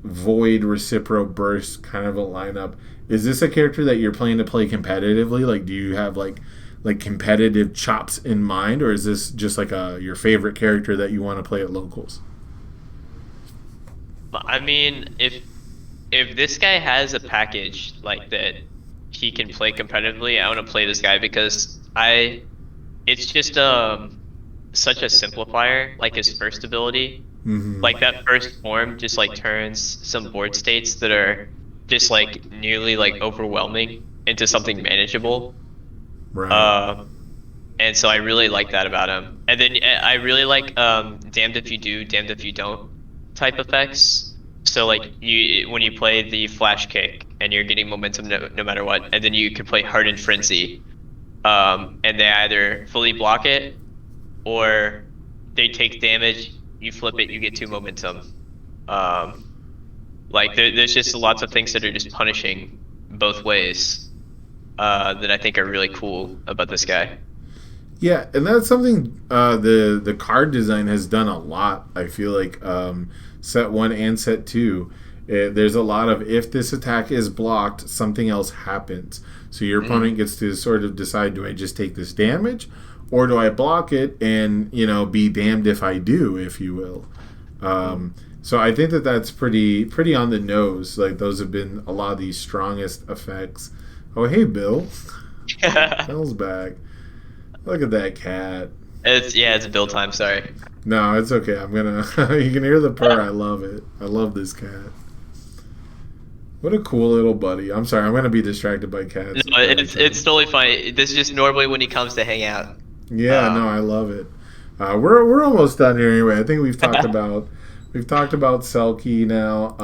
Void Recipro Burst kind of a lineup. Is this a character that you're playing to play competitively? Like, do you have like competitive chops in mind, or is this just like your favorite character that you want to play at locals? But I mean, if this guy has a package like that he can play competitively, I want to play this guy because I it's just such a simplifier, like his first ability. Mm-hmm. Like that first form just like turns some board states that are just like nearly like overwhelming into something manageable. Right. Uh, and so I really like that about him. And then I really like damned if you do, damned if you don't type effects. So like you when you play the flash kick and you're getting momentum no matter what, and then you can play hardened frenzy, and they either fully block it or they take damage. You flip it, you get two momentum. Um, like there's just lots of things that are just punishing both ways that I think are really cool about this guy. Yeah, and that's something the card design has done a lot. I feel like set one and set two, there's a lot of if this attack is blocked, something else happens. So your opponent Hmm. gets to sort of decide: do I just take this damage, or do I block it and be damned if I do, if you will. So I think that that's pretty on the nose. Like those have been a lot of these strongest effects. Oh hey Bill, Bill's back. Look at that cat. It's yeah, it's build time. Sorry. No, it's okay. I'm gonna. You can hear the purr. I love it. I love this cat. What a cool little buddy. I'm sorry. I'm gonna be distracted by cats No, every it's time. totally fine. This is just normally when he comes to hang out. Yeah, no, Um, I love it. We're almost done here anyway. I think we've talked about Selkie now.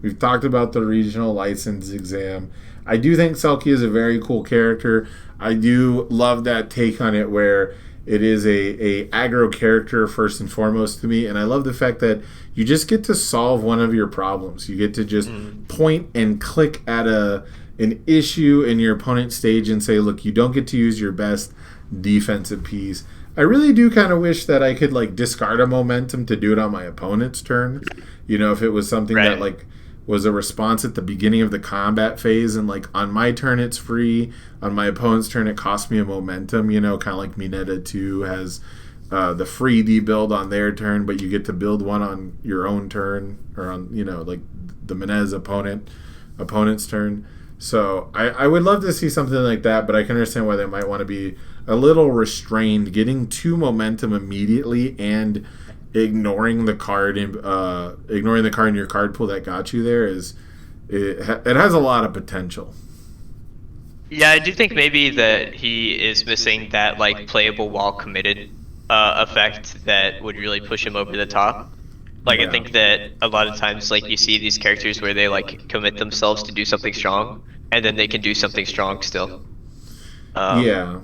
We've talked about the regional license exam. I do think Selkie is a very cool character. I do love that take on it where it is a aggro character first and foremost to me, and I love the fact that you just get to solve one of your problems. You get to just mm, point and click at an issue in your opponent's stage and say, look, you don't get to use your best defensive piece. I really do kind of wish that I could like discard a momentum to do it on my opponent's turn. If it was something that right. like was a response at the beginning of the combat phase and like on my turn it's free, on my opponent's turn it costs me a momentum, kind of like Mineta 2 has the free debuild on their turn, but you get to build one on your own turn or on like the Menez opponent's turn. So I would love to see something like that, but I can understand why they might want to be a little restrained. Getting 2 momentum immediately and ignoring the card in your card pool that got you there it has a lot of potential. Yeah, I do think maybe that he is missing that like playable while committed effect that would really push him over the top. Like I Yeah. think that a lot of times like you see these characters where they like commit themselves to do something strong and then they can do something strong still. Yeah.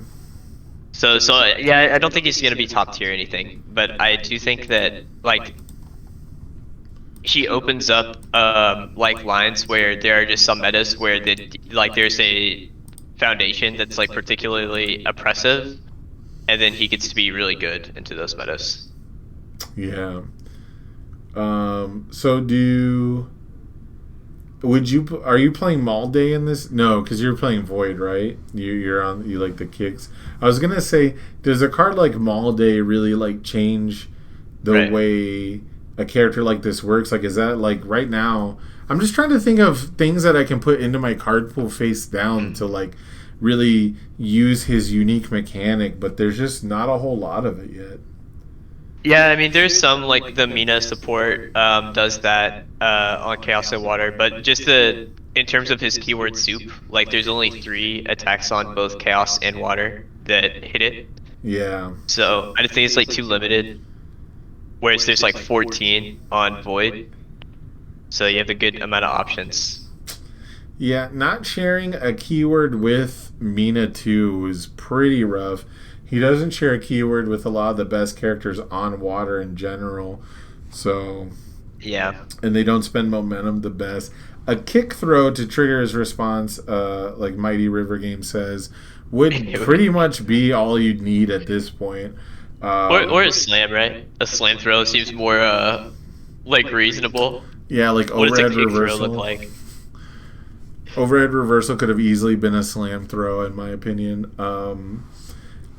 So yeah, I don't think he's gonna be top tier or anything, but I do think that like he opens up like lines where there are just some metas where like there's a foundation that's like particularly oppressive, and then he gets to be really good into those metas. Yeah. So are you playing Malday in this? No, because you're playing Void, right? You like the kicks. I was gonna say, does a card like Malday really like change the way a character like this works? Like, is that like right now? I'm just trying to think of things that I can put into my card pool face down to like really use his unique mechanic, but there's just not a whole lot of it yet. Yeah, I mean, there's some like the Mina support does that on Chaos and Water, but just in terms of his keyword soup, like there's only 3 attacks on both Chaos and Water that hit it. Yeah. So I just think it's like too limited. Whereas there's like 14 on Void, so you have a good amount of options. Yeah, not sharing a keyword with Mina 2 was pretty rough. He doesn't share a keyword with a lot of the best characters on Water in general. So yeah, and they don't spend momentum the best. A kick throw to trigger his response, like Mighty River Game says, would pretty much be all you'd need at this point. Or a slam, right? A slam throw seems more like reasonable. Yeah, like what overhead does a kick reversal throw look like? Overhead reversal could have easily been a slam throw, in my opinion.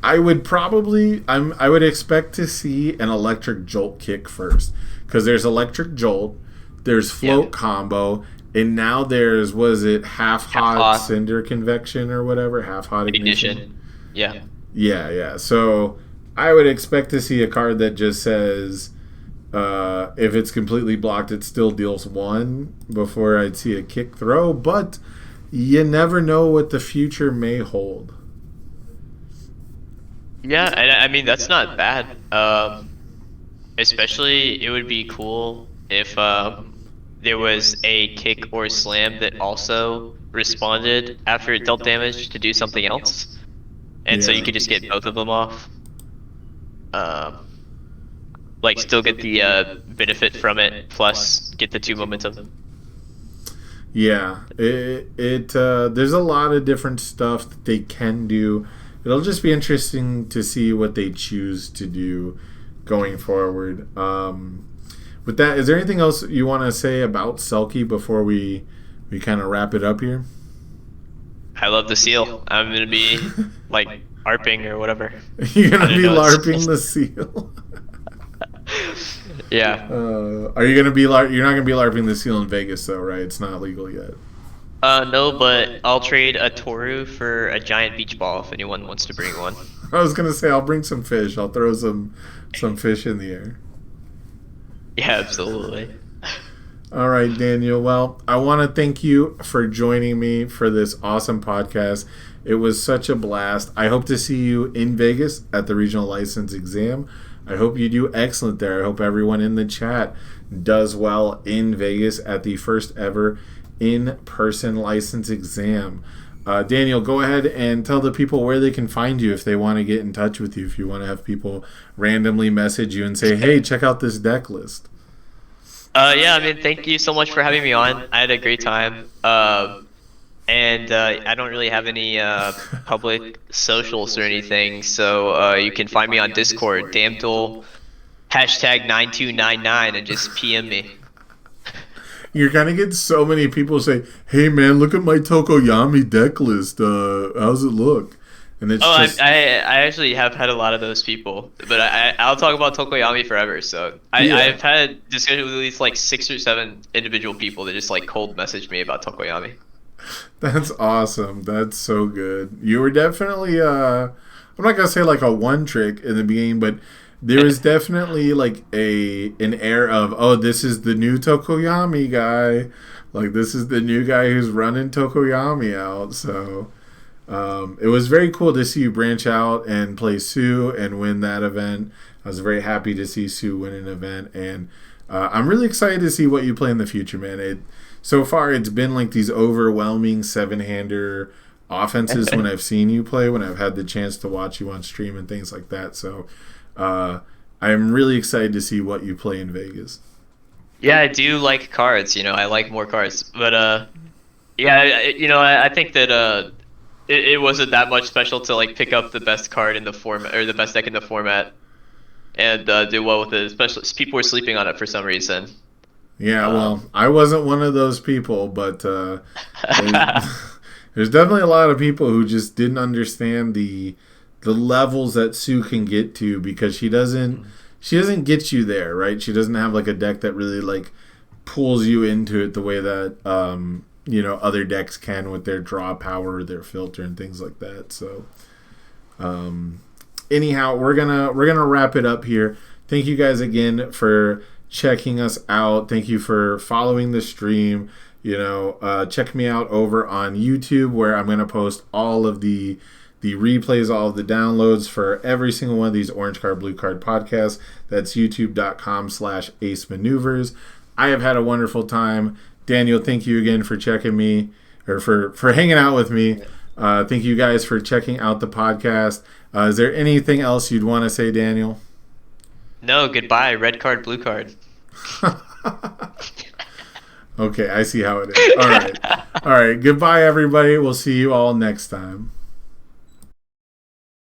I would expect to see an electric jolt kick first, because there's electric jolt, there's float combo, and now there's half hot cinder convection or whatever, half hot ignition. Yeah. So I would expect to see a card that just says if it's completely blocked, it still deals 1 before I'd see a kick throw, but you never know what the future may hold. Yeah, and I mean that's not bad. Especially it would be cool if there was a kick or slam that also responded after it dealt damage to do something else, and so you could just get both of them off. Like still get the benefit from it, plus get the 2 momentum. Yeah, there's a lot of different stuff that they can do. It'll just be interesting to see what they choose to do going forward. With that, is there anything else you want to say about Selkie before we kind of wrap it up here? I love the seal. I'm gonna be like ARPing or whatever. You're gonna be LARPing the seal. Yeah. Are you gonna be You're not gonna be LARPing the seal in Vegas though, right? It's not legal yet. No, but I'll trade a Toru for a giant beach ball if anyone wants to bring one. I was gonna say I'll bring some fish. I'll throw some fish in the air. Yeah, absolutely. All right, Daniel. Well, I want to thank you for joining me for this awesome podcast. It was such a blast. I hope to see you in Vegas at the regional license exam. I hope you do excellent there. I hope everyone in the chat does well in Vegas at the first ever in-person license exam. Daniel, go ahead and tell the people where they can find you if they want to get in touch with you, if you want to have people randomly message you and say, hey, check out this deck list. Yeah, I mean, thank you so much for having me on. I had a great time. And I don't really have any public socials or anything, so you can find me on Discord, Damduel, #9299, and just PM me. You're gonna get so many people say, "Hey man, look at my Tokoyami deck list. How's it look?" And it's just... I actually have had a lot of those people, but I'll talk about Tokoyami forever. So I've had discussions with at least like 6 or 7 individual people that just like cold message me about Tokoyami. That's awesome. That's so good. You were definitely I'm not gonna say like a one trick in the beginning, but there was definitely like an air of, oh, this is the new Tokoyami guy, like this is the new guy who's running Tokoyami out. So it was very cool to see you branch out and play Sue and win that event. I was very happy to see Sue win an event, and I'm really excited to see what you play in the future, man. So far, it's been like these overwhelming seven-hander offenses when I've seen you play, when I've had the chance to watch you on stream and things like that. So I'm really excited to see what you play in Vegas. Yeah, I do like cards. I like more cards, but yeah, I think that it wasn't that much special to like pick up the best card in the format or the best deck in the format and do well with it. Especially people were sleeping on it for some reason. Yeah, well, I wasn't one of those people, but there's definitely a lot of people who just didn't understand the levels that Sue can get to, because she doesn't get you there, right? She doesn't have like a deck that really like pulls you into it the way that other decks can with their draw power, their filter, and things like that. So anyhow, we're gonna wrap it up here. Thank you guys again for checking us out. Thank you for following the stream. Check me out over on YouTube, where I'm gonna post all of the replays, all of the downloads for every single one of these Orange Card Blue Card podcasts. That's youtube.com/Ace Maneuvers. I have had a wonderful time. Daniel, thank you again for checking me, or for hanging out with me. Thank you guys for checking out the podcast. Is there anything else you'd want to say, Daniel? No, goodbye. Red card, blue card. Okay, I see how it is. All right. Goodbye, everybody. We'll see you all next time.